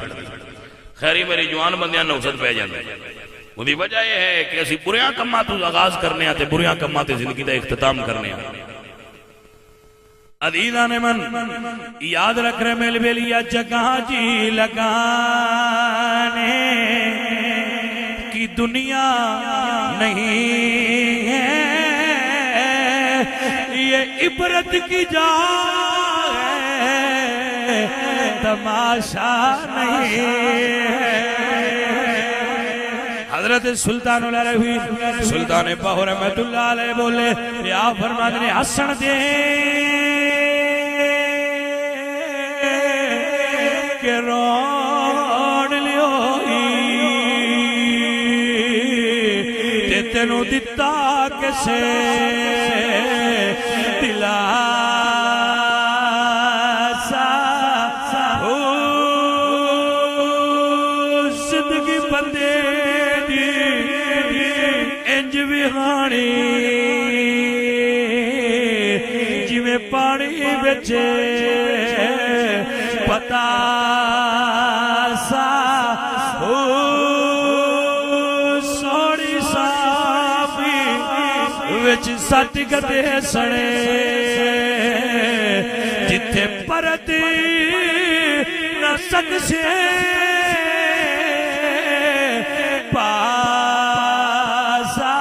خیری میری جوان بندیاں نوست پہ جاندے، وہ دی وجہ یہ ہے کہ اسی بریاں کماں تو آغاز کرنے تے بریاں کماں تے زندگی دا اختتام کرنے۔ عزیزان من یاد رکھ رہے میل بیلیا جگہ جی لگانے کی دنیا نہیں ہے، یہ عبرت کی جا ہے، تماشا نہیں ہے۔ حضرت سلطان العربین سلطان باہو رحمت اللہ علیہ بولے یا فرمان نے حسن دے کہ روڑ لیوئی تے تینو دتا کسے دلا سا زندگی بندے دی انج وہانی جی میں پانی بچے پتا سا سوڑی صافی وچ سٹ گدے سڑے جتھے پرت نہ سکسے پاسا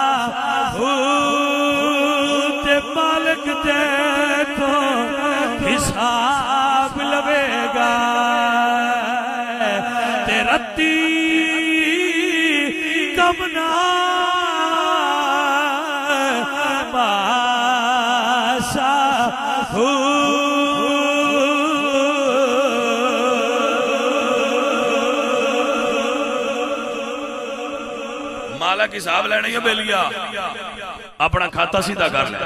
تے مالک دے تو حساب لوے گا تے رتی کمنا پاسا مالک حساب لینے یا بیلیا اپنا کھاتا سیدھا کر لے۔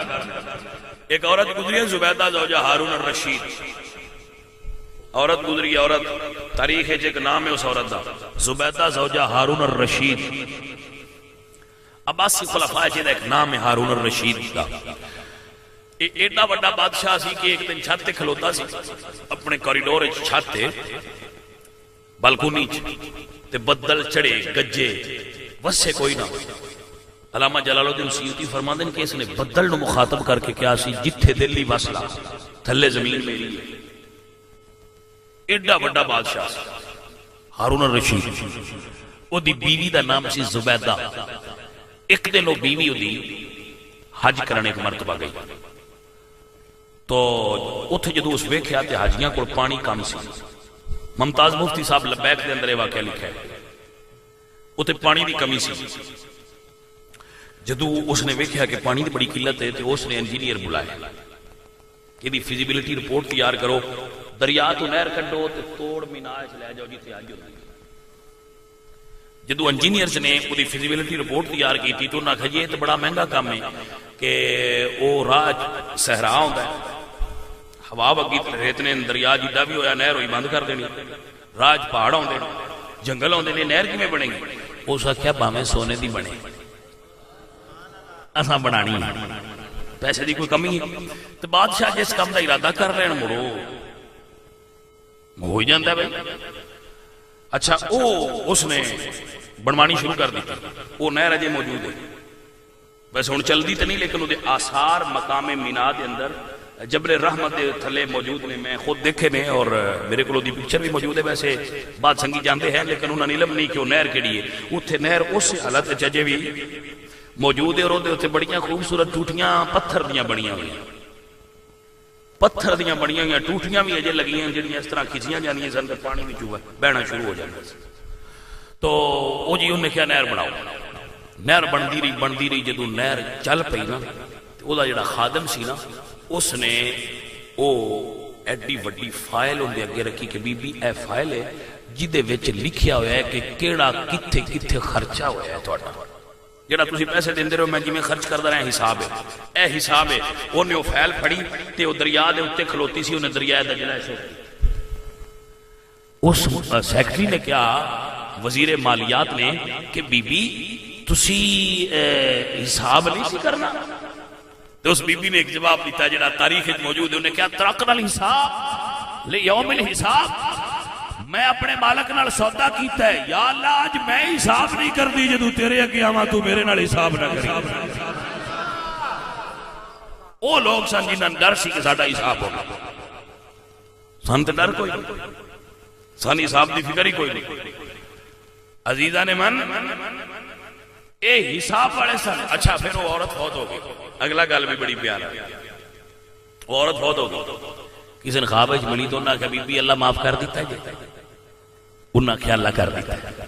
ایک عورت گزری ہے زبیدہ زوجہ ہارون الرشید، عورت گزری ہے، عورت تاریخ ہے ایک نام ہے اس عورت دا، زبیدہ زوجہ ہارون الرشید۔ عباسی خلفاء جیدہ ایک نام ہے ہارون الرشید دا۔ ایڈا بڑا بادشاہ سی کہ ایک دن چھت تے کھلوتا سی اپنے کوریڈور چھت تے بالکونی تے بدل چڑے گجے وسے کوئی نہ۔ علامہ جلال الدین سیوطی فرماندے ہیں کہ اس نے بدل نو مخاطب کر کے کیا سی جتھے دلی وصلہ تھلے زمین میری۔ ایڈا بڑا بادشاہ سی ہارون الرشید، او دی بیوی دا نام سی زبیدہ۔ ایک دن وہ بیوی دی حج کرنے کی مرتبہ گئی تو اتھے جدو اس ویکھیا تے حاجیاں کو پانی کم سی۔ ممتاز مفتی صاحب لبیک دے اندر واقعہ لکھا ہے، اتھے پانی دی کمی سی۔ جدو اس نے ویکھیا کہ پانی دی بڑی قلت ہے تو اس نے انجینئر بلایا کہ دی فیزیبلٹی رپورٹ تیار کرو، دریا تو نہر کڈو تے توڑ میناء چ لے جاؤ جتھے حج ہونا۔ جدو انجینئرز نے وہ دی فیزیبلٹی رپورٹ تیار کی تھی تو انہاں کہا یہ تو بڑا مہنگا کام ہے کہ وہ راج صحرا ہوندا ہے، ہوا وگی ریتنے دریا جدہ بھی ہویا نہر ہوئی بند کر دینی، راج پہاڑ ہوندے جنگل ہوندے نے، نہر کیویں بنے گی؟ اس آکھیا باویں سونے دی بنے اساں بنانی پیسے دی کوئی کمی ہے تو بادشاہ جس کام کا ارادہ کر رہے ہیں مڑو ہو ہی جاتا ہے بھائی. اچھا اس نے بنوانی شروع کر دی. وہ نہر اجے موجود ہے ویسے ہوں چلتی تو نہیں لیکن وہ آثار مقام مینا دے اندر جبل رحمت دے تھلے موجود نے. میں خود دیکھے نے اور میرے کو پکچر بھی موجود ہے. ویسے بات سنگی جانتے ہیں لیکن انہوں نے علم نہیں کہ وہ نہر کیڑی ہے. اتنے نہر اس حالت اجے بھی موجود ہے اور اتنے بڑیاں خوبصورت ٹوٹیاں پتھر دیاں بنیاں ہوئی ٹوٹیاں بھی اجے لگی ہیں جہاں اس طرح کھچیاں جانیاں سن پانی بھی بہنا شروع ہو جاتا. تو وہ جی انہیں کیا نہر بناؤ. نہر بنتی رہی جدو نہر چل پئی نا وہ جڑا خادم سی نا اس نے وہ ایڈی وڈی فائل اندر اگے رکھی کہ بی بی اے فائل ہے جدے وچ لکھیا ہوا ہے کہ کیڑا کتھے کتھے خرچہ ہوا ہے تہاڈا جڑا تسی پیسے دیندے رہو میں جویں خرچ کردا رہا حساب ہے اے حساب ہے. اونے وہ فائل پھڑی تے وہ دریا دے اوتے کھلوتی سی. انہیں دریا دجلہ اس سیکٹری نے کیا وزیر مالیات نے کہ بی بی تسی حساب نہیں سی کرنا. تو اس بی بی نے ایک جواب دیتا جڑا تاریخ موجود ہے. انہیں کیا ترقنا الحساب لیوم الحساب. میں اپنے مالک نال سودا کیتا ہے یا اللہ آج میں حساب نہیں کر دی جدو تیرے اگے آواں تو میرے نال حساب نہ کری. وہ لوگ سن جنہاں ڈر سی کہ ساڈا حساب ہوگا. سن تے ڈر کوئی نہیں, سن حساب دی فکر ہی کوئی نہیں. عزیزاں نے من اے حساب والے سن. اچھا پھر وہ عورت فوت ہو گئی. اگلا گل بھی بڑی پیارا. وہ عورت فوت ہو گئی. کسی نے خواب ملی تو انہاں کہ بی بی اللہ معاف کر دیتا ہے جی. انہاں کہ اللہ کر دیتا ہے.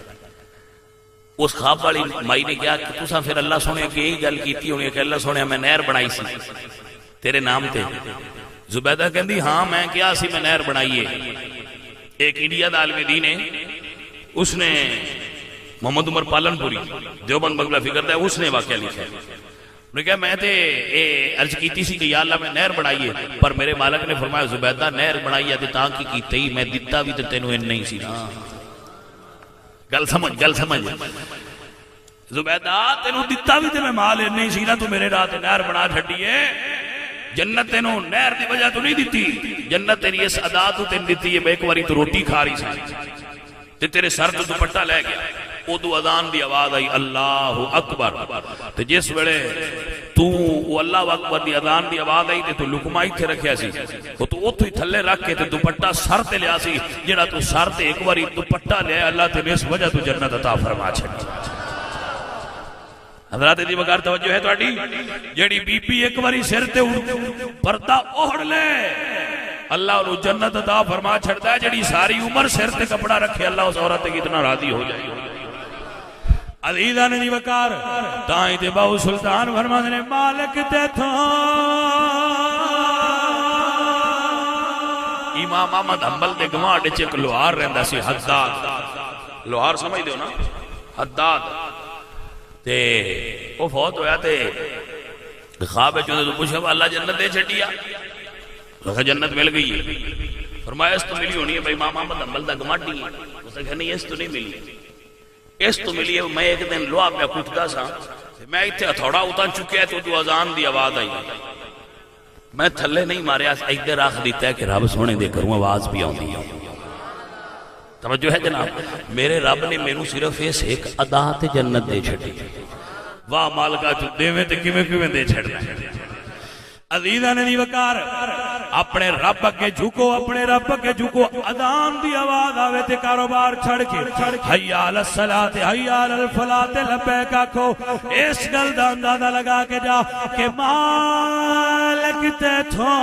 اس خواب والی مائی نے کہا کہ تساں پھر اللہ سونے کہ یہی گل کیتی ہونی کہ اللہ سونے میں نہر بنائی سی تیرے نام تے. زبیدہ کہندی ہاں میں کیا سی میں نہر بنائی ہے. ایک انڈیا دا عالم دین ہے اس نے محمد عمر پالن پوری دیوبند بنگلہ فکر دا اس نے واقعہ لکھا ہے. انہوں نے کہا میں تے عرض کیتی سی کہ یا اللہ میں نہر بنائی ہے پر میرے مالک نے فرمایا زبیدہ نہر بنائی ہے تاں کی کیتے ہی میں دتا بھی تے تینوں ان نہیں سی نا. گل سمجھ زبیدہ تینوں دتا بھی تے میں مال ان نہیں سی نا. تو میرے راہ تے نہر بنا چھڈی ہے. جنت تینوں نہر دی وجہ تو نہیں دیتی. جنت تیری اس ادا تو تین دیتی ہے. ایک باری تو روٹی کھا رہی سی تے تیرے سر تو دوپٹہ لے گیا. ادو اذان دی آواز آئی اللہ اکبر. تے جس ویلے تو اللہ اکبر دی اذان دی آواز آئی تے تو لقمہ ایتھے رکھیا سی وہ تو اوتھے ہی تھلے رکھ کے تے دوپٹہ سر تے لیا سی. جڑا تو سر تے ایک باری دوپٹہ لیا اللہ تے اس وجہ تو جنت عطا فرما چھڈی. حضرات دی وقار توجہ ہے تہاڈی. جڑی بی بی ایک باری سر تے پردہ اوڑھ لے اللہ انہوں جنت عطا فرما چھڑتا ہے. جڑی ساری عمر سر تے کپڑا رکھے اللہ اس عورت کی اتنا راضی ہو جائے. عزیزان دی وقار تائیں تے باو سلطان فرماندے نے مالک تے تھوں امام احمد حنبل دے گواڈ وچ ایک لوہار رہندا سی حداد. لوہار سمجھ دیو نا حداد. تے او فوت ہویا تے خواب وچ تو پوچھا اللہ جنت دے چھڈی آ. جنت مل گئی ہے. فرمایا اس تو ملی ہونی ہے بھائی امام احمد حنبل دا گواڈی ہے. اس نے کہا نہیں اس تو نہیں ملی. اس تو ملی ہے میں ایک دن لوہا پہ کٹدا سا میں ایتھے ہتھوڑا اتار چکیا تو اذان دی آواز آئی. میں تھلے نہیں ماریا ادھر رکھ دیتا ہے کہ رب سونے دے کروں آواز بھی آؤندی ہے. توجہ ہے جناب. میرے رب نے مینوں صرف اس ایک ادا تے جنت دے چھڈی. واہ مالکا تو دیویں تے کیویں دے چھڑنا. عزیزاں نے دی وقار اپنے رب کے جھکو اپنے رب کے جھکو. اذان دی آواز آوے تے کاروبار چھڑ کے حی علی الصلاۃ حی علی الفلاح لبیک آکھو. اس گل دا اندازہ لگا کے جا کہ مالک تے تھوں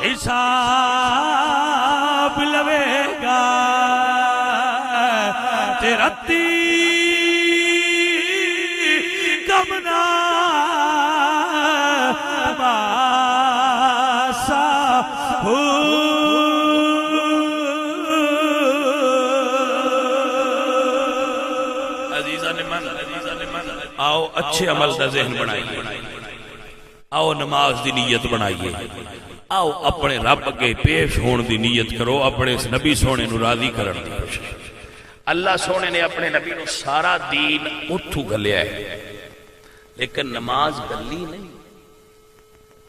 حساب لوے گا تیرا کمنا آؤ اچھے عمل دا ذہن بنائیے. آؤ نماز دی نیت بنائیے. آؤ اپنے رب کے پیش ہون دی نیت کرو. اپنے اس نبی سونے نو راضی کرن دی کوشش. اللہ سونے نے اپنے نبی نو سارا دین اتھو گلیا ہے. لیکن نماز گلی نہیں،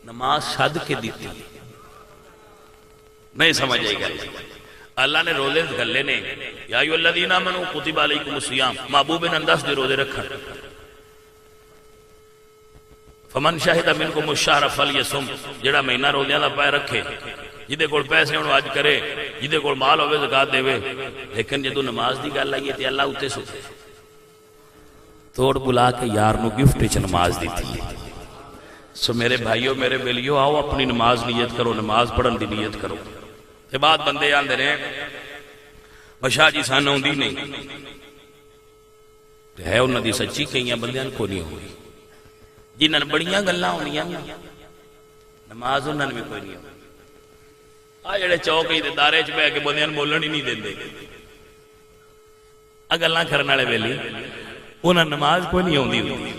نماز شد کے دیتی نہیں، سمجھ آئی گل؟ اللہ نے روزے گلے نے، یا ایھا الذین آمنوا کتب علیکم الصیام، محبوب نے 10 دے روزے رکھن، فمن شہد منکم الشہر فلیصم، جڑا مہینہ روزیاں دا پائے رکھے، جدے کول پیسے ہون اج کرے، جدے کول مال ہوے زکات دے۔ لیکن جدوں نماز دی گل آئی تے اللہ اُتے ستے توڑ بلا کے یار نو گفٹ وچ نماز دیتی ہے۔ سو میرے بھائیو میرے بیلیو، آؤ اپنی نماز نیت کرو، نماز پڑھن دی نیت کرو۔ تے بعد بندے آندے نے شاہ جی سان آوندی نہیں، ہے انہاں دی سچی، کئیاں بندیاں کو نہیں ہوئی، جنہاں نے بڑیاں گلاں ہونیاں نماز انہاں نے بھی کوئی نہیں ہوئی۔ آ جڑے چوک تے دارے چ بیٹھ کے بندیاں بولن ہی نہیں دیندے، آ گلاں کرن والے ویلے انہاں نماز کوئی نہیں آوندی ہوندی،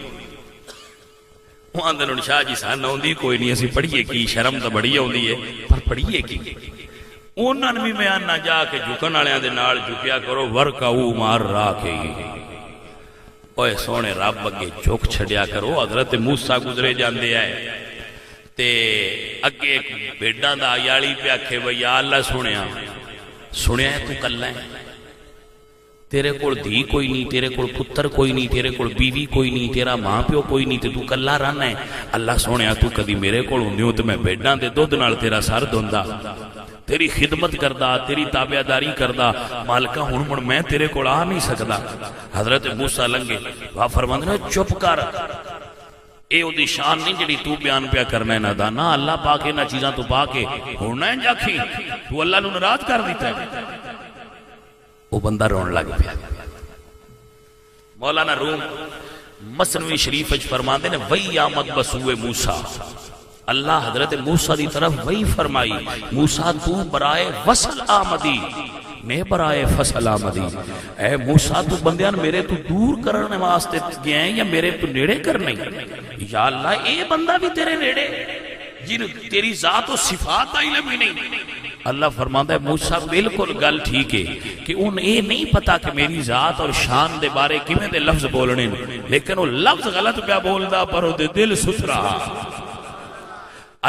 وہ آندے نے شاہ جی سان آوندی کوئی نہیں، اسی پڑھیے کی، شرم تو بڑی آوندی ہے پر پڑھیے کی۔ انہاں نے بھی میں آنا جا کے جھکن والیاں دے نال جھکیا کرو، ورکعوا مع الراکعین، اوے سونے رب اگے جھک چھڈیا کرو۔ حضرت موسیٰ گزرے جاندے آئے تے اگے ایک بھیڈاں دا عیالی پہ آکھے وے یا اللہ سنیا ہے تو کلا ہے، تیرے کول دھی کوئی نہیں، تیرے کول پتر کوئی نہیں، تیرے کول بیوی کوئی نہیں، تیرا ماں پیو کوئی نہیں، تے تو کلا رہنا ہے۔ اللہ سونیا تو کدی میرے کول ہوندیوں تے میں بھیڈاں دے دودھ نال تیرا سر دھوندا، تیری خدمت کردا، تیری تابعداری کردا، مالکا ہن میں تیرے کول آ نہیں سکدا۔ حضرت موسیٰ لنگے وا فرماندے نے چپ کر، اے او دی شان نہیں جڑی تو بیان پیا کرنا ہے، نہ نہ اللہ پاک انہاں چیزاں تو پا کے ہونا ہے جاکھی تو اللہ نو ناراض کر دیتا ہے۔ وہ بندہ رون لگ پیا۔ مولانا روم مثنوی شریف وچ فرماندے نے وہی آمد بسوئے موسیٰ، اللہ حضرت موسیٰ دی طرف وہی فرمائی موسیٰ تو برائے وصل آمدی، میں برائے فصل آمدی۔ اے موسیٰ تو بندیاں میرے تو دور کرنے واسطے گیا ہے یا میرے تو نیڑے کرنے؟ یا اللہ اے بندہ بھی تیرے نیڑے جن تیری ذات و صفات کا علم ہی نہیں۔ اللہ فرماتا ہے موسیٰ بالکل گل ٹھیک ہے کہ ان اے نہیں پتا کہ میری ذات اور شان دے بارے کیویں دے لفظ بولنے، لیکن وہ لفظ غلط پیا بولدا پر وہ دے دل ستھرا۔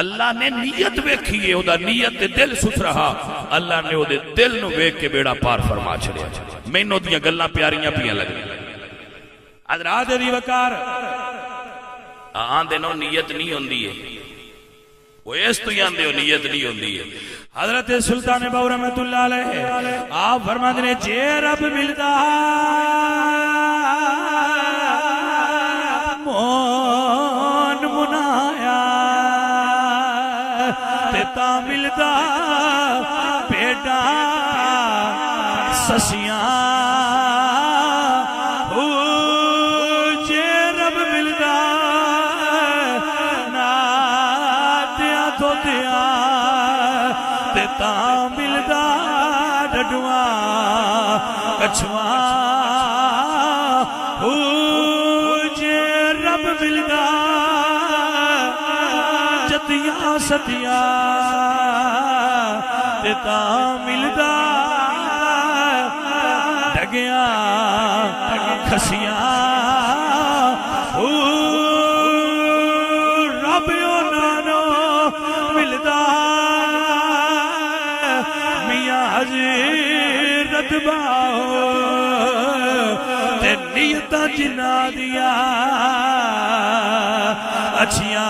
اللہ نے نیت ویکھی ہے، وہ نیت دے دل ستھرا، اللہ نے وہ دے دل نو ویکھ کے بیڑا پار فرما چھڑیا۔ مینوں دیاں گلاں پیاریاں پیاں لگدیاں حضرات دی وقار آندے نو نیت نہیں ہوندی ہے، وہ اس تو آندے ہو نیت نہیں ہوندی ہے۔ حضرت سلطان باو رحمت اللہ علیہ آپ فرماتے ہیں جے رب ملدا مون منایا تے تا ملدا بیٹا سسیاں، جے رب ملدا ناتیاں دھوتیاں تے تا ملدا ڈڈواں کچھواں، جے رب ملدا جتیاں ستیاں تے تا ملدا ڈگیاں کھسیاں، رب نانو ملدا میاں حضرت باو تے نیتاں جنہاں دیاں اچھیاں،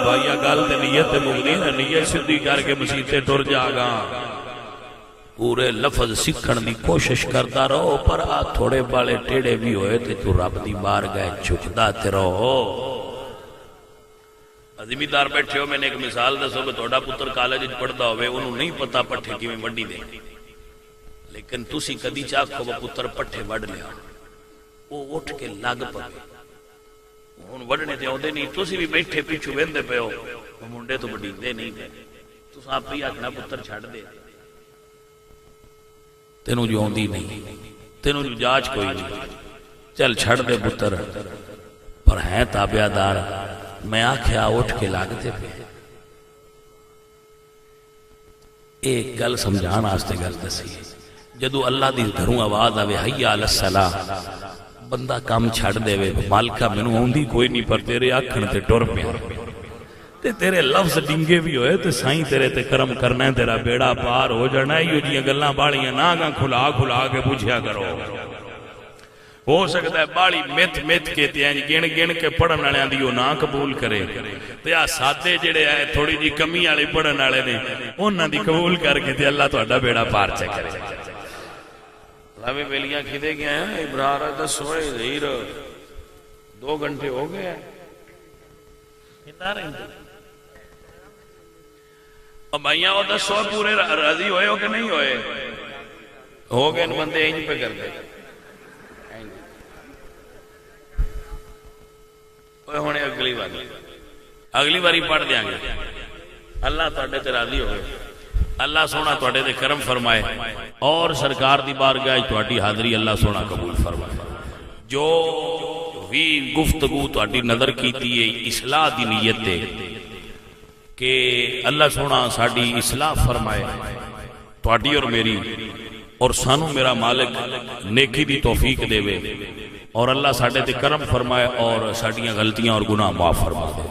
بھائیا گل تے نیت تے مگنی ہے، نیت سدھی کر کے مسیتے ٹر جاگا۔ پورے لفظ سکھن دی کوشش کرتا رہو، پر آ تھوڑے بالے ٹیڑے بھی ہوئے تے تو رب دی بارگاہ جھکدا تے رہو۔ زمیندار بیٹھے ہو، میں نے ایک مثال دسو کہ تھوڑا پتر کالج پڑھدا ہوئے، انہوں نہیں پتا پٹھے کیویں وڈی دے، لیکن تسی کدی چاکھو وہ پتر پٹھے وڈ لیا، وہ اٹھ کے لگ پوے، ہن وڈنے تے اوندے نہیں، تسی بھی بیٹھے پیچھے ویندے پئے ہو، وہ منڈے تو وڈیندے نہیں پئے، تساں آپ ہی آکھنا پتر چھڈ دے، تینوں جو آندی نہیں، تینوں جو جاچ کوئی نہیں، چل چھڑ دے پتر، پر ہیں تابعہ دار، میں آکھیا اٹھ کے لاگتے پہ۔ ایک گل سمجھان واسطے گل دسی، جدو اللہ دی گھروں آواز آوے حی علی الصلاۃ، بندہ کام چھڑ دے وے، مالکا مینوں آوندی کوئی نہیں پر تیرے آکھن تے ٹر پیا، تے تیرے لفظ ڈنگے بھی ہوئے تے سائیں تیرے تے کرم کرنا ہے، تیرا بیڑا پار ہو جانا ہے۔ یہ جیاں گلاں باڑیاں نہ گاں کھلا کھلا کے پوچھیا کرو، ہو سکتا ہے باڑی مت کے تے گن گن کے پڑھن والے دی او نہ قبول کرے، تے آ سادے جڑے آئے تھوڑی جی کمی والے پڑھن والے نے انہاں دی قبول کر کے تے اللہ تہاڈا بیڑا پار چ کرے۔ لاوے ویلیاں کھدے گیا ہیں ابرار دسو ظہیر 2 گھنٹے ہو گئے بھائیاں وہ دسو پورے راضی ہوئے ہو کہ نہیں ہوئے؟ ہو گئے بندے انج پہ کر دے ہونے اگلی باری پڑھ دیا گے، اللہ تہاڈے تے راضی ہوئے، اللہ سونا تہاڈے تے کرم فرمائے اور سرکار دی بارگاہ تہاڈی حاضری اللہ سونا قبول فرمائے۔ جو بھی گفتگو تہاڈی نظر کیتی ہے اصلاح دی نیت ہے کہ اللہ سونا ساڈی اصلاح فرمائے تہاڈی اور میری، اور سانو میرا مالک نیکی دی توفیق دے وے، اور اللہ ساڈے تے کرم فرمائے اور ساڈیاں غلطیاں اور گناہ معاف فرما دے۔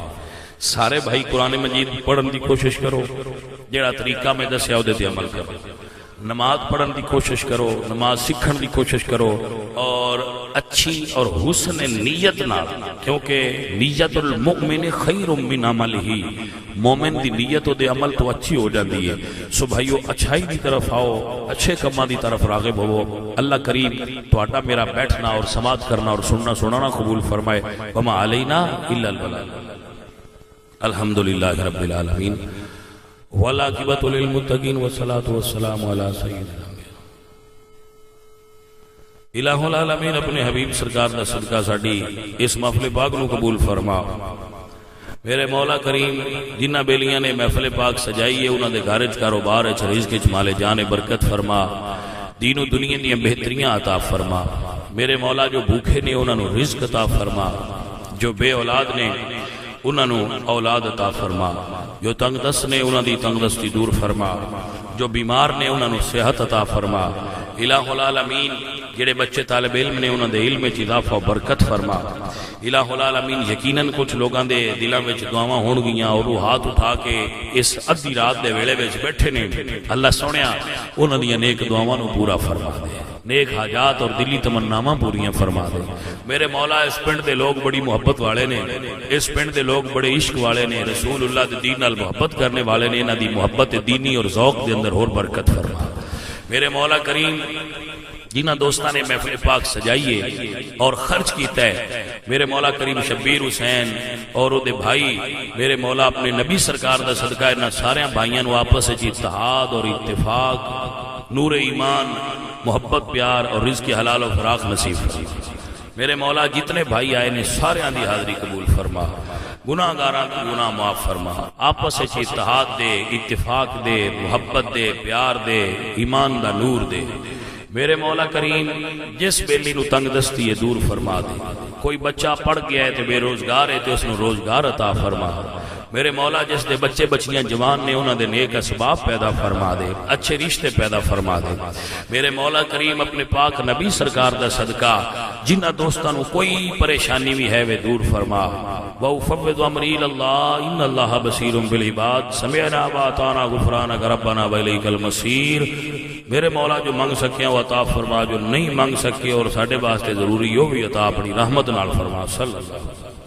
سارے بھائی قرآن مجید پڑھن دی کوشش کرو، جڑا طریقہ میں دسیا او دے تے عمل کرو، نماز پڑھن دی کوشش کرو، نماز سیکھن دی کوشش کرو، اور اچھی اور حسن نیت نہ، کیونکہ نیت المؤمن خیر من عملہ، مومن دی نیت دے عمل تو اچھی ہو جاندی ہے۔ سو بھائیو اچھائی دی طرف آؤ، اچھے کماں دی طرف راغب ہو، اللہ کریم تہاڈا میرا بیٹھنا اور سماعت کرنا اور سننا سنانا قبول فرمائے۔ وما علینا الا البلاغ۔ الحمدللہ رب العالمین والعاقبۃ للمتقین والصلاۃ والسلام علی سیدنا الہ العالمین۔ اپنے حبیب سرکار دا صدقہ ساڈی اس محفل پاک نو قبول فرما۔ میرے مولا کریم جنہ بیلیاں نے محفل پاک سجائی ہے انہاں دے گھر وچ کاروبار وچ رزق وچ مال جان برکت فرما، دین و دنیا دیاں بہتریاں عطا فرما۔ میرے مولا جو بھوکے نے انہاں نو رزق عطا فرما، جو بے اولاد نے انہاں نو اولاد عطا فرما، جو تنگ دست نے انہاں دی تنگ دستی دور فرما، جو بیمار نے انہاں نو صحت عطا فرما۔ الہ العالمین جڑے بچے طالب علم نے انہاں دے علم وچ اضافہ و برکت فرما۔ الہ العالمین یقیناً کچھ لوگاں دے دلاں وچ دعاواں ہون گیاں اور وہ ہاتھ اٹھا کے اس ادھی رات دے ویلے وچ بیٹھے نے، اللہ سونیا انہاں دیاں نیک دعاواں نو پورا فرما دے، نیک حاجات اور دلی تمناواں پوریاں فرما دے۔ میرے مولا اس پنڈ دے لوگ بڑی محبت والے نے، اس پنڈ دے لوگ بڑے عشق والے نے، رسول اللہ دے دین نال محبت کرنے والے نے، انہاں دی محبت دینی اور ذوق دے اندر اور برکت فرما۔ میرے مولا کریم جنہ دوستاں نے محفل پاک سجائیے اور خرچ کیتا ہے، میرے مولا کریم شبیر حسین اور او دے بھائی، میرے مولا اپنے نبی سرکار دا صدقہ انہاں سارے بھائیاں نو آپس وچ اتحاد اور اتفاق، نور ایمان، محبت پیار اور رزق حلال و فراخ نصیب فرما۔ میرے مولا جتنے بھائی آئے نے سارے دی حاضری قبول فرما، گناہ گاراں کی گناہ معاف فرما، آپس وچ اتحاد دے، اتفاق دے، محبت دے، پیار دے، ایمان دا نور دے۔ میرے مولا کریم جس بیلی نو تنگ دستی ہے دور فرما دے، کوئی بچہ پڑھ گیا ہے تے بے روزگار ہے تے اس نو روزگار عطا فرما۔ میرے مولا جس دے بچے بچیاں جوان نے انہاں دے نیک اسباب پیدا فرما دے، اچھے رشتے پیدا فرما دے۔ میرے مولا کریم اپنے پاک نبی سرکار دا صدقہ جنہ دوستاں نو کوئی پریشانی بھی ہے وہ دور فرما۔ وَأُفَوِّضُ أَمْرِي إِلَى اللَّهِ إِنَّ اللَّهَ بَصِيرٌ بِالْعِبَادِ سَمِعْنَا وَأَطَعْنَا غُفْرَانَكَ رَبَّنَا وَإِلَيْكَ الْمَصِيرُ۔ میرے مولا جو مانگ سکے وہ عطا فرما، جو نہیں مانگ سکے اور ساڈے واسطے ضروری ہو بھی عطا اپنی رحمت نال فرما۔ صلی اللہ علیہ وسلم۔